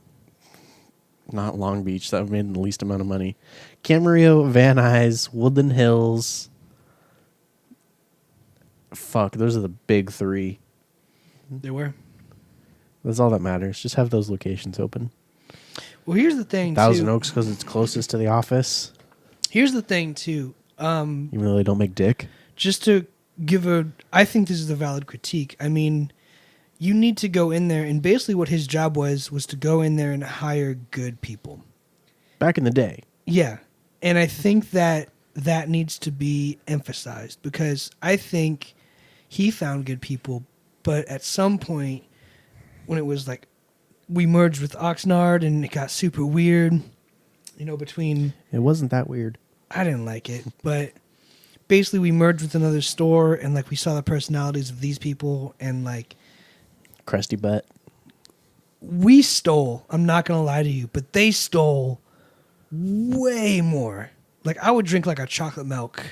not Long Beach. That made the least amount of money. Camarillo, Van Nuys, Woodland Hills. Fuck, those are the big three. They were. That's all that matters. Just have those locations open. Well, here's the thing. Thousand too. Oaks because it's closest to the office, Here's the thing too. even though they don't make dick. Just to give I think this is a valid critique. I mean, you need to go in there, and basically what his job was to go in there and hire good people. Back in the day. Yeah. And I think that needs to be emphasized because I think he found good people, but at some point when it was like we merged with Oxnard and it got super weird, you know, between It wasn't that weird. I didn't like it, but basically we merged with another store and like we saw the personalities of these people and like Crusty butt. we stole, I'm not going to lie to you, but they stole way more. Like I would drink like a chocolate milk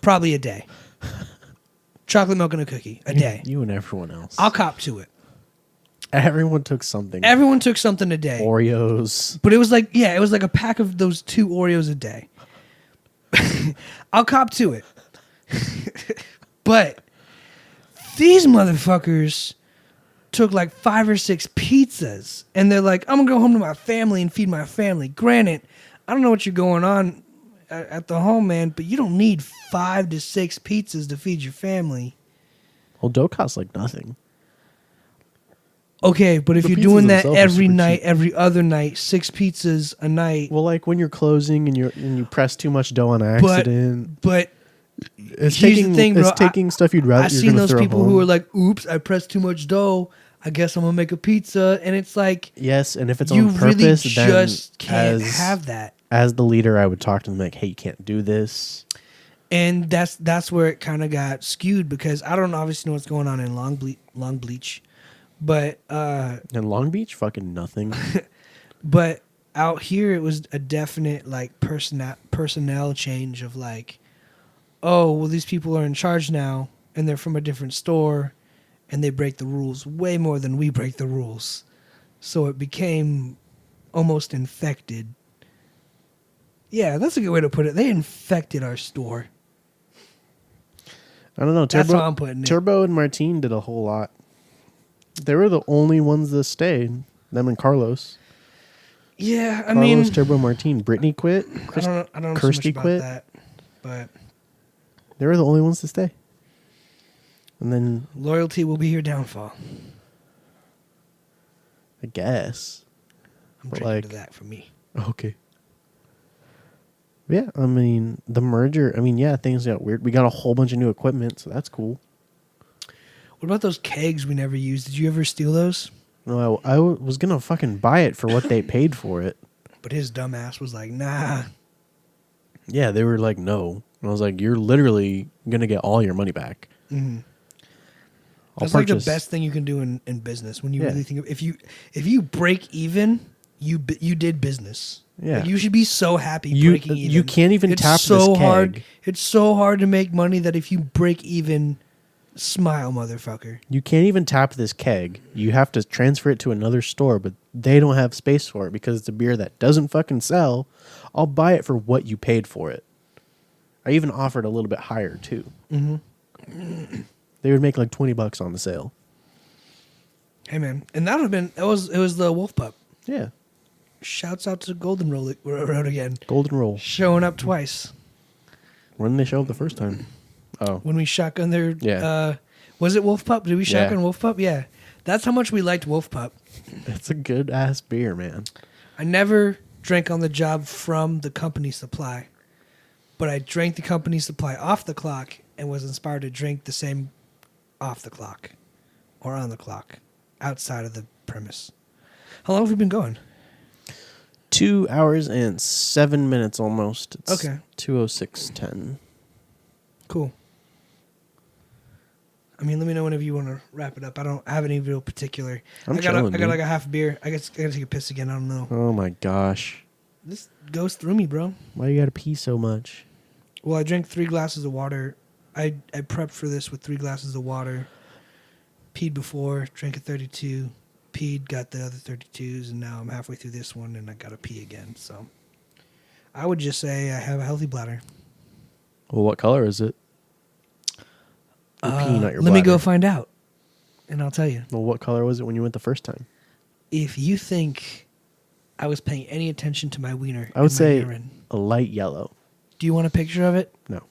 probably a day. Chocolate milk and a cookie a day. You and everyone else. I'll cop to it. Everyone took something. Everyone took something a day. Oreos. But it was like, yeah, it was like a pack of those 2 Oreos a day. I'll cop to it. But these motherfuckers took like 5 or 6 pizzas. And they're like, I'm going to go home to my family and feed my family. Granted, I don't know what you're going on at the home, man, but you don't need 5 to 6 pizzas to feed your family. Well, dough costs like nothing. Okay, but if The you're pizzas doing that themselves are every super night, cheap. every other night, 6 pizzas a night, Well, like when you're closing and you press too much dough on accident. but It's here's taking the thing, bro. It's taking stuff you'd rather. I've you're seen gonna those throw people home. who are like, "Oops, I pressed too much dough. I guess I'm gonna make a pizza," and it's like Yes, and if it's you on really purpose, then just can't as, have that. as the leader, I would talk to them like, "Hey, you can't do this." And that's where it kind of got skewed because I don't obviously know what's going on in Long Beach, but In Long Beach, fucking nothing. but out here it was a definite like personnel change of like, oh well, these people are in charge now and they're from a different store, and they break the rules way more than we break the rules, so it became almost infected. Yeah, that's a good way to put it. They infected our store. I don't know. That's Turbo, how I'm putting it. Turbo and Martine did a whole lot. They were the only ones that stayed. Them and Carlos. Yeah, I Carlos, mean, Turbo, Martine. Brittany quit. I don't know so much Kirsty about quit. that, but They were the only ones to stay. And then loyalty will be your downfall. I guess. I'm But, drinking like- to that for me. Okay. Yeah, I mean the merger. I mean, yeah, things got weird. We got a whole bunch of new equipment, so that's cool. What about those kegs we never used? Did you ever steal those? No, I was gonna fucking buy it for what they paid for it. But his dumbass was like, nah. Yeah, they were like, no. And I was like, you're literally gonna get all your money back. Mm-hmm. I'll That's like the purchase- best thing you can do in business when you Yeah. really think of if you break even, you did business. Yeah. Like, you should be so happy You- breaking even. you can't even It's tap so this hard. keg. It's so hard to make money that if you break even, smile, motherfucker. You can't even tap this keg. You have to transfer it to another store, but they don't have space for it because it's a beer that doesn't fucking sell. I'll buy it for what you paid for it. I even offered a little bit higher too. Mm-hmm. They would make like $20 on the sale. Hey man, and that would have been it was the Wolf Pup. Yeah, Shouts out to Golden Road again, golden roll. showing up twice When did they show up the first time? Oh, when we shotgun their. Yeah. Was it Wolf Pup? Did we Yeah. shotgun Wolf Pup? Yeah, that's how much we liked Wolf Pup. it's a good ass beer, man. I never drank on the job from the company supply, but I drank the company supply off the clock and was inspired to drink the same off the clock or on the clock outside of the premise. How long have we been going? 2 hours and 7 minutes almost. It's Okay. 2:06:10. Cool. I mean, let me know whenever you want to wrap it up. I don't have any real particular. I'm I got chilling, dude. like a half beer. I gotta take a piss again. I don't know. Oh my gosh. This goes through me, bro. Why you gotta pee so much? Well, I drank 3 glasses of water. I prepped for this with 3 glasses of water. Peed before, drank a 32. Peed, got the other 32s, and now I'm halfway through this one, and I gotta pee again. So, I would just say I have a healthy bladder. Well, what color is it? Your pee, not your Let me go bladder. find out, and I'll tell you. Well, what color was it when you went the first time? If you think I was paying any attention to my wiener, I would in my say urine, a light yellow. do you want a picture of it? No.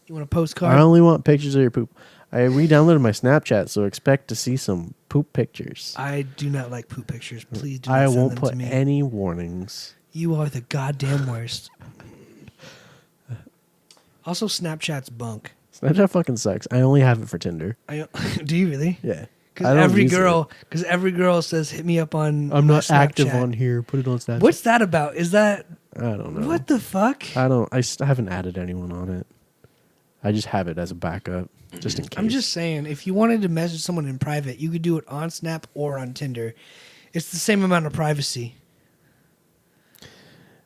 You want a postcard? I only want pictures of your poop. I re-downloaded my Snapchat, so expect to see some poop pictures. I do not like poop pictures. Please do not I send won't them put to me. any warnings. You are the goddamn worst. Also, Snapchat's bunk. Snapchat fucking sucks. I only have it for Tinder. Do you really? Yeah. Because I don't every use every girl says, "Hit me up on." I'm my not active Snapchat." on here. Put it on Snapchat. What's that about? Is that I don't know. what the fuck? I haven't added anyone on it. I just have it as a backup, just in case. I'm just saying, if you wanted to message someone in private, you could do it on Snap or on Tinder. It's the same amount of privacy.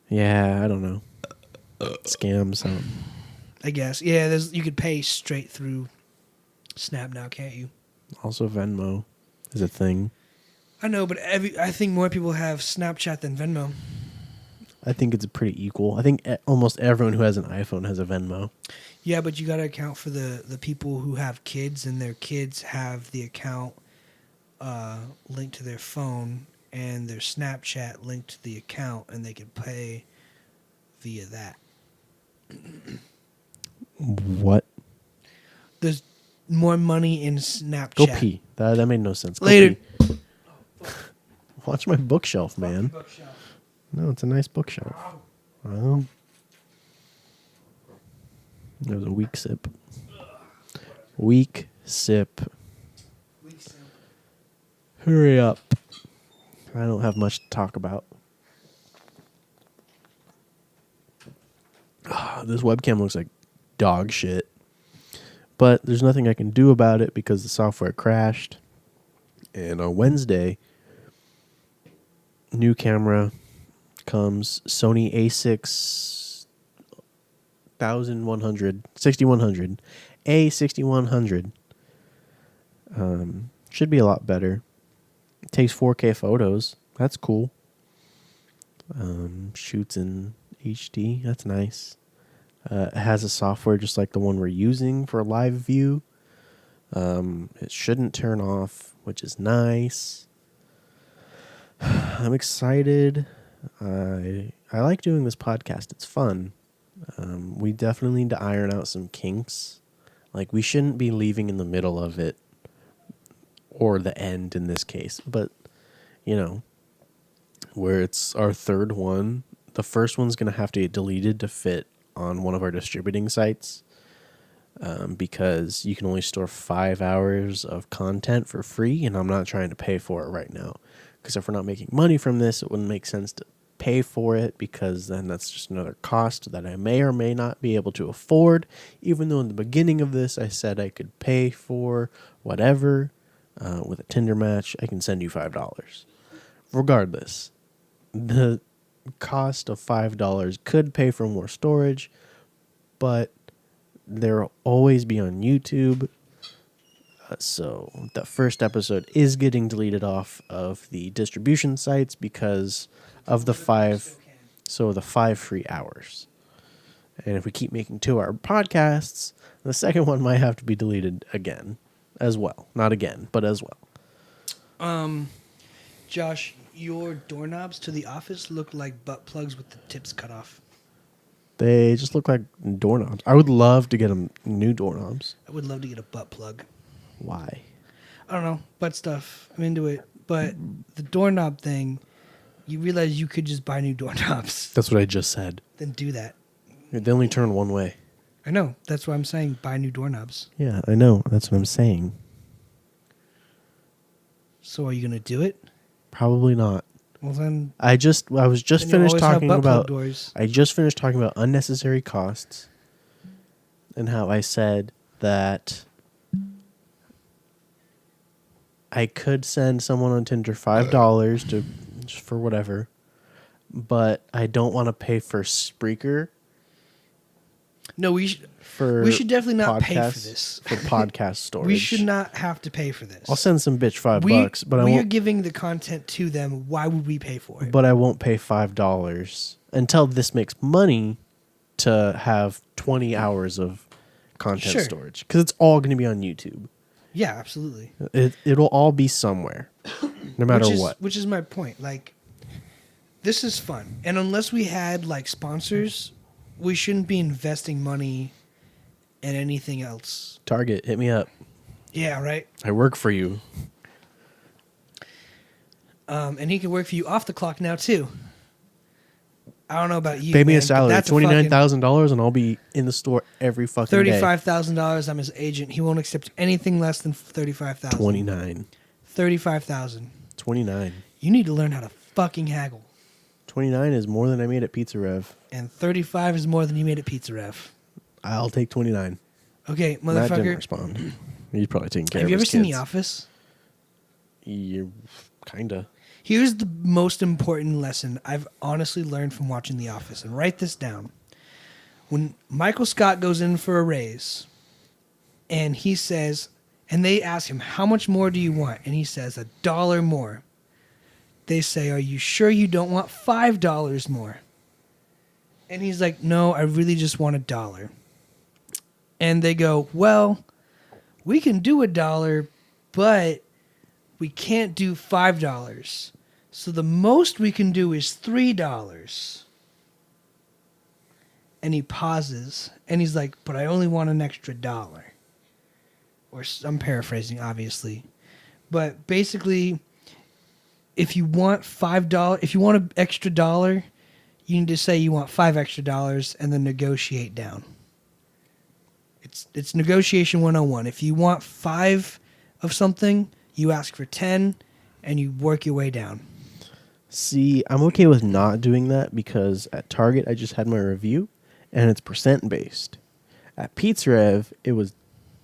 Yeah, I don't know. Scams. I guess. Yeah, you could pay straight through Snap now, can't you? Also, Venmo is a thing. I know, but I think more people have Snapchat than Venmo. I think it's pretty equal. I think almost everyone who has an iPhone has a Venmo. Yeah, but you got to account for the people who have kids, and their kids have the account linked to their phone, and their Snapchat linked to the account, and they can pay via that. What? There's more money in Snapchat. Go pee. That made no sense. Go Later. pee. Watch my bookshelf, man. No, it's a nice bookshelf. Well, that was a weak sip. Weak sip. Hurry up. I don't have much to talk about. This webcam looks like dog shit. But there's nothing I can do about it because the software crashed. And on Wednesday, new camera comes, Sony A6 6100 A6100. Should be a lot better. It takes 4K photos. That's cool. Shoots in HD. That's nice. It has a software just like the one we're using for live view. It shouldn't turn off, which is nice. I'm excited. I like doing this podcast. It's fun. We definitely need to iron out some kinks. Like, we shouldn't be leaving in the middle of it, or the end in this case. But, you know, where it's our third one, the first one's going to have to get deleted to fit on one of our distributing sites, because you can only store 5 hours of content for free, and I'm not trying to pay for it right now. Because if we're not making money from this, it wouldn't make sense to pay for it, because then that's just another cost that I may or may not be able to afford, even though in the beginning of this I said I could pay for whatever. With a Tinder match, I can send you $5. Regardless, the cost of $5 could pay for more storage, but they'll always be on YouTube. So the first episode is getting deleted off of the distribution sites because of the 5 free hours. And if we keep making 2-hour podcasts, the second one might have to be deleted again as well. Not again, but as well. Josh, your doorknobs to the office look like butt plugs with the tips cut off. They just look like doorknobs. I would love to get them new doorknobs. I would love to get a butt plug. Why? I don't know, butt stuff. I'm into it. But the doorknob thing, you realize you could just buy new doorknobs. That's what I just said. Then do that. They only turn one way. I know. That's why I'm saying buy new doorknobs. Yeah, I know. That's what I'm saying. So are you gonna do it? Probably not. Well then, I was just then you'll finished always have talking butt plug about. doors. I just finished talking about unnecessary costs, and how I said that I could send someone on Tinder $5 to just for whatever, but I don't want to pay for Spreaker No, for we should definitely not pay for podcasts- this. for podcast storage. We should not have to pay for this. I'll send some bitch $5, but I we are won't. giving the content to them. Why would we pay for it? But I won't pay $5 until this makes money to have 20 hours of content Sure. storage, because it's all going to be on YouTube. Yeah, absolutely. It'll all be somewhere, no matter what. Which is my point. Like, this is fun, and unless we had like sponsors, we shouldn't be investing money in anything else. Target, hit me up. Yeah, right. I work for you. And he can work for you off the clock now too. I don't know about you. Pay me man, a but salary, that's $29,000, and I'll be in the store every fucking day. $35,000. I'm his agent. He won't accept anything less than $35,000. 29. $35,000. 29. You need to learn how to fucking haggle. 29 is more than I made at Pizza Rev. And 35 is more than you made at Pizza Rev. I'll take 29. Okay, Matt didn't motherfucker. respond. He's probably taking care Have of you ever his seen kids. The Office? You kinda. Here's the most important lesson I've honestly learned from watching The Office, and write this down. When Michael Scott goes in for a raise, and he says, and they ask him, how much more do you want? And he says, $1 more. They say, are you sure you don't want $5 more? And he's like, no, I really just want $1. And they go, well, we can do $1, but we can't do $5. So the most we can do is $3. And he pauses, and he's like, but I only want an extra $1. Or I'm paraphrasing, obviously. But basically, if you want $5, if you want an extra $1, you need to say you want $5 extra and then negotiate down. It's negotiation 101. If you want 5 of something, you ask for 10 and you work your way down. See, I'm okay with not doing that because at Target I just had my review and it's percent based. At Pizza Rev, it was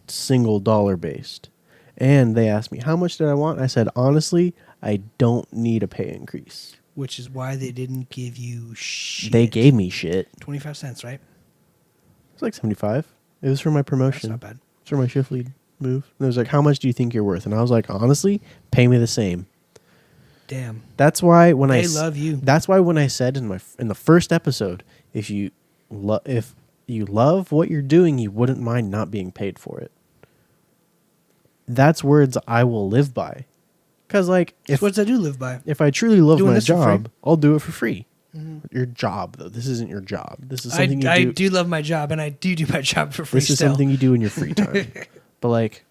single dollar based. And they asked me, how much did I want? I said, honestly, I don't need a pay increase. Which is why they didn't give you shit. They gave me shit. 25 cents, right? It's like 75. It was for my That's promotion. not bad. It's for my shift lead move. And it was like, how much do you think you're worth? And I was like, honestly, pay me the same. Damn. That's why when They love you. That's why when I said in the first episode, if you love what you're doing, you wouldn't mind not being paid for it. That's words I will live by. Because like It's what I do live by. if I truly love Doing my this for free. job, I'll do it for free. Your job though, this isn't your job. This is something I you do love my job, and I do my job for free This is still. something you do in your free time. But like,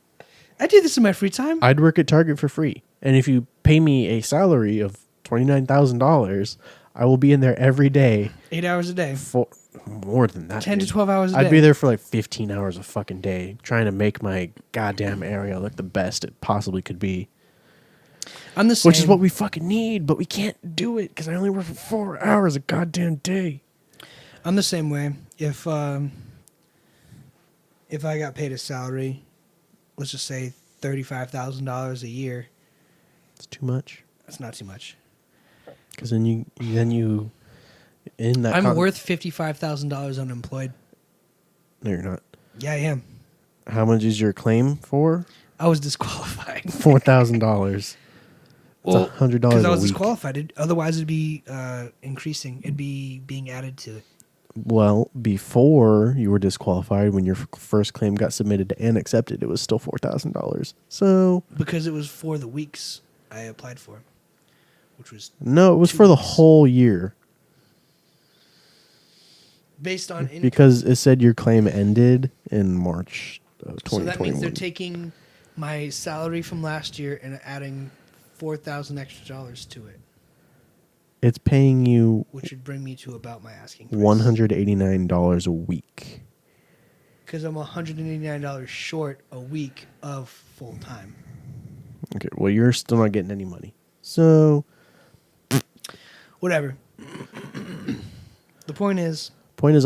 I do this in my free time. I'd work at Target for free, and if you pay me a salary of $29,000, I will be in there every day 8 hours a day. for more than that. 10 to dude. 12 hours a day. I'd be there for like 15 hours a fucking day, trying to make my goddamn area look the best it possibly could be. I'm the same. Which is what we fucking need, but we can't do it because I only work for 4 hours a goddamn day. I'm the same way. If I got paid a salary, let's just say $35,000 a year, It's too much. that's not too much. Because then you in that. I'm worth $55,000 unemployed. No, you're not. Yeah, I am. How much is your claim for? I was disqualified. $4,000. Well, $100 because I a was week. disqualified. Otherwise, it'd be increasing. It'd be being added to it. Well, before you were disqualified, when your first claim got submitted and accepted, it was still $4,000. So Because it was for the weeks I applied for, which was no, it was 2 for the weeks. whole year based on income. because it said your claim ended in March of 2021. So that means they're taking my salary from last year and adding $4,000 extra to it, It's paying you which would bring me to about my asking price. $189 a week. Because I'm $189 short a week of full time. Okay, well, you're still not getting any money. So, Whatever. The point is,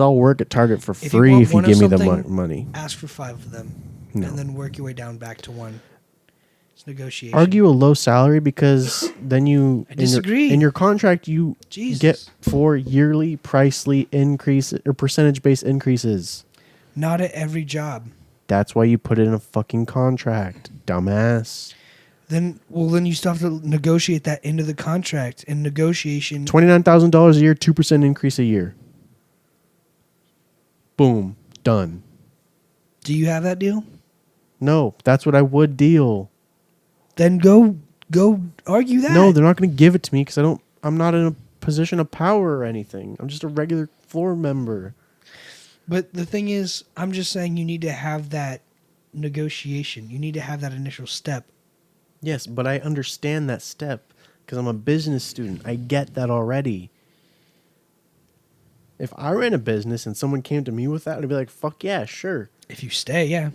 I'll work at Target for if you free want if you one of give me the something, money. ask for 5 of them, No. and then work your way down back to 1. It's negotiation. Argue a low salary because then you I disagree. In your contract you Jesus. get 4 yearly pricely increase or percentage based increases. Not at every job. That's why you put it in a fucking contract, dumbass. Then you still have to negotiate that into the contract. And negotiation, $29,000 a year, 2% increase a year. Boom, done. do you have that deal? No, that's what I would deal. Then go argue that. No, they're not going to give it to me because I'm not in a position of power or anything. I'm just a regular floor member. But the thing is, I'm just saying you need to have that negotiation. You need to have that initial step. Yes, but I understand that step because I'm a business student. I get that already. If I ran a business and someone came to me with that, I'd be like, fuck yeah, sure. If you stay, yeah.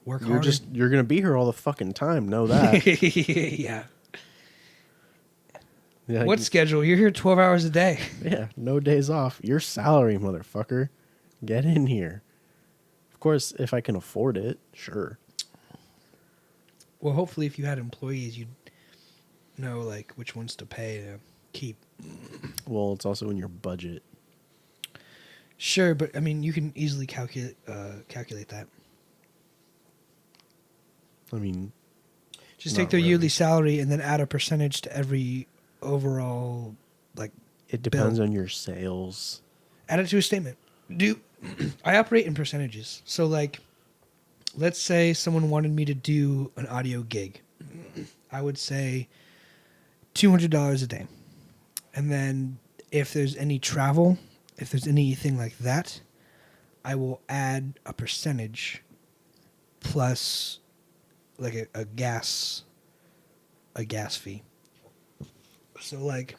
Work harder. You're going to be here all the fucking time. Know that. Yeah. Yeah, What schedule? You're here 12 hours a day. Yeah, no days off. Your salary, motherfucker. Get in here. Of course, if I can afford it, sure. Well, hopefully if you had employees, you'd know like which ones to pay to keep. Well, it's also in your budget. Sure, but I mean, you can easily calculate that. I mean, Just Not take their really. yearly salary and then add a percentage to every overall, like, it depends on your sales. add it to a statement. I operate in percentages. So, like, let's say someone wanted me to do an audio gig. I would say $200 a day. And then if there's any travel, if there's anything like that, I will add a percentage plus like a gas fee. So like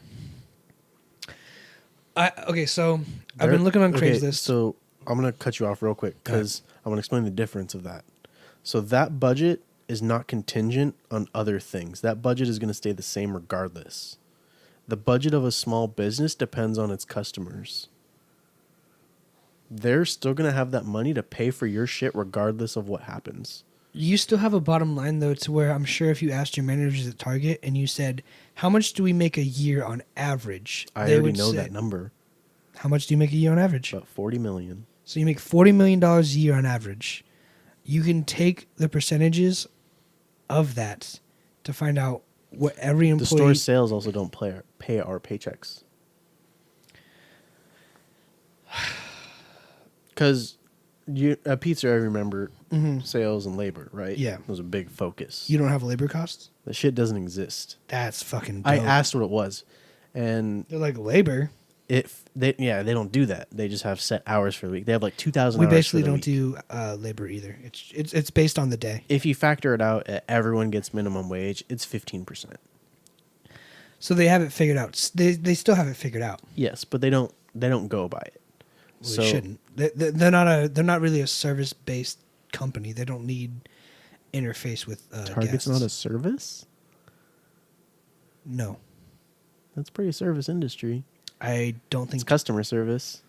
so I've been looking on Craigslist. So I'm going to cut you off real quick because I want to explain the difference of that. So that budget is not contingent on other things. That budget is going to stay the same regardless. The budget of a small business depends on its customers. They're still going to have that money to pay for your shit regardless of what happens. You still have a bottom line, though, to where I'm sure if you asked your managers at Target and you said, how much do we make a year on average? I they already would know say, that number. How much do you make a year on average? About $40 million. So you make $40 million a year on average. You can take the percentages of that to find out what every employee... The store sales also don't pay our paychecks. Because at Pizza, I remember sales and labor, right? Yeah. It was a big focus. You don't have labor costs? The shit doesn't exist. That's fucking dope. I asked what it was, and They're like, labor? they don't do that. They just have set hours for the week. They have like 2,000 We hours basically for the don't week. do labor either. It's based on the day. If you factor it out, everyone gets minimum wage. It's 15%. So they have it figured out. They still have it figured out. Yes, but they don't go by it. Well, they shouldn't. They're not really a service based company. They don't need interface with Target's guests. not a service. No, That's pretty service industry. I don't It's think. customer service.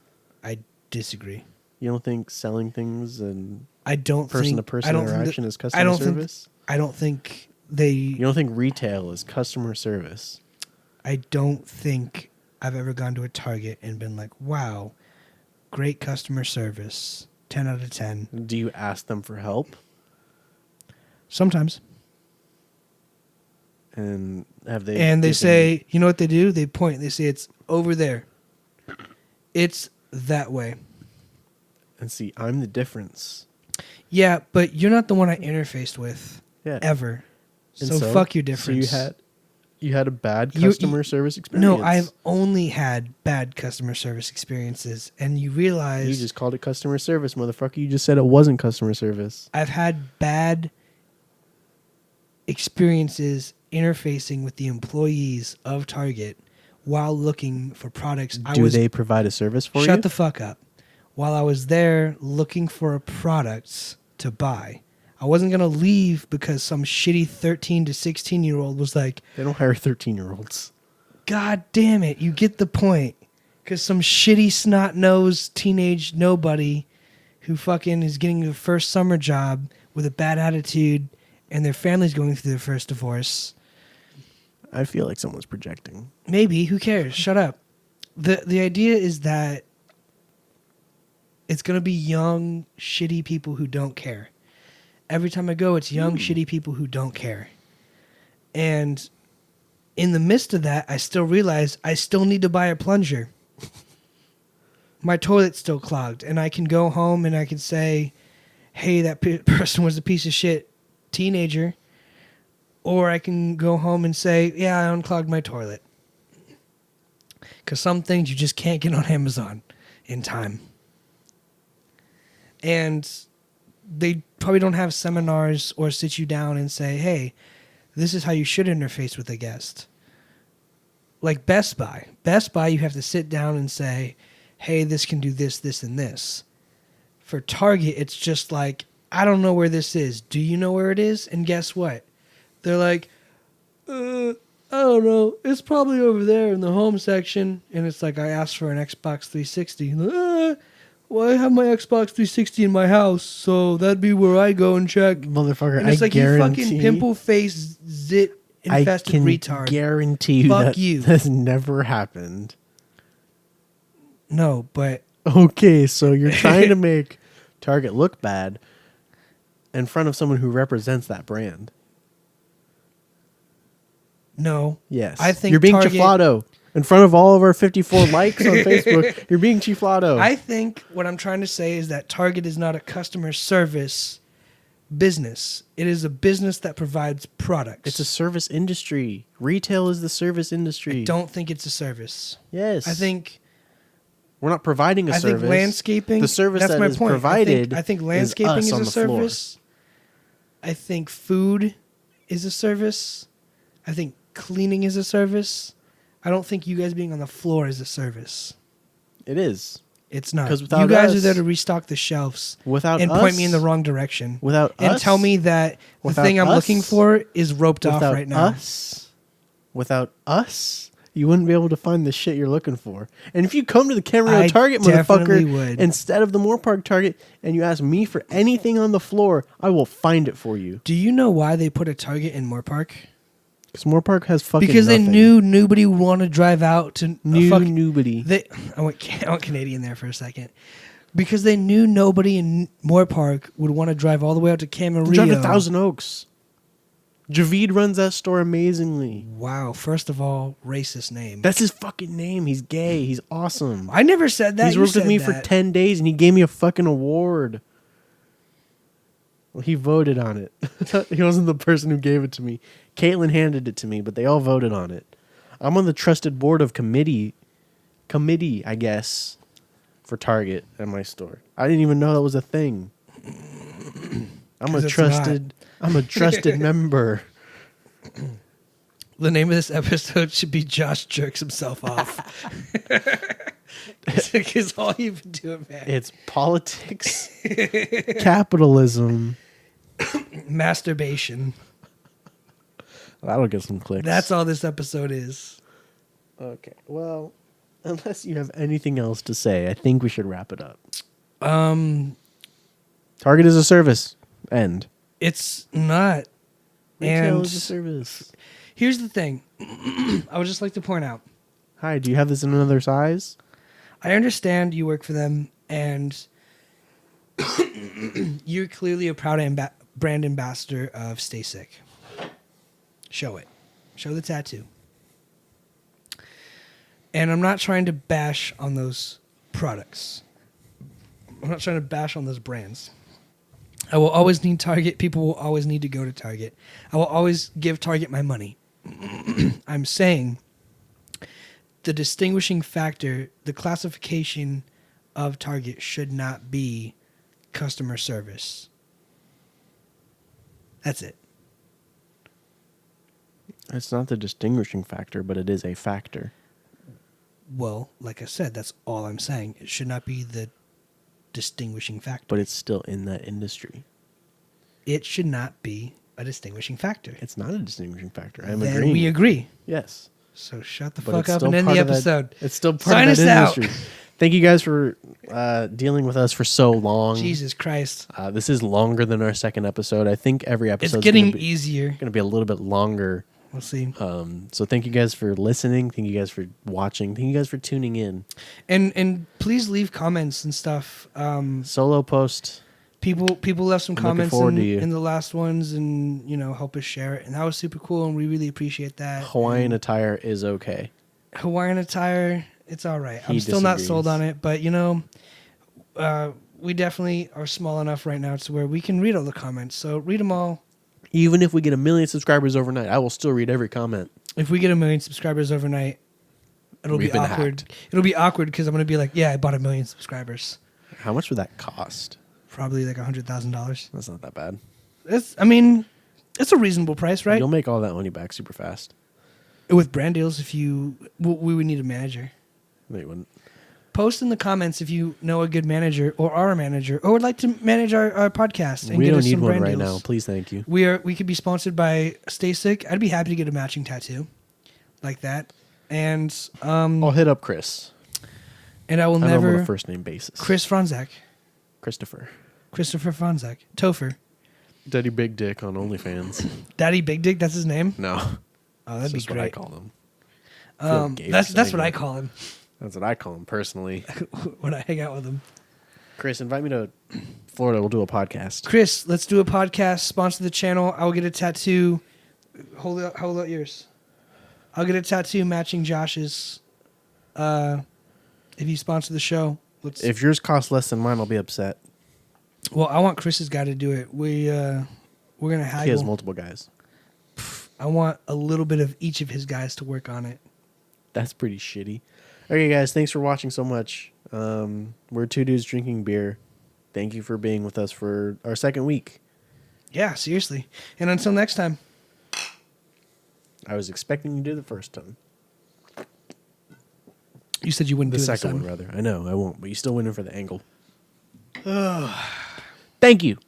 I disagree. You don't think selling things and I don't person think to person interaction is I customer don't service? I don't think they. You don't think retail is customer service? I don't think I've ever gone to a Target and been like, "Wow, great customer service, 10 out of 10." Do you ask them for help? Sometimes. And have they? And they given- say, you know what they do? They point. They say it's over there. It's that way. And see, I'm the difference. Yeah, but you're not the one I interfaced with Yeah. ever. And So fuck your difference. So you had a bad You- customer service experience. No, I've only had bad customer service experiences, and you realize You just called it customer service, motherfucker. You just said it wasn't customer service. I've had bad experiences interfacing with the employees of Target while looking for products. Do they provide a service for you? Shut the fuck up. While I was there looking for a product to buy, I wasn't going to leave because some shitty 13 to 16-year-old was like, They don't hire 13-year-olds. God damn it, you get the point. Because some shitty snot-nosed teenage nobody who fucking is getting their first summer job with a bad attitude and their family's going through their first divorce. I feel like someone's projecting. Maybe, who cares? Shut up. The idea is that it's going to be young, shitty people who don't care. Every time I go, it's young, shitty people who don't care. And in the midst of that, I still realize I still need to buy a plunger. My toilet's still clogged. And I can go home and I can say, hey, that person was a piece of shit teenager. Or I can go home and say, yeah, I unclogged my toilet. Because some things you just can't get on Amazon in time. And they probably don't have seminars or sit you down and say, hey, this is how you should interface with a guest. Like Best Buy. Best Buy, you have to sit down and say, hey, this can do this, this, and this. For Target, it's just like, I don't know where this is. Do you know where it is? And guess what? They're like, I don't know. It's probably over there in the home section. And it's like, I asked for an Xbox 360. Well, I have my Xbox 360 in my house, so that'd be where I go and check. Motherfucker, And it's I like, you guarantee... fucking pimple-faced, zit-infested retard. Guarantee you Fuck that you. has never happened. No, but Okay, so you're trying to make Target look bad in front of someone who represents that brand. no. Yes. I think you're being Target- chiflado. In front of all of our 54 likes on Facebook, you're being chiflado. I think what I'm trying to say is that Target is not a customer service business. It is a business that provides products. It's a service industry. Retail is the service industry. I don't think it's a service. Yes. I think we're not providing a I service. think landscaping. The service that's that my is point. provided I think is landscaping us is on a the floor. service. I think food is a service. I think cleaning is a service. I don't think you guys being on the floor is a service. It is. It's not. 'Cause without You guys are us- there to restock the shelves Without and us, point me in the wrong direction. Without and us, tell me that the without thing I'm us- looking for is roped off without right now. without us, you wouldn't be able to find the shit you're looking for. And if you come to the Camarillo I Target, definitely motherfucker, would. instead of the Moore Park Target, and you ask me for anything on the floor, I will find it for you. Do you know why they put a Target in Moore Park? Because Moore Park has fucking Because they nothing. knew nobody would want to drive out to nobody. I went Canadian there for a second. Because they knew nobody in Moore Park would want to drive all the way out to Camarillo. Drive to Thousand Oaks. Javid runs that store amazingly. Wow, first of all, racist name. That's his fucking name. He's gay. He's awesome. I never said that. He's You worked with said me that. for 10 days and he gave me a fucking award. Well, he voted on it. He wasn't the person who gave it to me. Caitlin handed it to me, but they all voted on it. I'm on the trusted board of committee, I guess, for Target at my store. I didn't even know that was a thing. I'm 'Cause a it's trusted member. The name of this episode should be Josh jerks himself off. Because all you've been doing, man. It's politics, capitalism. Masturbation. That'll get some clicks. That's all this episode is. Okay. Well, unless you have anything else to say, I think we should wrap it up. Target is a service. End. It's not. Retail And is a service. here's the thing. I would just like to point out. Hi, do you have this in another size? I understand you work for them, and you're clearly a proud brand ambassador of Stay Sick. Show it. Show the tattoo. And I'm not trying to bash on those products. I'm not trying to bash on those brands. I will always need Target. People will always need to go to Target. I will always give Target my money. I'm saying the distinguishing factor, the classification of Target should not be customer service. That's it. It's not the distinguishing factor, but it is a factor. Well, like I said, that's all I'm saying. It should not be the distinguishing factor. But it's still in that industry. it should not be a distinguishing factor. It's not a distinguishing factor. I'm Then agreeing. we agree. Yes. So shut the But fuck it's up still and end part the of that- episode. It's still part Sign of us that out. industry. Thank you guys for dealing with us for so long. Jesus Christ. This is longer than our second episode. I think every episode It's getting easier. going to be a little bit longer. We'll see. So thank you guys for listening. Thank you guys for watching. Thank you guys for tuning in. And please leave comments and stuff. Solo post. People left some I'm looking comments forward to you. in the last ones, and help us share it, and that was super cool, and we really appreciate that. Hawaiian attire is okay. Hawaiian attire, it's all right. He I'm still not disagrees. sold on it, but we definitely are small enough right now to where we can read all the comments. So read them all. Even if we get 1 million subscribers overnight, I will still read every comment. If we get 1 million subscribers overnight, it'll We've be been awkward. hacked. It'll be awkward because I'm gonna be like, yeah, I bought 1 million subscribers. How much would that cost? Probably like $100,000. That's not that bad. It's a reasonable price, right? You'll make all that money back super fast. With brand deals, we would need a manager. No, you wouldn't. Post in the comments if you know a good manager or are a manager or would like to manage our podcast and We get don't us need some one brand right deals. now. Please, thank you. We could be sponsored by Stay Sick. I'd be happy to get a matching tattoo like that. And I'll hit up Chris. and I will I know him on never a first name basis. Chris Franzak. Christopher. Christopher Franzak. Topher. Daddy Big Dick on OnlyFans. Daddy Big Dick, that's his name? No. Oh, that'd That's be just what I great. call him. I feel gay for That's saying what I that. call him That's what I call him personally. when I hang out with him. Chris, invite me to Florida. We'll do a podcast. Chris, let's do a podcast. Sponsor the channel. I will get a tattoo. Hold out yours. I'll get a tattoo matching Josh's. If you sponsor the show, If yours costs less than mine, I'll be upset. Well, I want Chris's guy to do it. We're gonna He has haggle. multiple guys. I want a little bit of each of his guys to work on it. That's pretty shitty. Okay, guys, thanks for watching so much. We're two dudes drinking beer. Thank you for being with us for our second week. Yeah, seriously. And until next time. I was expecting you to do the first time. You said you wouldn't The do it second this one, time. rather. I know, I won't, but you still went in for the angle. Thank you.